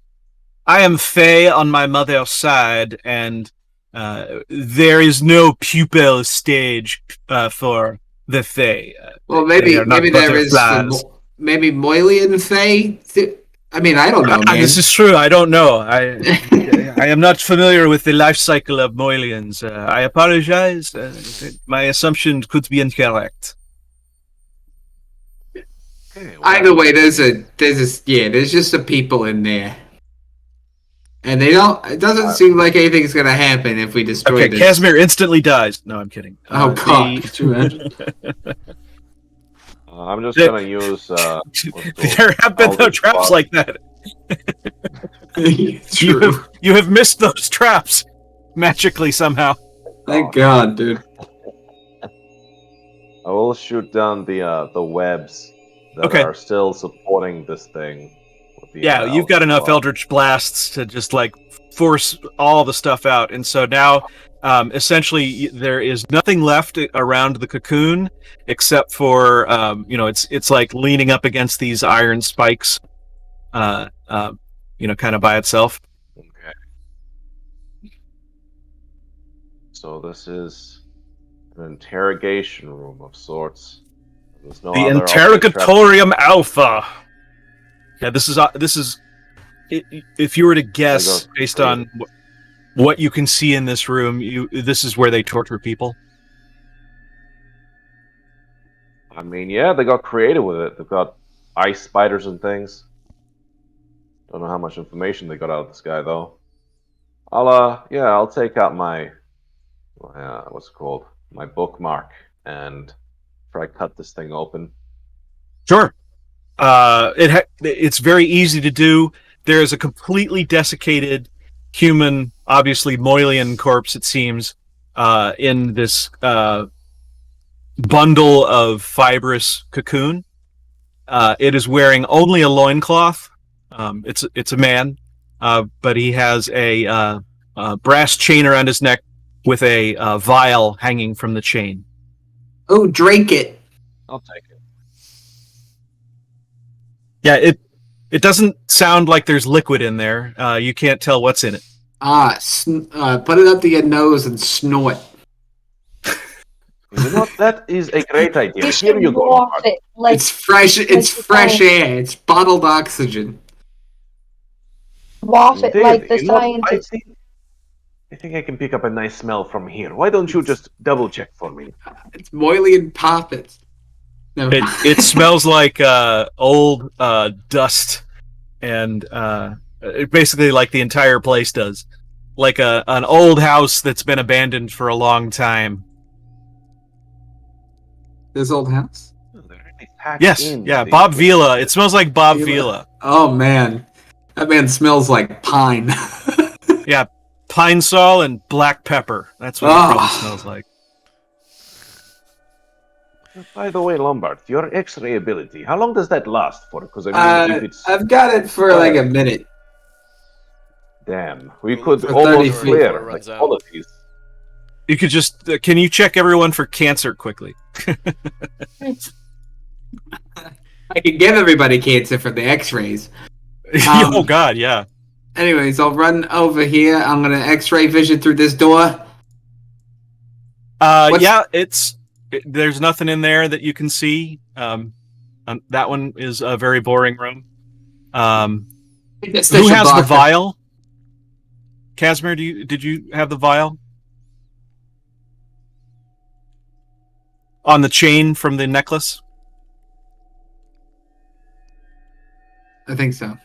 I am Fey on my mother's side, and there is no pupil stage for the Fey. Well, They are not maybe there is butterflies. maybe Moil'ed Fae. I mean, I don't know, man. This is true. I don't know. I am not familiar with the life cycle of Moilians. I apologize. My assumption could be incorrect. Okay, Either way, there's just the people in there. And they don't. It doesn't seem like anything's gonna happen if we destroy Okay, this. Casimir instantly dies. No, I'm kidding. Oh God! Could you imagine? I'm just gonna use what's it called? There have been no Eldritch traps Blast. like that. True. You have missed those traps magically somehow. Thank God, dude. I will shoot down the webs that Okay. are still supporting this thing. With the, Yeah, you've got enough Eldritch Blasts to just like force all the stuff out, and so now essentially there is nothing left around the cocoon except for it's like leaning up against these iron spikes, kind of by itself. Okay. So this is an interrogation room of sorts. There's no The other object trapped- Interrogatorium Alpha. Yeah, this is if you were to guess based on what you can see in this room, this is where they torture people. I mean, yeah, they got creative with it. They've got ice spiders and things. Don't know how much information they got out of this guy though. I'll take out my what's it called? My bookmark and try to cut this thing open. Sure. It's very easy to do. There is a completely desiccated human, obviously Moil'ed corpse, it seems, in this bundle of fibrous cocoon. It is wearing only a loincloth. It's a man, but he has a brass chain around his neck with a vial hanging from the chain. Oh, drink it. I'll take it. Yeah, it doesn't sound like there's liquid in there. You can't tell what's in it. Put it up to your nose and snort. You know what? That is a great idea. You Here should you go. waft it like It's fresh. It's fresh air. It's bottled oxygen. waft it Indeed. like the You know what? scientists. I think I can pick up a nice smell from here. Why don't you just double check for me? It's Moil'ed poppets. No. It smells like old dust, and basically like the entire place does, like an old house that's been abandoned for a long time. This old house. Oh, they're really packed Yes, in yeah, with Bob these- Vila. It smells like Bob Vila. Oh man, that man smells like pine. Yeah, pine sol and black pepper. That's what it probably smells like. By the way, Lombard, your X-ray ability, how long does that last for? Because I mean, if it's I've got it for like a minute. damn, we could For 30 almost feet. clear Before it like runs out. all of these. You could just can you check everyone for cancer quickly? I can give everybody cancer for the X-rays. Oh God, yeah. Anyways, I'll run over here. I'm gonna X-ray vision through this door. Yeah, there's nothing in there that you can see. That one is a very boring room. Who has the vial? Casimir, did you have the vial on the chain from the necklace? I think so.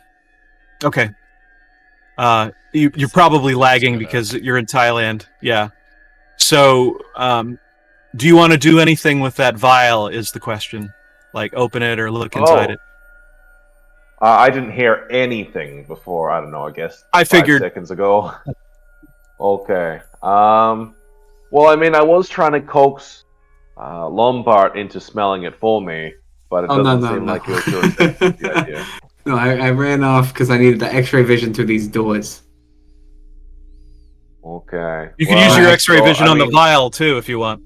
Okay. You're probably lagging because you're in Thailand. Yeah. So, do you want to do anything with that vial is the question. Like open it or look inside it. I didn't hear anything before, I don't know, I guess I figured 5 seconds ago. Okay. Well, I mean, I was trying to coax Lombard into smelling it for me, but it doesn't seem like he was really taking the idea. No, I ran off because I needed the X-ray vision through these doors. Okay. you can use your X-ray so, vision I on the mean- vial too if you want.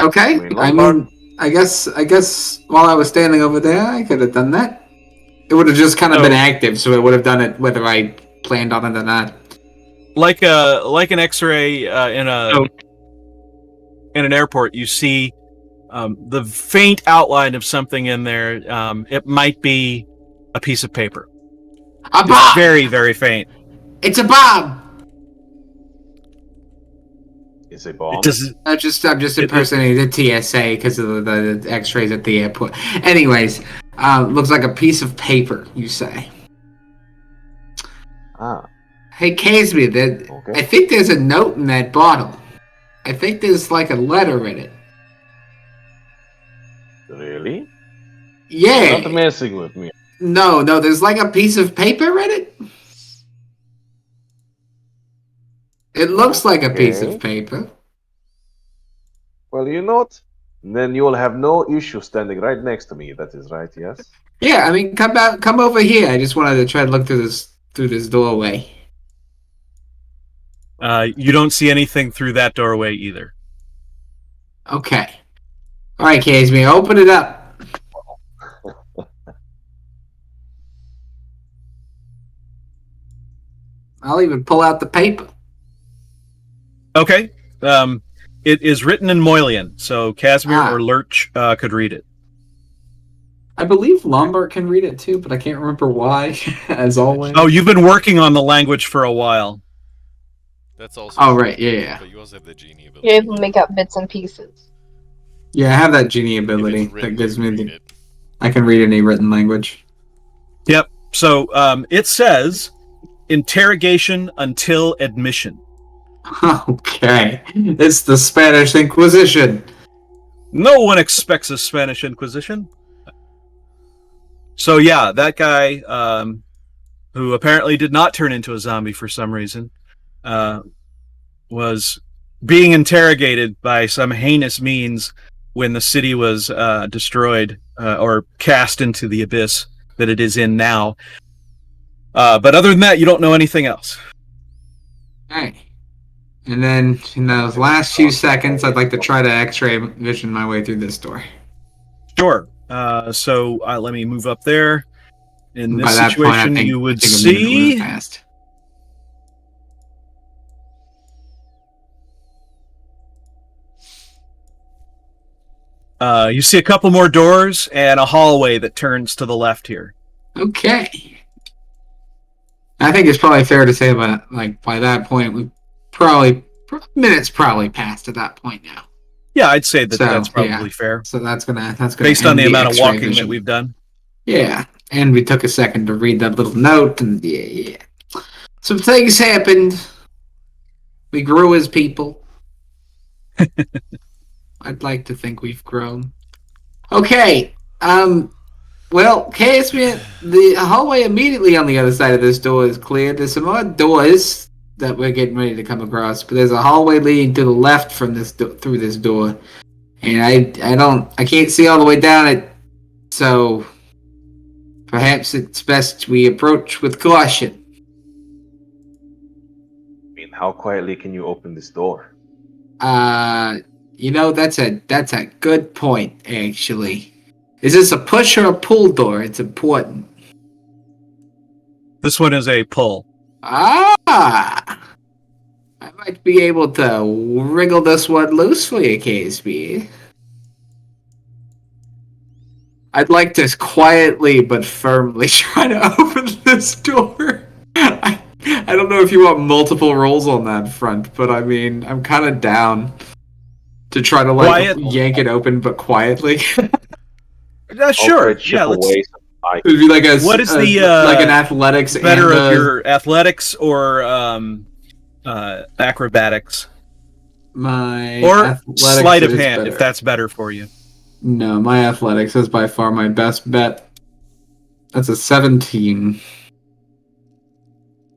Okay. I mean, I guess while I was standing over there, I could have done that. It would have just kind of been active, so it would have done it whether I planned on it or not. Like an X-ray in an airport, you see the faint outline of something in there. It might be a piece of paper. A It's bomb! very, very faint. It's a bomb! Is a bomb? It does. I'm just impersonating the TSA because of the X-rays at the airport. Anyways, looks like a piece of paper. You say? Ah, Hey, Casey, okay. I think there's a note in that bottle. I think there's like a letter in it. Really? Yeah. You're not messing with me. No, there's like a piece of paper in it. It looks like a piece of Okay. paper. Well, you know what? Then you will have no issue standing right next to me. That is right, yes? Yeah, I mean, come over here. I just wanted to try to look through this doorway. You don't see anything through that doorway either. Okay. All right, Casey, open it up. I'll even pull out the paper. Okay. It is written in Moil'ed, so Casimir or Lurch could read it. I believe Lombard can read it too, but I can't remember why, as always. Oh, you've been working on the language for a while. That's also Oh, true, right, yeah. But you also have the genie ability. You're able to make out bits and pieces. Yeah, I have that genie If ability it's written, that gives you me can read the... it. I can read any written language. Yep. So it says interrogation until admission. Okay. It's the Spanish Inquisition. No one expects a Spanish Inquisition. So yeah, that guy, who apparently did not turn into a zombie for some reason, was being interrogated by some heinous means when the city was destroyed or cast into the abyss that it is in now. But other than that, you don't know anything else. Okay. And then in those last few seconds, I'd like to try to X-ray vision my way through this door. Sure. So let me move up there. In this By that point, I situation, think you would I'm moving really see. fast. You see a couple more doors and a hallway that turns to the left here. Okay. I think it's probably fair to say that, like, by that point, we minutes probably passed at that point now. Yeah, I'd say that So, that's probably yeah. fair. So that's gonna Based end on the amount of X-ray walking vision. that we've done. Yeah, and we took a second to read that little note, and yeah. Some things happened. We grew as people. I'd like to think we've grown. Okay. Well, Caspian, the hallway immediately on the other side of this door is clear. There's some odd doors that we're getting ready to come across, but there's a hallway leading to the left from this through this door, and I can't see all the way down it, so perhaps it's best we approach with caution. I mean, how quietly can you open this door? That's a good point, actually. Is this a push or a pull door? It's important. This one is a pull. I might be able to wriggle this one loose for you, KSB. I'd like to quietly but firmly try to open this door. I don't know if you want multiple rolls on that front, but I mean, I'm kind of down to try to yank it open, but quietly. Sure. Yeah. Let's. It'd be like what is like an athletics better and of your athletics or acrobatics my or sleight of hand better. if that's better for you. No, my athletics is by far my best bet. That's a 17.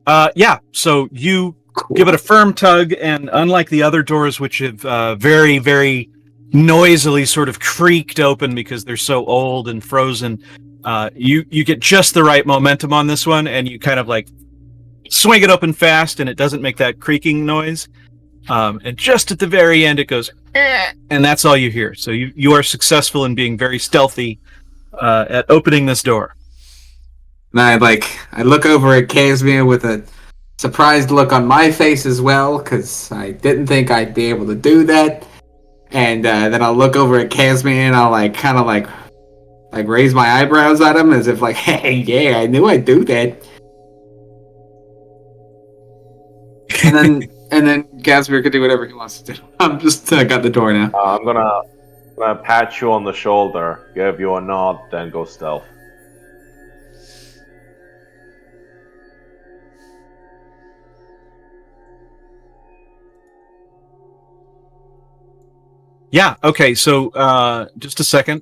Yeah. So you give it a firm tug, and unlike the other doors, which have very, very noisily sort of creaked open because they're so old and frozen, you get just the right momentum on this one, and you kind of like swing it open fast, and it doesn't make that creaking noise. And just at the very end, it goes, and that's all you hear. So you are successful in being very stealthy at opening this door. And I look over at Casimir with a surprised look on my face as well, because I didn't think I'd be able to do that. And then I'll look over at Casimir and I'll kind of raise my eyebrows at him as if like, hey, yeah, I knew I'd do that. And then and then Gaspar could do whatever he wants to do. I'm just got the door now. I'm gonna pat you on the shoulder, give you a nod, then go stealth. Yeah. Okay. So, just a second.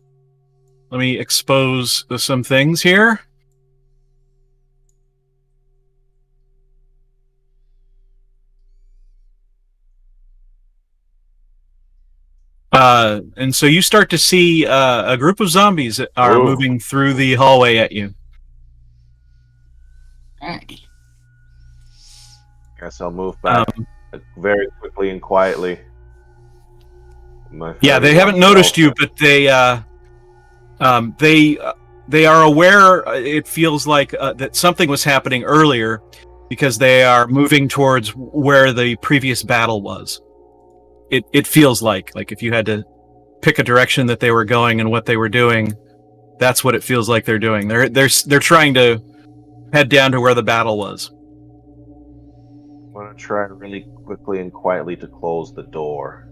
Let me expose some things here. And so you start to see a group of zombies that are Ooh. moving through the hallway at you. Alright. Guess I'll move back very quickly and quietly. Yeah, they haven't noticed you, but they are aware. It feels like that something was happening earlier because they are moving towards where the previous battle was. It feels like if you had to pick a direction that they were going and what they were doing, that's what it feels like they're doing. They're trying to head down to where the battle was. I'm gonna try really quickly and quietly to close the door.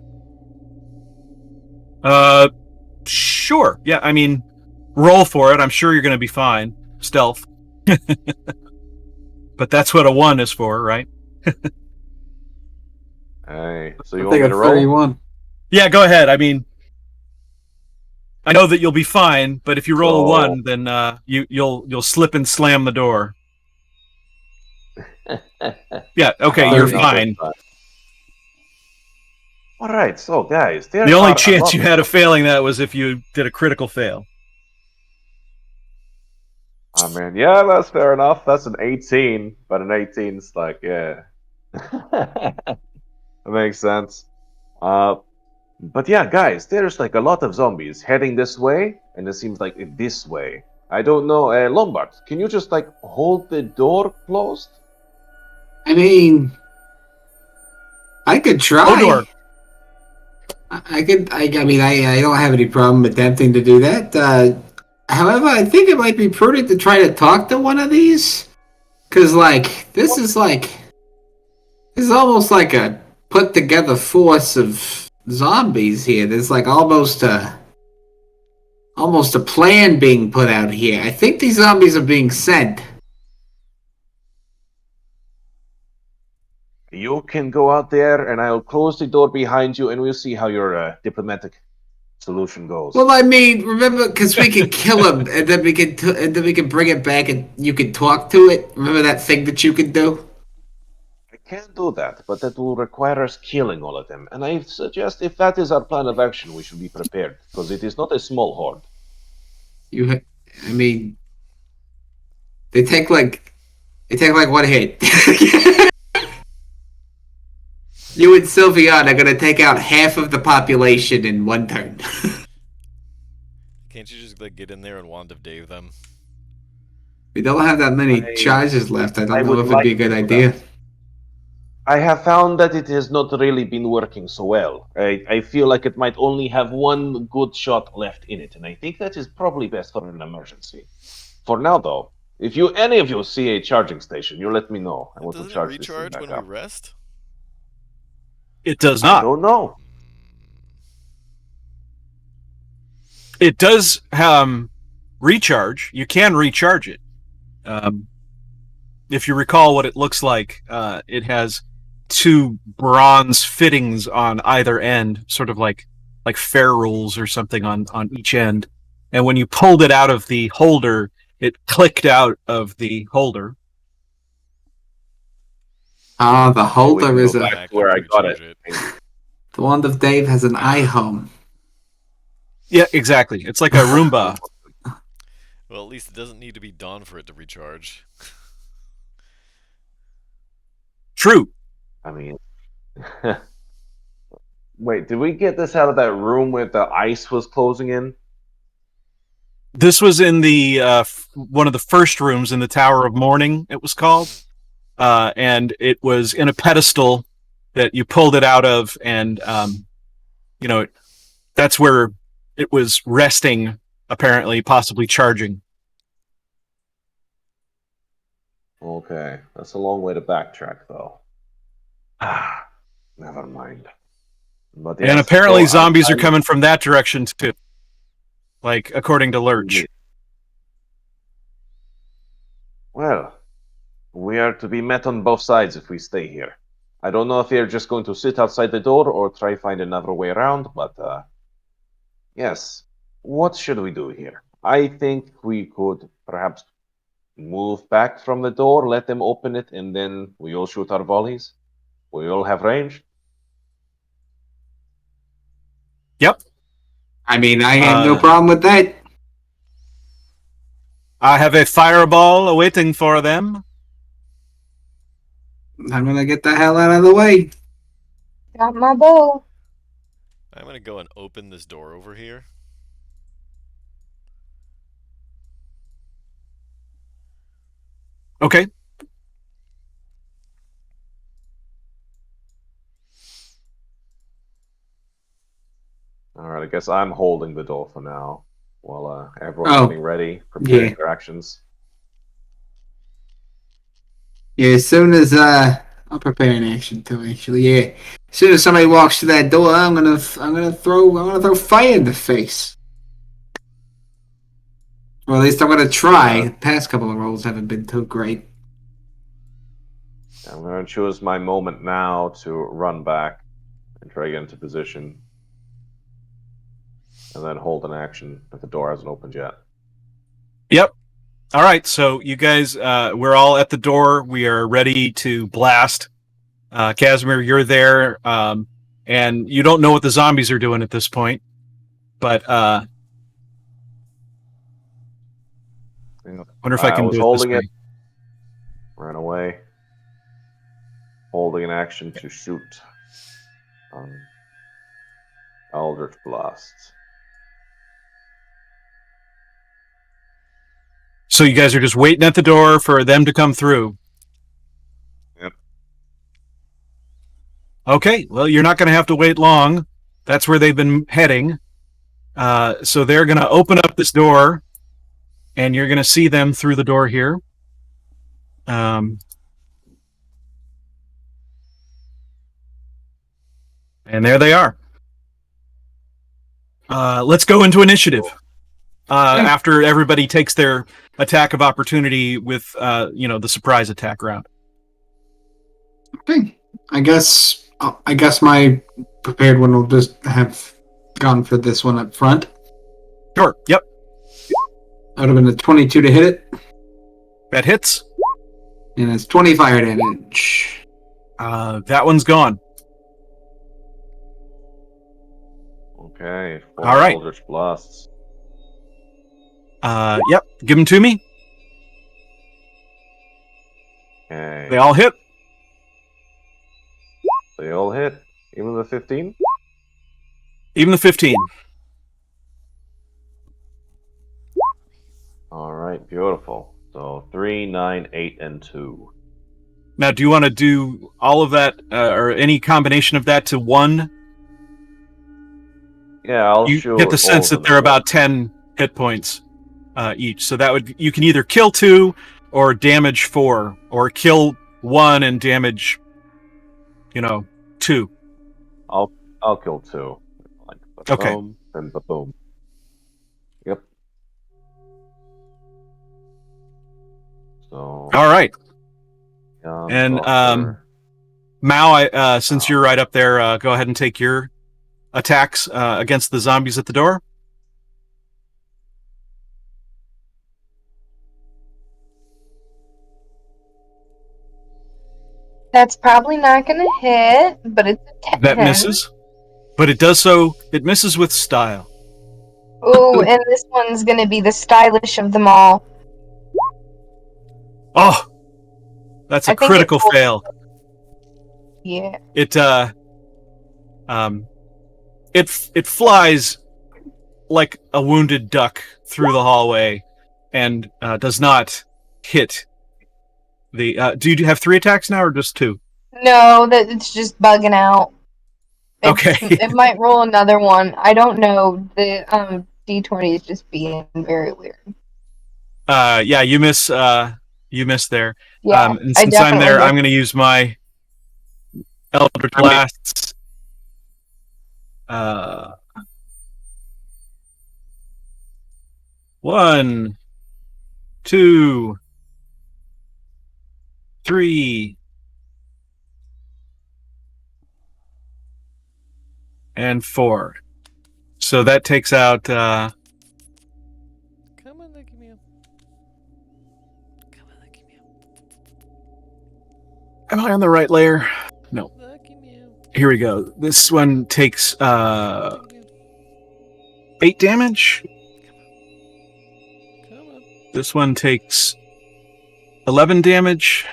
Sure. Yeah, I mean, roll for it. I'm sure you're going to be fine. Stealth. But that's what a 1 is for, right? Hey, so you I want think me a to roll? 31. Yeah, go ahead. I mean, I know that you'll be fine, but if you roll a 1, then you'll slip and slam the door. Yeah, okay, you're fine. All right, so guys, there The only are a chance lot you had of failing that was if you did a critical fail. I mean, yeah, that's fair enough. That's an 18, but an 18's like, yeah. That makes sense. But yeah, guys, there's like a lot of zombies heading this way, and it seems like this way. I don't know, Lombard, can you just like hold the door closed? I mean, I could try. Odor. I could. I mean, I don't have any problem attempting to do that. However, I think it might be prudent to try to talk to one of these, because this is almost like a put together force of zombies here. There's like almost a plan being put out here. I think these zombies are being sent. You can go out there, and I'll close the door behind you, and we'll see how your diplomatic solution goes. Well, I mean, remember, because we could kill him, and then we could bring it back, and you could talk to it. Remember that thing that you could do? I can do that, but that will require us killing all of them. And I suggest if that is our plan of action, we should be prepared, because it is not a small horde. I mean, they take like one hit. You and Sylveon are gonna take out half of the population in one turn. Can't you just like get in there and wand of Dave them? We don't have that many charges left. I don't know would if it'd be a like good to do idea. that. I have found that it has not really been working so well. I feel like it might only have one good shot left in it, and I think that is probably best for an emergency. For now, though, if any of you see a charging station, you let me know. I want to Doesn't it charge this thing recharge back when up. we rest? It does I not. don't know. It does recharge. You can recharge it. If you recall what it looks like, it has 2 bronze fittings on either end, sort of like ferrules or something on each end. And when you pulled it out of the holder, it clicked out of the holder. Ah, the holder is go back to where I got it. The wand of Dave has an iHome. Yeah, exactly. It's like a Roomba. Well, at least it doesn't need to be done for it to recharge. True. I mean, wait, did we get this out of that room where the ice was closing in? This was in the one of the first rooms in the Tower of Mourning, it was called. And it was in a pedestal that you pulled it out of, and that's where it was resting, apparently, possibly charging. Okay, that's a long way to backtrack, though. Never mind. But And yes, apparently so zombies are coming from that direction too. Like, according to Lurch. Well, we are to be met on both sides if we stay here. I don't know if they're just going to sit outside the door or try find another way around, but yes. What should we do here? I think we could perhaps move back from the door, let them open it, and then we all shoot our volleys. We all have range. Yep. I mean, I have no problem with that. I have a fireball awaiting for them. I'm gonna get the hell out of the way. Got my bow. I'm gonna go and open this door over here. Okay. All right, I guess I'm holding the door for now while everyone's getting ready, preparing yeah. their actions. Yeah, as soon as I'll prepare an action too. Actually, yeah. As soon as somebody walks to that door, I'm gonna throw fire in the face. Or at least I'm gonna try. The past couple of rolls haven't been too great. I'm going to choose my moment now to run back and try to get into position, and then hold an action if the door hasn't opened yet. Yep. All right. So you guys, we're all at the door. We are ready to blast. Casimir, you're there, and you don't know what the zombies are doing at this point, but wonder if I can was do holding it it. this way. Ran away. Holding an action to shoot. Eldritch Blast. So you guys are just waiting at the door for them to come through. Yep. Okay, well, you're not going to have to wait long. That's where they've been heading. So they're going to open up this door, and you're going to see them through the door here. And there they are. Let's go into initiative. After everybody takes their attack of opportunity with, the surprise attack round. Okay. I guess my prepared one will just have gone for this one up front. Sure. Yep. That would have been a 22 to hit it. That hits. And it's 20 fire damage. That one's gone. Okay. All right. Eldritch Blasts. Yep. Give them to me. Okay. They all hit. They all hit. Even the 15? Even the 15. All right. Beautiful. So 3, 9, 8, and 2. Now, do you want to do all of that, or any combination of that to one? Yeah, I'll You shoot get the sense all of that they're them. about 10 hit points each. So you can either kill 2 or damage 4, or kill 1 and damage, 2. I'll kill 2. Like Okay. boom and boom. Yep. So. All right. And Mao, since you're right up there, go ahead and take your attacks against the zombies at the door. That's probably not gonna hit, but it's a 10. That misses. But it does so, it misses with style. Ooh, and this one's gonna be the stylish of them all. Oh! That's a critical fail. Yeah. It flies like a wounded duck through the hallway and does not hit the. Do you have 3 attacks now or just 2? No, that it's just bugging out. Okay. It might roll another one. I don't know. The D20 is just being very weird. Yeah, you miss. You miss there. Yeah, and since I'm there, I'm going to use my Eldritch Blasts. 1, 2, 3, and 4. So that takes out. Come on, Lucky Meow. Come on, Lucky Meow. Am I on the right layer? No. Lucky Meow. Here we go. This one takes Lucky Meow. 8 damage. Come on. This one takes 11 damage.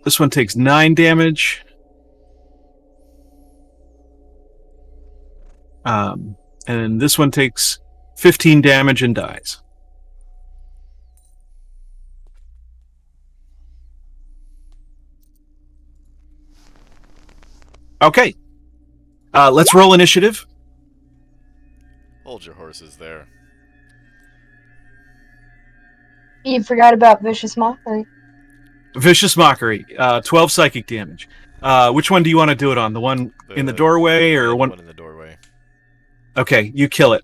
This one takes 9 damage. And this one takes 15 damage and dies. Okay. Let's roll initiative. Hold your horses there. You forgot about Vicious Mockery. Vicious Mockery. 12 psychic damage. Which one do you want to do it on? The one in the doorway or the one? one in the doorway? Okay, you kill it.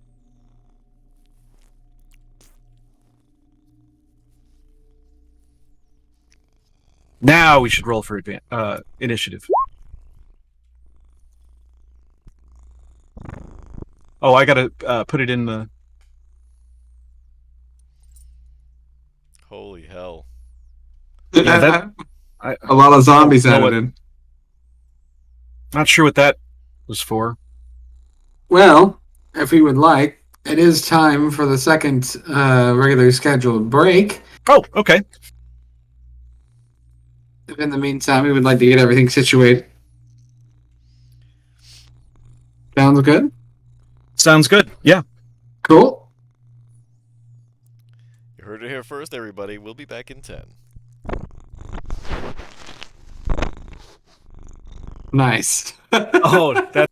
Now we should roll for initiative. Oh, I gotta put it in the. Holy hell. Yeah, that. A lot of zombies know added what- in. Not sure what that was for. Well, if we would like, it is time for the second regularly scheduled break. Oh, okay. If in the meantime, we would like to get everything situated. Sounds good? Sounds good. Yeah. Cool. You heard it here first, everybody. We'll be back in 10. Nice. Oh, that's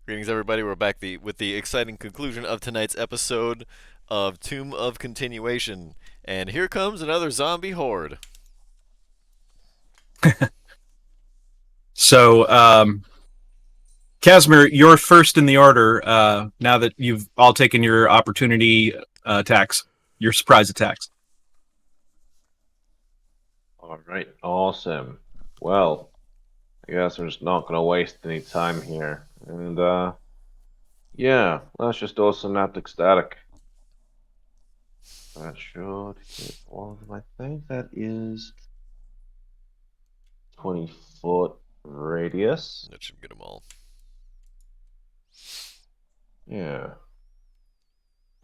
Greetings, everybody. We're back with the exciting conclusion of tonight's episode of Tomb of Continuation. And here comes another zombie horde. So, Casimir, you're first in the order. Now that you've all taken your opportunity attacks, your surprise attacks. All right, awesome. Well, I guess I'm just not gonna waste any time here, and yeah, let's just do a synaptic static. That should hit all of them. I think that is 20-foot radius. That should get them all. Yeah.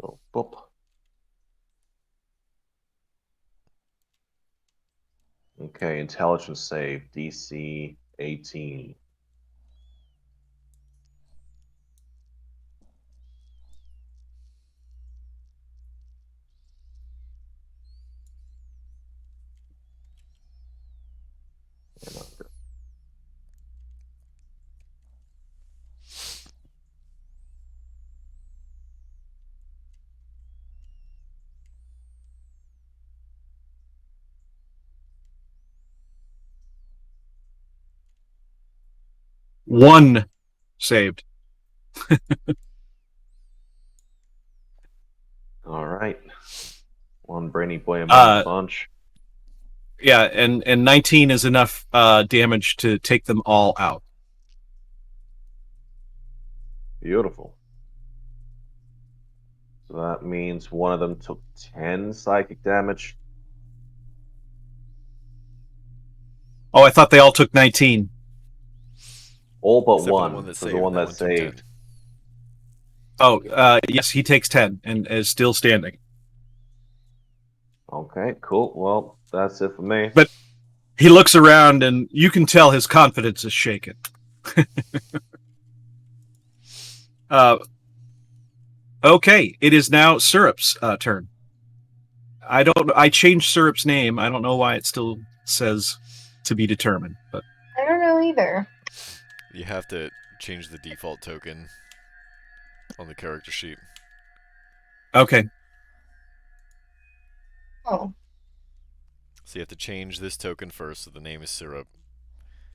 So, boop. Okay, intelligence save, DC 18. And I'm good. One saved. All right. One brainy boy among the bunch. Yeah, and 19 is enough damage to take them all out. Beautiful. So that means one of them took 10 psychic damage. Oh, I thought they all took 19. All but Except for one. the one that For saved. the one that took 10. saved. Oh, yes, he takes 10 and is still standing. Okay, cool. Well, that's it for me. But he looks around and you can tell his confidence is shaken. Okay, it is now Syrup's turn. I changed Syrup's name. I don't know why it still says to be determined, but I don't know either. You have to change the default token on the character sheet. okay. Oh. So you have to change this token first, so the name is Syrup.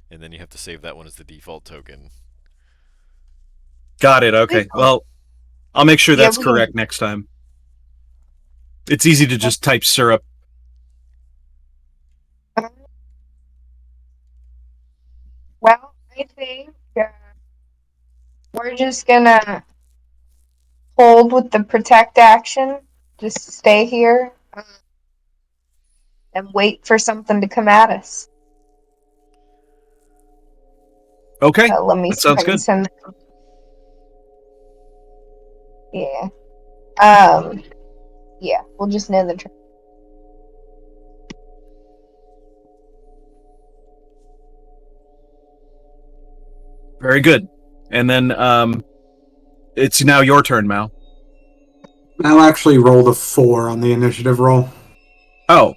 And then you have to save that one as the default token. Got it. Okay. Well, I'll make sure that's we correct next time. It's easy to just type Syrup. Well, I think we're just gonna hold with the protect action. Just stay here and wait for something to come at us. Okay. Let me That sounds good. send. Yeah. Yeah. We'll just know the turn. Very good. And then it's now your turn, Mal. I'll actually roll the 4 on the initiative roll. Oh,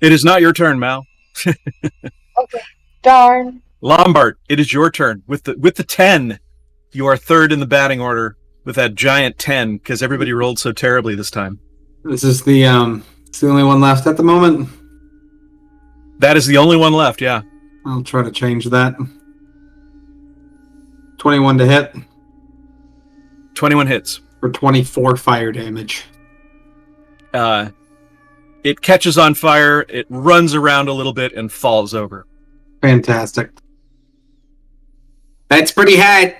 it is not your turn, Mal. Okay. Darn. Lombard, it is your turn. With the 10, you are third in the batting order with that giant 10 because everybody rolled so terribly this time. This is the only one left at the moment. That is the only one left, yeah. I'll try to change that. 21 to hit 21 hits. for 24 fire damage. It catches on fire, it runs around a little bit, and falls over. Fantastic. That's pretty hot.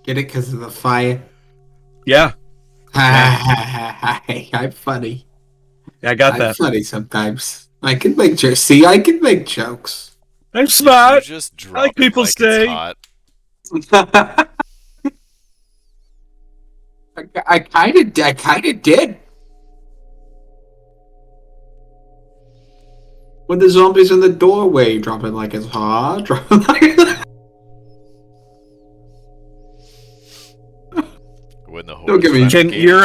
Get it because of the fire? Yeah, I'm funny. I got I'm that. funny sometimes. I can make jokes. See, I can make jokes. I'm You smart. just drop like it people like say. it's hot. I kind of did. When the zombies in the doorway, drop it like it's hot. Drop it like When the Don't give me- horde is Can fabricated. your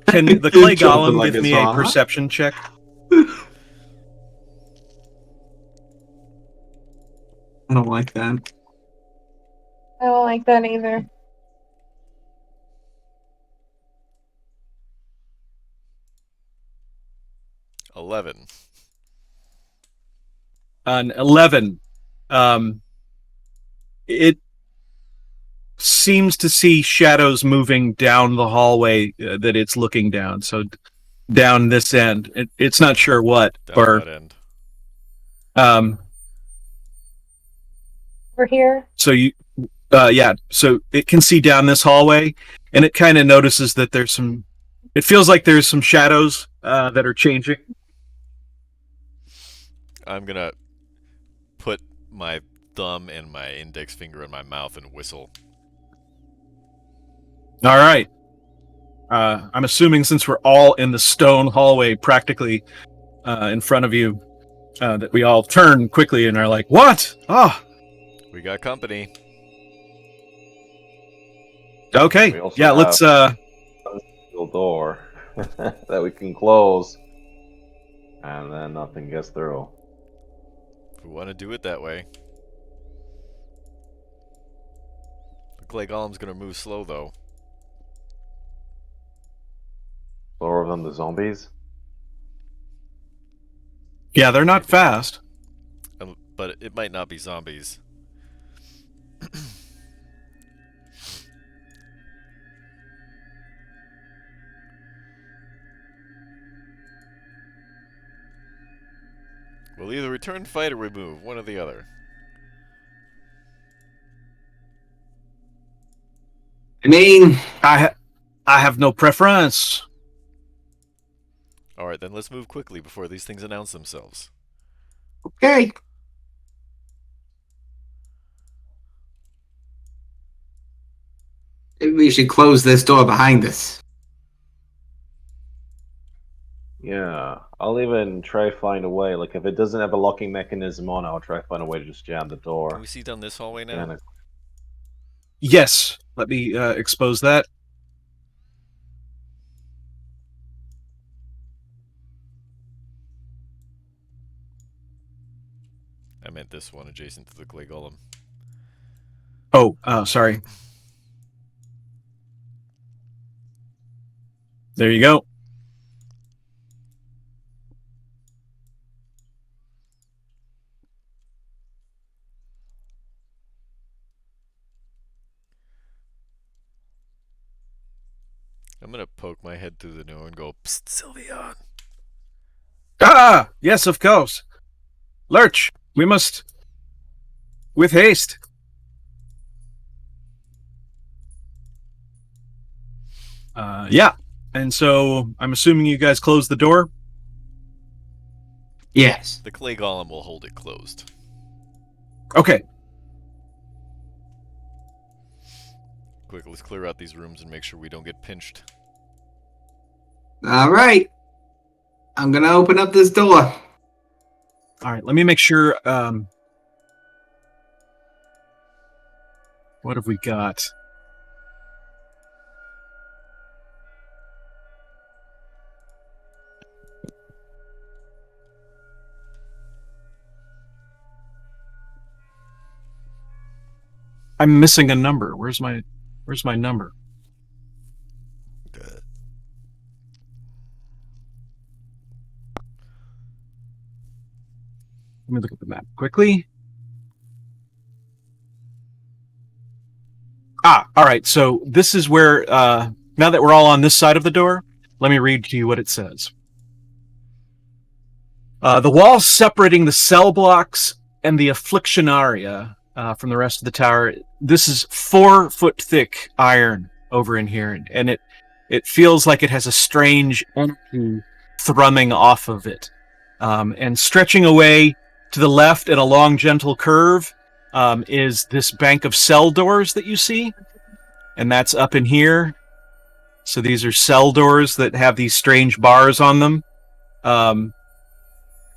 can the clay Jumping golem like give it's me a hot. perception check? I don't like that. I don't like that either. $11. An 11. It seems to see shadows moving down the hallway that it's looking down. So down this end, it's not sure what. Down Or what end? Over here. So you, yeah. So it can see down this hallway, and it kind of notices that there's some. It feels like there's some shadows that are changing. I'm gonna put my thumb and my index finger in my mouth and whistle. All right. I'm assuming since we're all in the stone hallway, practically in front of you, that we all turn quickly and are like, "What? Oh, We got company. okay. We also Yeah, have let's. a steel door that we can close, and then nothing gets through. If we want to do it that way. The clay golem's gonna move slow though. Slower than the zombies. Yeah, they're not fast. But it might not be zombies. We'll either return fight or we move, one or the other. I mean, I have no preference. Alright, then let's move quickly before these things announce themselves. okay. Maybe we should close this door behind us. Yeah, I'll even try find a way. Like if it doesn't have a locking mechanism on, I'll try find a way to just jam the Can door. we see down this hallway now? Yeah, Yes. Let me expose that. I meant this one adjacent to the clay golem. Oh, sorry. There you go. I'm gonna poke my head through the door and go, "Psst, Sylveon!" Ah, yes, of course. Lurch, we must with haste. Yeah. And so I'm assuming you guys closed the door. Yes. The clay golem will hold it closed. Okay. Quick, let's clear out these rooms and make sure we don't get pinched. All right. I'm gonna open up this door. All right. Let me make sure. What have we got? I'm missing a number. Where's my number? Let me look at the map quickly. All right. So this is where, now that we're all on this side of the door, let me read to you what it says. The wall separating the cell blocks and the afflictionaria from the rest of the tower, this is 4 foot thick iron over in here, and it feels like it has a strange energy thrumming off of it. And stretching away to the left in a long, gentle curve is this bank of cell doors that you see, and that's up in here. So these are cell doors that have these strange bars on them.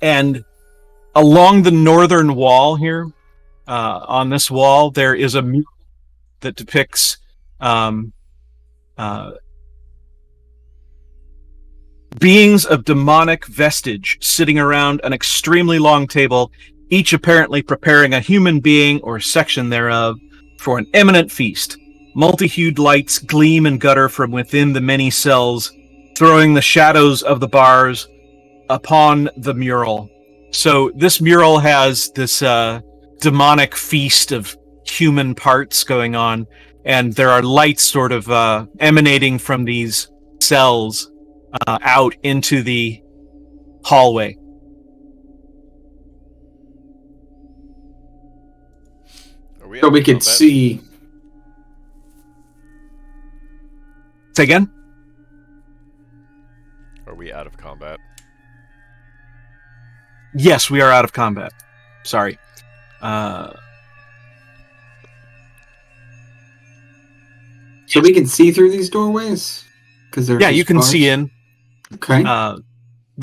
And along the northern wall here, on this wall, there is a mural that depicts beings of demonic vestige sitting around an extremely long table each apparently preparing a human being or section thereof for an imminent feast. Multi-hued lights gleam and gutter from within the many cells, throwing the shadows of the bars upon the mural. So this mural has this demonic feast of human parts going on, and there are lights sort of emanating from these cells out into the hallway. Are we So out we of could combat? see. Say again? Are we out of combat? Yes, we are out of combat. Sorry. So we can see through these doorways? Because Yeah, you can see in. Okay. The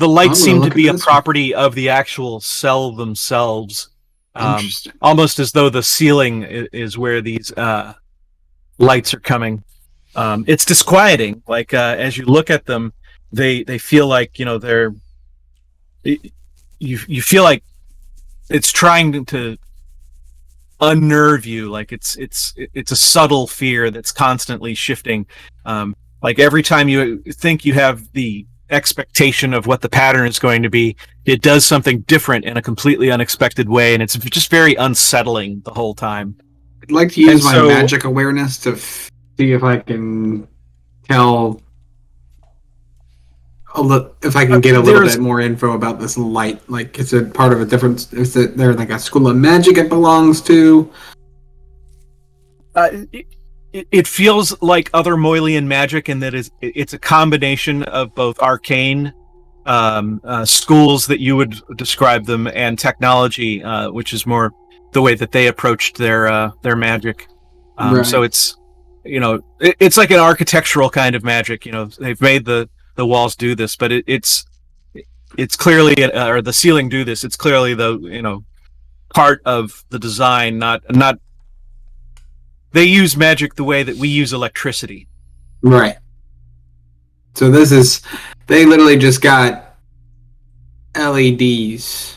lights I'm gonna seem to look be at a this property of the actual cell themselves. Interesting. Almost as though the ceiling is where these lights are coming. It's disquieting. Like as you look at them, they feel like they're. You feel like it's trying to unnerve you. Like it's a subtle fear that's constantly shifting. Like every time you think you have the expectation of what the pattern is going to be, it does something different in a completely unexpected way, and it's just very unsettling the whole time. I'd like to use And my so- magic awareness to see if I can tell if I can get a little There's- bit more info about this light. Like, is it part of a different? Is it there like a school of magic it belongs to? It feels like other Moilian magic in that it's a combination of both arcane schools that you would describe them and technology, which is more the way that they approached their magic. Right. So it's it's like an architectural kind of magic. They've made the walls do this, but it's clearly or the ceiling do this. It's clearly the part of the design, not. They use magic the way that we use electricity. Right. So they literally just got LEDs,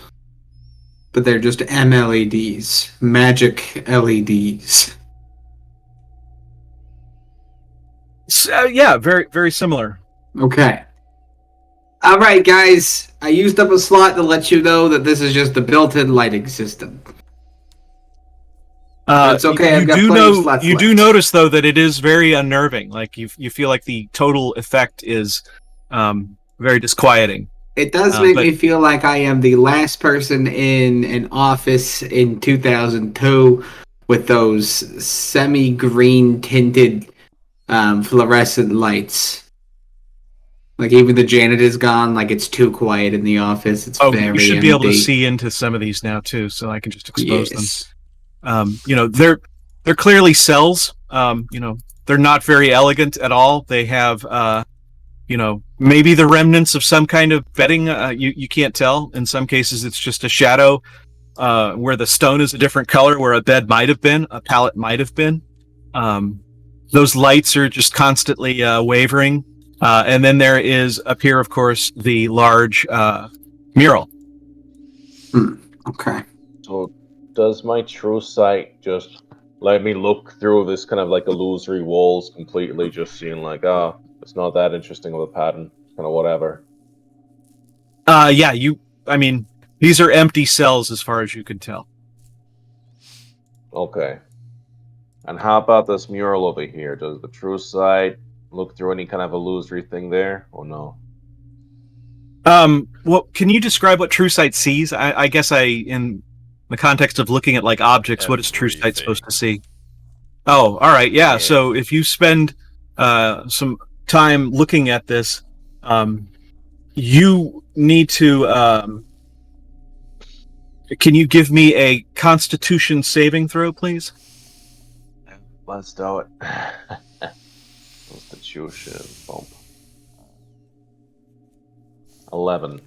but they're just MLEDs, magic LEDs. So, yeah, very very similar. Okay. All right, guys. I used up a slot to let you know that this is just a built-in lighting system. It's okay. I've got plenty of slots You do left. notice though that it is very unnerving. Like you feel like the total effect is very disquieting. It does make but- me feel like I am the last person in an office in 2002 with those semi-green tinted fluorescent lights. Like even the janitor is gone. Like it's too quiet in the office. It's very you should be able to empty. see into some of these now too, so I can just expose them. Yes. They're clearly cells. They're not very elegant at all. They have maybe the remnants of some kind of bedding. You can't tell. In some cases, it's just a shadow where the stone is a different color, where a bed might have been, a pallet might have been. Those lights are just constantly wavering. And then there is up here, of course, the large mural. Okay. So, does my true sight just let me look through this kind of like illusory walls completely, just seeing like, it's not that interesting of a pattern, kind of whatever? Yeah, these are empty cells as far as you can tell. Okay. And how about this mural over here? Does the true sight look through any kind of illusory thing there, or no? Well, can you describe what True Sight sees? I guess in the context of looking at like objects, what is True Sight Everything. supposed to see? Oh, all right, yeah. Yeah. So if you spend some time looking at this, you need to. Can you give me a Constitution saving throw, please? Let's do it. Constitution bump. 11.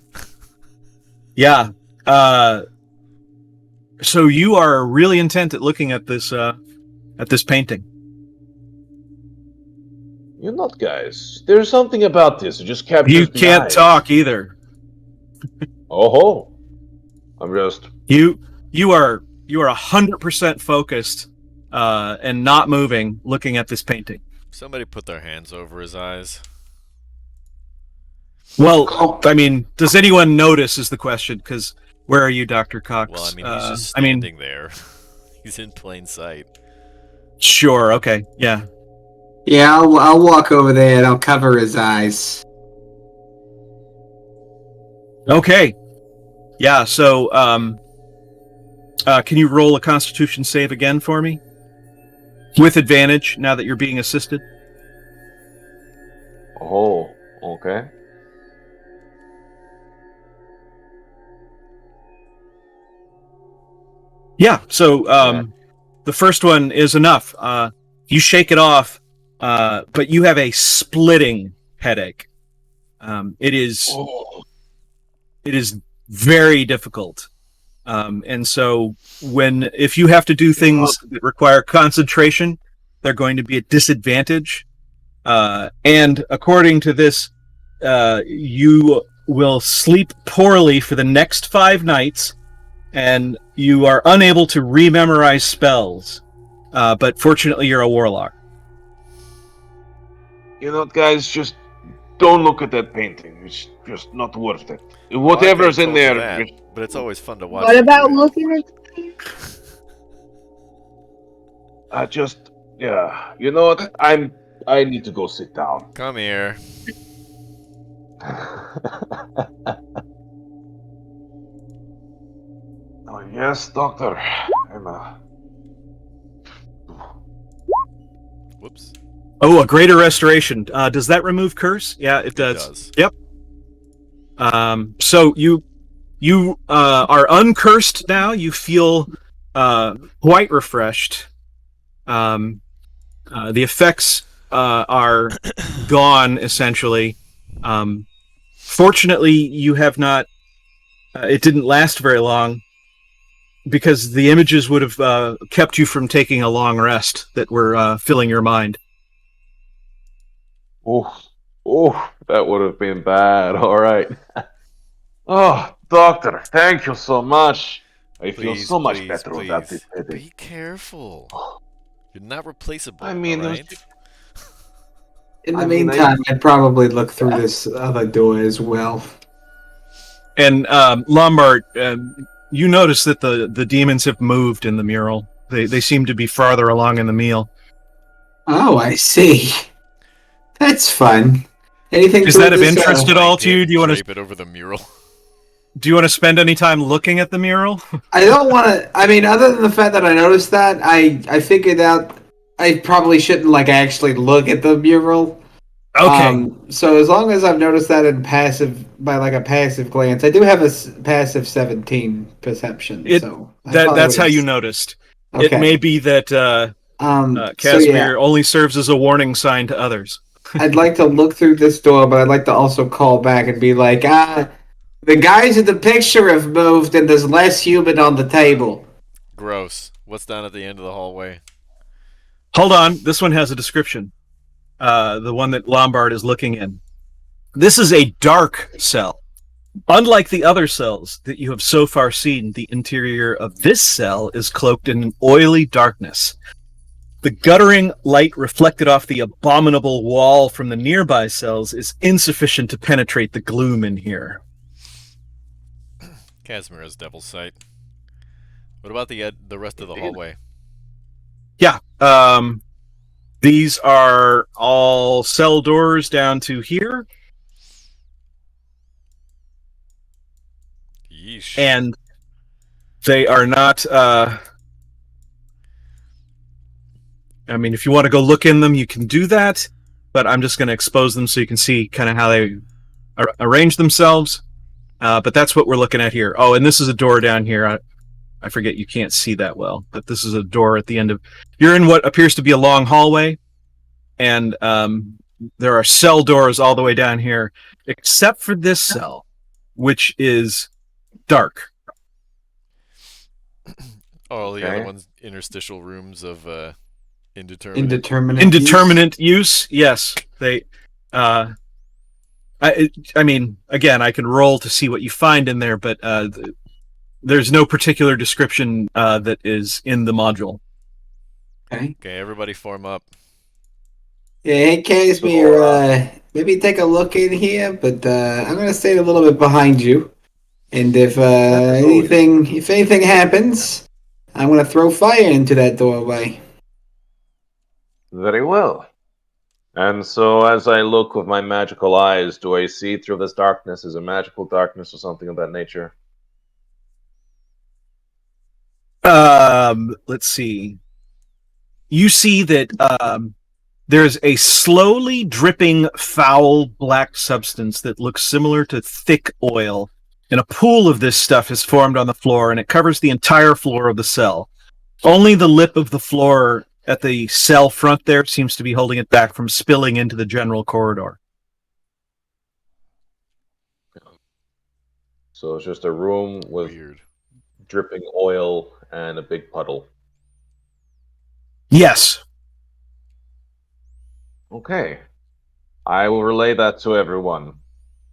Yeah. So you are really intent at looking at this painting. You're not, guys. There's something about this. It just captures You the can't eyes. talk either. Oh ho! I'm just You are 100% focused and not moving, looking at this painting. Somebody put their hands over his eyes. Well, I mean, does anyone notice is the question, because where are you, Dr. Cox? Well, I mean, he's just I mean, standing there. He's in plain sight. sure, okay, yeah. Yeah, I'll walk over there and I'll cover his eyes. Okay. Yeah, so, can you roll a Constitution save again for me? With advantage, now that you're being assisted? Oh, okay. Yeah, so the first one is enough. You shake it off, but you have a splitting headache. It is very difficult. And so if you have to do things that require concentration, they're going to be at disadvantage. And according to this, you will sleep poorly for the next 5 nights, and you are unable to rememorize spells. But fortunately, you're a warlock. You know, guys, just don't look at that painting. It's just not worth it. Whatever's in there. But it's always fun to watch. What about looking at Yeah. You know what? I need to go sit down. Come here. Oh, yes, doctor. Whoops. Oh, a greater restoration. Does that remove curse? Yeah, it does. It does. Yep. So you are uncursed now. You feel quite refreshed. The effects are gone essentially. Fortunately, you have not. It didn't last very long because the images would have kept you from taking a long rest that were filling your mind. Oh, that would have been bad. All right. Oh, doctor, thank you so much. I feel so much better without this headache. Be careful. You're not replaceable. I mean, all right? In the meantime, I'd probably look through this other door as well. And Lombard, you notice that the demons have moved in the mural. They seem to be farther along in the meal. Oh, I see. That's fun. Anything Is to that of this, interest at all to you? Do you want drape it over the mural? Do you want to spend any time looking at the mural? I don't want to. I mean, other than the fact that I noticed that, I figured out I probably shouldn't actually look at the mural. Okay. So as long as I've noticed that in by a passive glance, I do have a passive 17 perception. That's how you noticed. Okay. It may be that Casimir only serves as a warning sign to others. I'd like to look through this door, but I'd like to also call back and be like, the guys in the picture have moved and there's less human on the table. Gross. What's down at the end of the hallway? Hold on. This one has a description. The one that Lombard is looking in. This is a dark cell. Unlike the other cells that you have so far seen, the interior of this cell is cloaked in an oily darkness. The guttering light reflected off the abominable wall from the nearby cells is insufficient to penetrate the gloom in here. Casimir has devil's sight. What about the rest of the hallway? Yeah. These are all cell doors down to here. Yeesh. And they are not... I mean, if you want to go look in them, you can do that, but I'm just going to expose them so you can see kind of how they arrange themselves. But that's what we're looking at here. Oh, and this is a door down here. I forget you can't see that well, but this is a door at the end of... You're in what appears to be a long hallway, and there are cell doors all the way down here, except for this cell, which is dark. All the other ones, interstitial rooms of... Indeterminate use. Yes, they. I mean, again, I can roll to see what you find in there, but there's no particular description that is in the module. Okay. Okay, everybody form up. Yeah, hey, Casimir, maybe take a look in here, but I'm gonna stay a little bit behind you. And if anything happens, I'm gonna throw fire into that doorway. Very well. And so, as I look with my magical eyes, do I see through this darkness? Is it magical darkness or something of that nature? Let's see. You see that there's a slowly dripping foul black substance that looks similar to thick oil. And a pool of this stuff has formed on the floor, and it covers the entire floor of the cell. Only the lip of the floor at the cell front there seems to be holding it back from spilling into the general corridor. So it's just a room with Weird. dripping oil and a big puddle. Yes. Okay. I will relay that to everyone.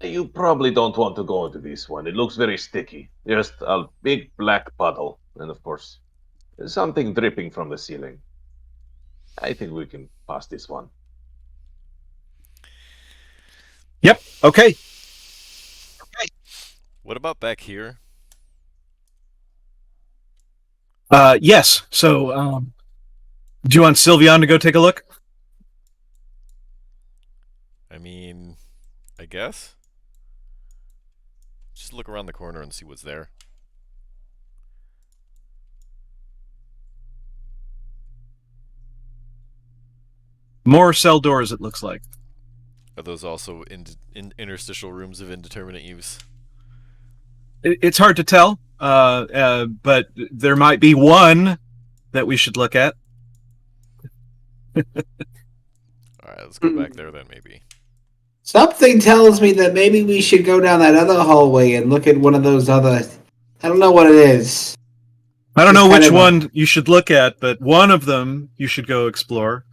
You probably don't want to go into this one. It looks very sticky. Just a big black puddle. And of course, something dripping from the ceiling. I think we can pass this one. Yep. Okay. What about back here? Yes. So, do you want Sylveon to go take a look? I mean, I guess. Just look around the corner and see what's there. More cell doors, it looks like. Are those also in interstitial rooms of indeterminate use? It's hard to tell, but there might be one that we should look at. Alright, let's go back there then, maybe. Something tells me that maybe we should go down that other hallway and look at one of those other. I don't know what it is. I don't know It's which kind of one you should look at, but one of them you should go explore.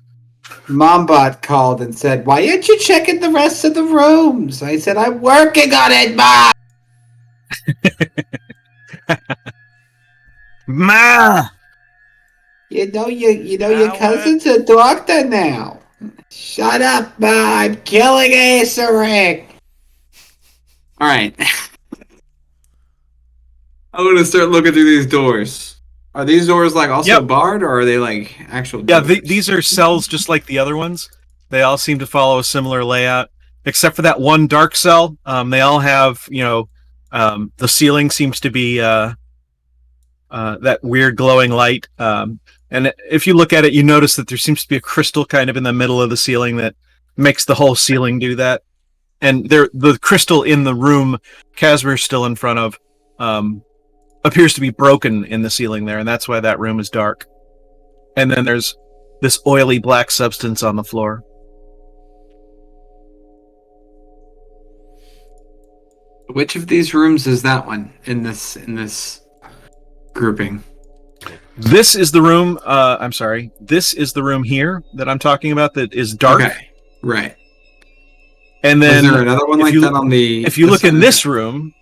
Mombot called and said, "Why aren't you checking the rest of the rooms?" I said, "I'm working on it, Mom." Ma! You know your cousin's a doctor now. Shut up, Ma. I'm killing Acerric. All right. I'm gonna start looking through these doors. Are these doors like also Yep. barred, or are they like actual Yeah, doors? these are cells just like the other ones. They all seem to follow a similar layout, except for that one dark cell. They all have, the ceiling seems to be that weird glowing light. And if you look at it, you notice that there seems to be a crystal kind of in the middle of the ceiling that makes the whole ceiling do that. And the crystal in the room Casimir's still in front of appears to be broken in the ceiling there, and that's why that room is dark. And then there's this oily black substance on the floor. Which of these rooms is that one in this grouping? This is the room. I'm sorry. This is the room here that I'm talking about that is dark. Okay, right. And then Is there another one like that on the? If you look in this room,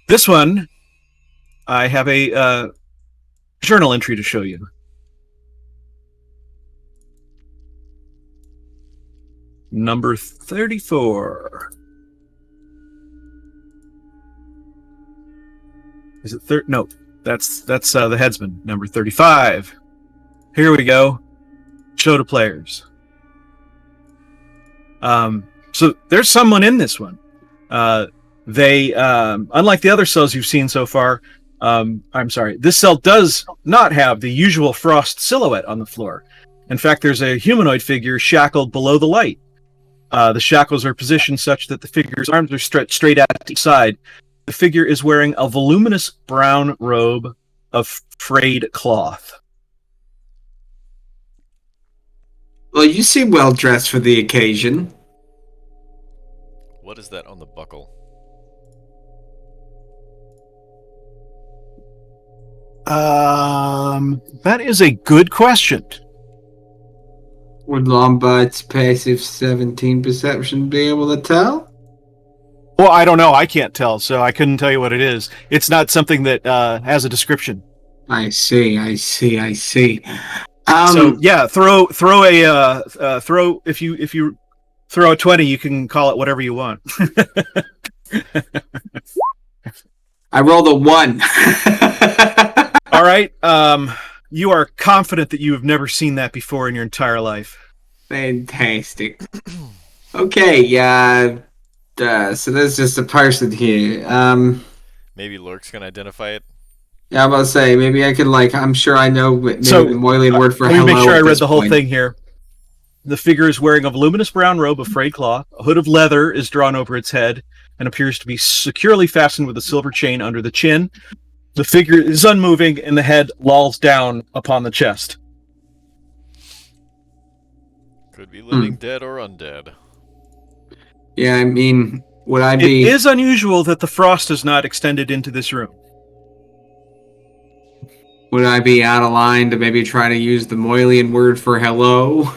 this one, I have a journal entry to show you. Number 34. Is it no? That's the headsman. Number 35. Here we go. Show to players. So there's someone in this one. They unlike the other cells you've seen so far. I'm sorry. This cell does not have the usual frost silhouette on the floor. In fact, there's a humanoid figure shackled below the light. The shackles are positioned such that the figure's arms are stretched straight out to each side. The figure is wearing a voluminous brown robe of frayed cloth. Well, you seem well dressed for the occasion. What is that on the buckle? That is a good question. Would Lombard's passive 17 perception be able to tell? Well, I don't know. I can't tell, so I couldn't tell you what it is. It's not something that has a description. I see. So yeah, throw if you throw a 20, you can call it whatever you want. I rolled a 1. All right. You are confident that you have never seen that before in your entire life. Fantastic. Okay, so there's just a person here. Maybe Lurks can identify it. Yeah, I'm about to say, maybe I could, I'm sure I know maybe So, the Moil'ed word for let me hello. make sure I at read this the whole point. thing here. The figure is wearing a voluminous brown robe of frayed cloth. A hood of leather is drawn over its head and appears to be securely fastened with a silver chain under the chin. The figure is unmoving, and the head lolls down upon the chest. Could be living, dead, or undead. Yeah, I mean, would I It be... is unusual that the frost is not extended into this room. Would I be out of line to maybe try to use the Moilian word for hello?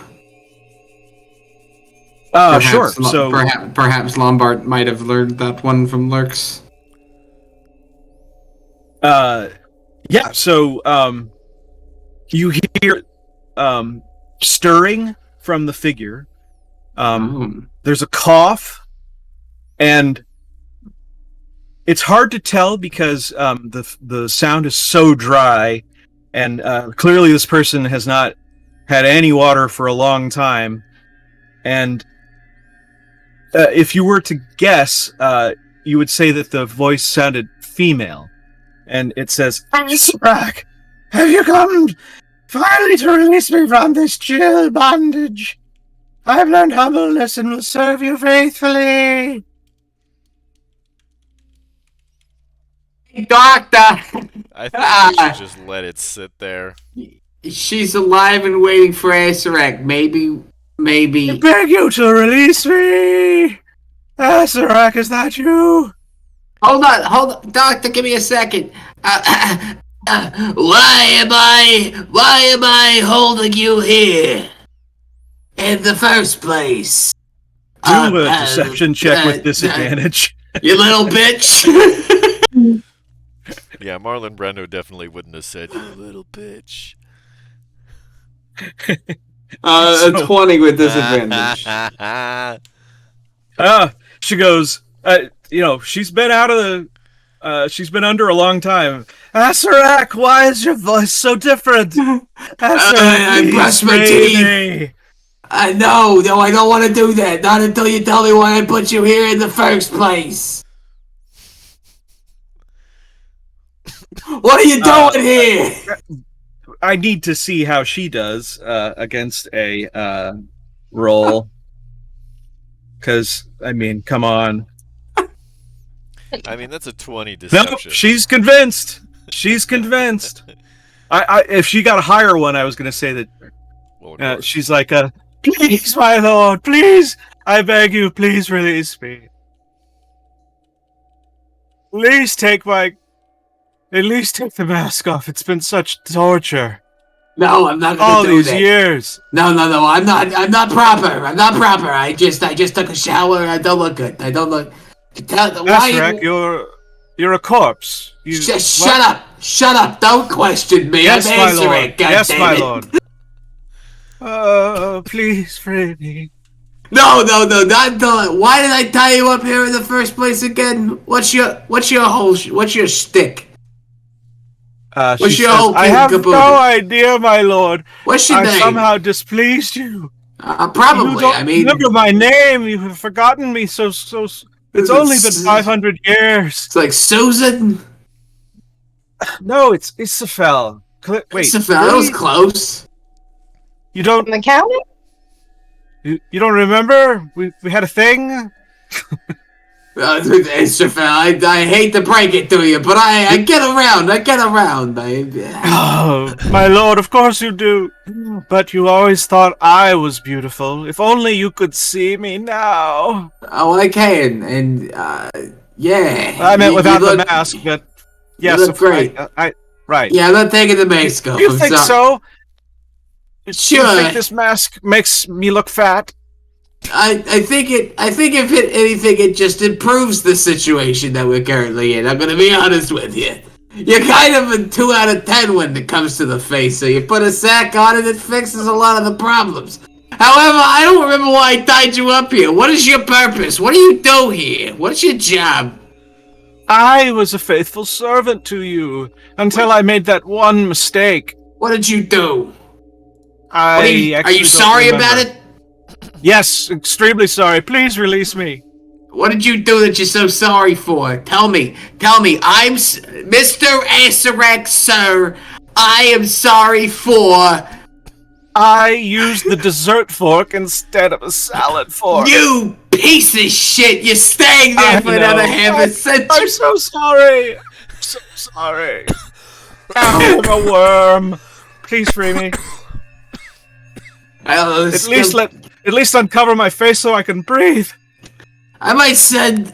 Sure. So perhaps Lombard might have learned that one from Lurks. yeah. So you hear stirring from the figure. There's a cough, and it's hard to tell because the sound is so dry, and clearly this person has not had any water for a long time. And if you were to guess, you would say that the voice sounded female, and it says, "Azrak, have you come finally to release me from this chill bondage? I've learned humbleness and will serve you faithfully." Doctor! I think we should just let it sit there. She's alive and waiting for Azrak. Maybe... I beg you to release me! Azrak, is that you? Hold on, Doctor, give me a second. Why am I holding you here? In the first place? Do a deception check with disadvantage. You little bitch! Yeah, Marlon Brando definitely wouldn't have said, "You little bitch." A 20 with disadvantage. She goes, she's been out of the, she's been under a long time. Azrak, why is your voice so different? Azrak, I brushed my teeth. No, I don't want to do that. Not until you tell me why I put you here in the first place. What are you doing here? I need to see how she does against a roll. Because, I mean, come on. I mean, that's a 20 deception. Nope, she's convinced. She's convinced. If she got a higher one, I was going to say that Well, she's like, please, my lord, please, I beg you, please release me. At least take the mask off. It's been such torture. No, I'm not All gonna do these that. years. No, I'm not proper. I just took a shower and I don't look good. I don't look... Azrak, you're a corpse. Shut up! Shut up! Don't question me. Yes, I'm my answering. lord. Yes, my lord. Please free me. No, not done. Why did I tie you up here in the first place again? What's your shtick? She What's your says, whole I have caboodle? no idea, my lord. What's your I name? somehow displeased you. Probably. You don't remember my name. You have forgotten me. So. It's only been 500 years. It's like Susan. No, it's Isafel. Wait, Isafel, that was close. You don't? McCown? You don't remember? We had a thing. Isafel, I hate to break it to you, but I get around. Oh, my lord, of course you do. But you always thought I was beautiful. If only you could see me now. Oh, I can, and yeah. I meant without the mask, but yes, you look great. Right. Yeah, I'm not taking the mask off. You think so? Sure. You think this mask makes me look fat? I think if anything, it just improves the situation that we're currently in. I'm gonna be honest with you. You're kind of a 2 out of 10 when it comes to the face, so you put a sack on it, it fixes a lot of the problems. However, I don't remember why I tied you up here. What is your purpose? What do you do here? What's your job? I was a faithful servant to you until I made that one mistake. What did you do? Are Are you sorry about it? Yes, extremely sorry. Please release me. What did you do that you're so sorry for? Tell me. I'm Mr. Asarak, sir. I am sorry for... I used the dessert fork instead of a salad fork. You piece of shit! You're staying there for another half a century! I'm so sorry! I'm so sorry. I'm a worm. Please free me. At least uncover my face so I can breathe. I might send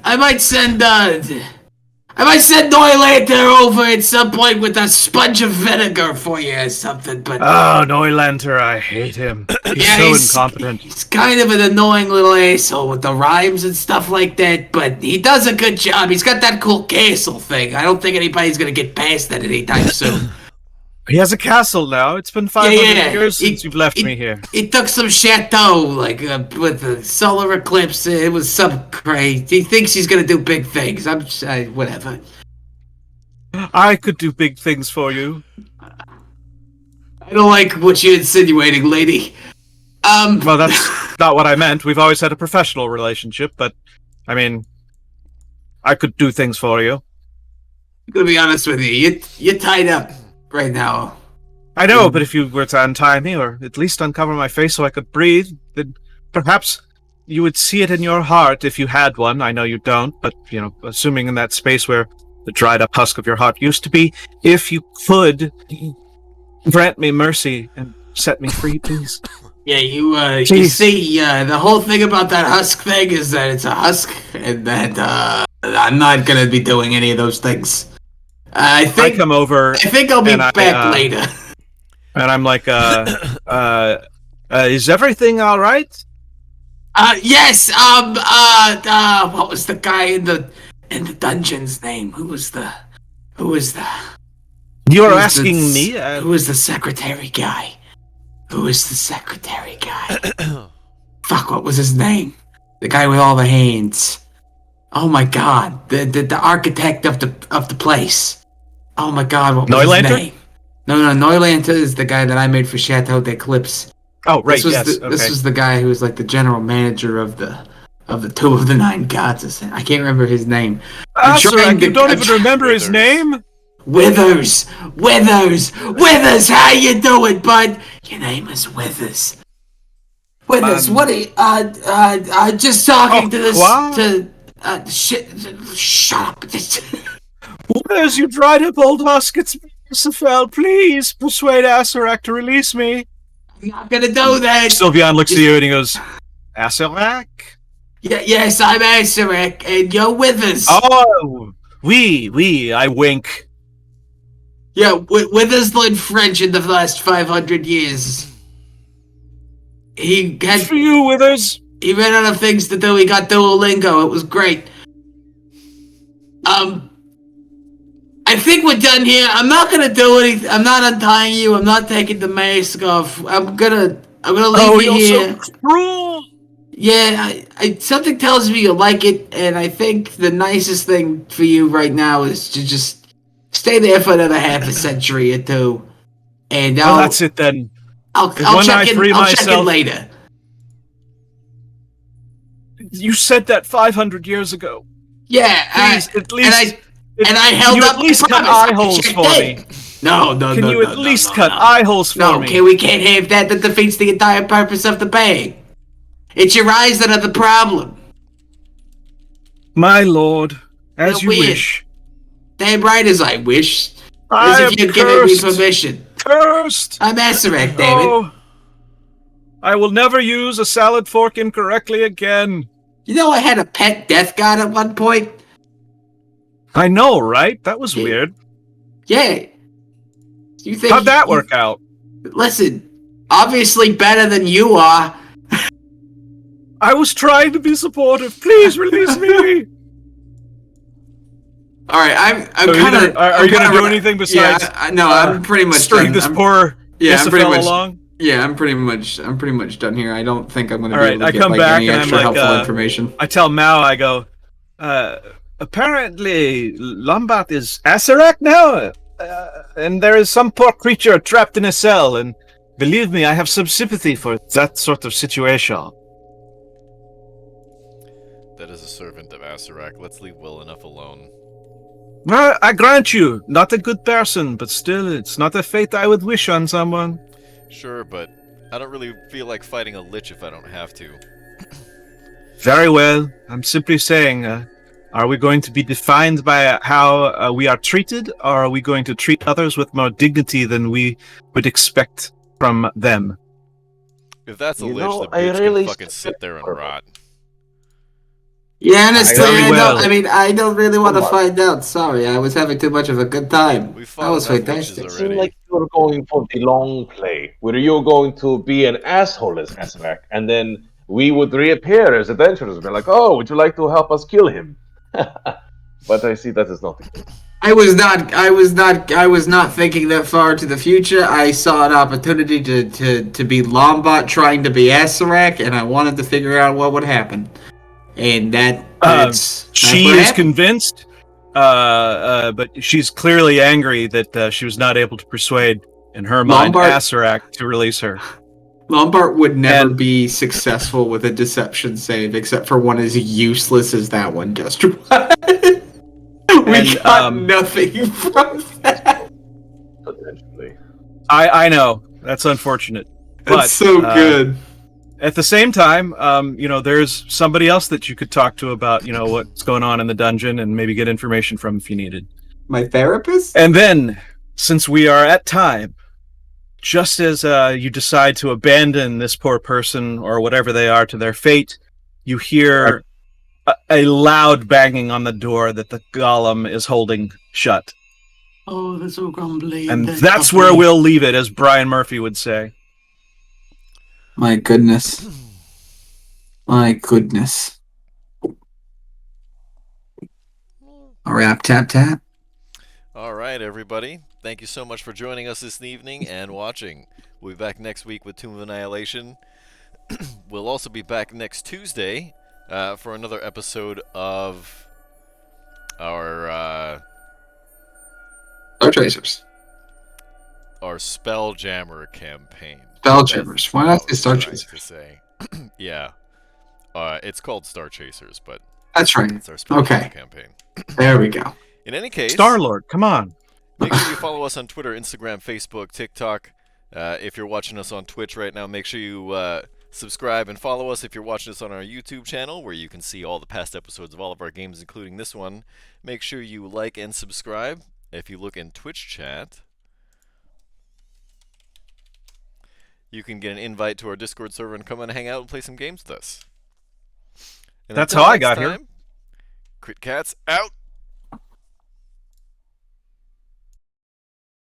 Moil'ed over at some point with a sponge of vinegar for you or something, but... Oh, Noilanter, I hate him. He's so incompetent. He's kind of an annoying little asshole with the rhymes and stuff like that, but he does a good job. He's got that cool castle thing. I don't think anybody's gonna get past that anytime soon. He has a castle now. It's been 500 years since you've left me here. He took some chateau, like, with the solar eclipse. It was some crazy. He thinks he's gonna do big things. Whatever. I could do big things for you. I don't like what you're insinuating, lady. Well, that's not what I meant. We've always had a professional relationship, but, I mean, I could do things for you. I'm gonna be honest with you. You're tied up right now. I know, but if you were to untie me, or at least uncover my face so I could breathe, then perhaps you would see it in your heart if you had one. I know you don't, but, assuming in that space where the dried up husk of your heart used to be, if you could, grant me mercy and set me free, please. Yeah, you see, the whole thing about that husk thing is that it's a husk, and that, I'm not gonna be doing any of those things. I think I'll be back later. And I'm like, is everything all right? Yes. What was the guy in the dungeon's name? Who was the? You're asking me? Who was the secretary guy? Fuck, what was his name? The guy with all the hands. Oh my god, the architect of the place. Oh my god, what was his name? No, Noilanter is the guy that I made for Chateau d'Eclipse. Oh, right, This was the guy who was like the general manager of the Two of the Nine Gods. I can't remember his name. You don't even remember his name? Withers, how you doing, bud? Your name is Withers. Withers, what are you, just talking to this, shut up. Withers, you dried up old husk, it's Safel, please persuade Asarak to release me. I'm not gonna do that. Sylvian looks at you and he goes, Asarak? Yes, I'm Asarak, and you're Withers. Oh, I wink. Yeah, Withers learned French in the last 500 years. Good for you, Withers. He ran out of things to do. He got Duolingo. It was great. I think we're done here. I'm not gonna do anything. I'm not untying you. I'm not taking the mask off. I'm gonna leave you here. So cruel. Yeah, something tells me you like it, and I think the nicest thing for you right now is to just stay there for another half a century or two. And that's it then. I'll check in later. You said that 500 years ago. Yeah, please, at least. And I held up. Can you at least cut eye holes for me? No. Can you at least cut eye holes for me? No, okay, we can't have that. That defeats the entire purpose of the bag. It's your eyes that are the problem. My lord, as you wish. Damn right as I wish. As if you're giving me permission. Cursed! I'm Asarak, damn it. I will never use a salad fork incorrectly again. You know I had a pet death god at one point? I know, right? That was weird. Yeah. How'd that work out? Listen, obviously better than you are. I was trying to be supportive. Please release me. All right, I'm So kind of. are you gonna do anything besides? Yeah, no, I'm pretty much string done. this poor I'm pretty Isabel much. along. Yeah, I'm pretty much done here. I don't think I'm gonna All be right, able to I get come like back any and I'm extra like, helpful information. I tell Mao, I go, apparently Lombat is Asarak now, and there is some poor creature trapped in a cell, and believe me, I have some sympathy for that sort of situation. That is a servant of Asarak. Let's leave well enough alone. Well, I grant you, not a good person, but still, it's not a fate I would wish on someone. Sure, but I don't really feel like fighting a lich if I don't have to. Very well. I'm simply saying, are we going to be defined by how we are treated, or are we going to treat others with more dignity than we would expect from them? If that's a You lich, know, the I bitch really can fucking sit there and rot. Yeah, honestly, Very I well. don't. I mean, I don't really want to Come on. find out. Sorry, I was having too much of a good time. We That fought was enough fantastic. witches It seemed already. like you were going for the long play, where you're going to be an asshole as Asarak, and then we would reappear as adventurers and be like, "Oh, would you like to help us kill him?" But I see that is not the case. I was not thinking that far to the future. I saw an opportunity to be Lombot trying to be Asarak, and I wanted to figure out what would happen. And that's She what is happened. convinced, but she's clearly angry that she was not able to persuade, in her mind, Lombard- Asarak to release her. Lombard would never And- be successful with a deception save, except for one as useless as that one just was. We And, got nothing from that. Potentially. I know, that's unfortunate. But, That's so good. At the same time, there's somebody else that you could talk to about, what's going on in the dungeon and maybe get information from if you needed. My therapist? And then, since we are at time, just as you decide to abandon this poor person or whatever they are to their fate, you hear a loud banging on the door that the golem is holding shut. Oh, they're so grumbly. And they're that's grumpy. where we'll leave it, as Brian Murphy would say. My goodness. My goodness. All right, tap tap. All right, everybody. Thank you so much for joining us this evening and watching. We'll be back next week with Tomb of Annihilation. We'll also be back next Tuesday for another episode of our Star Chasers. our Spelljammer campaign. Spelljammers. Why not say That's Star what I was Chasers? trying to say. Yeah. It's called Star Chasers, but That's right. it's our Spelljammer Okay. campaign. There we go. In any case, Star-Lord, come on. make sure you follow us on Twitter, Instagram, Facebook, TikTok. If you're watching us on Twitch right now, make sure you subscribe and follow us. If you're watching us on our YouTube channel, where you can see all the past episodes of all of our games, including this one, make sure you like and subscribe. If you look in Twitch chat, you can get an invite to our Discord server and come and hang out and play some games with us. And That's until how I next got here. time, Crit Cats out!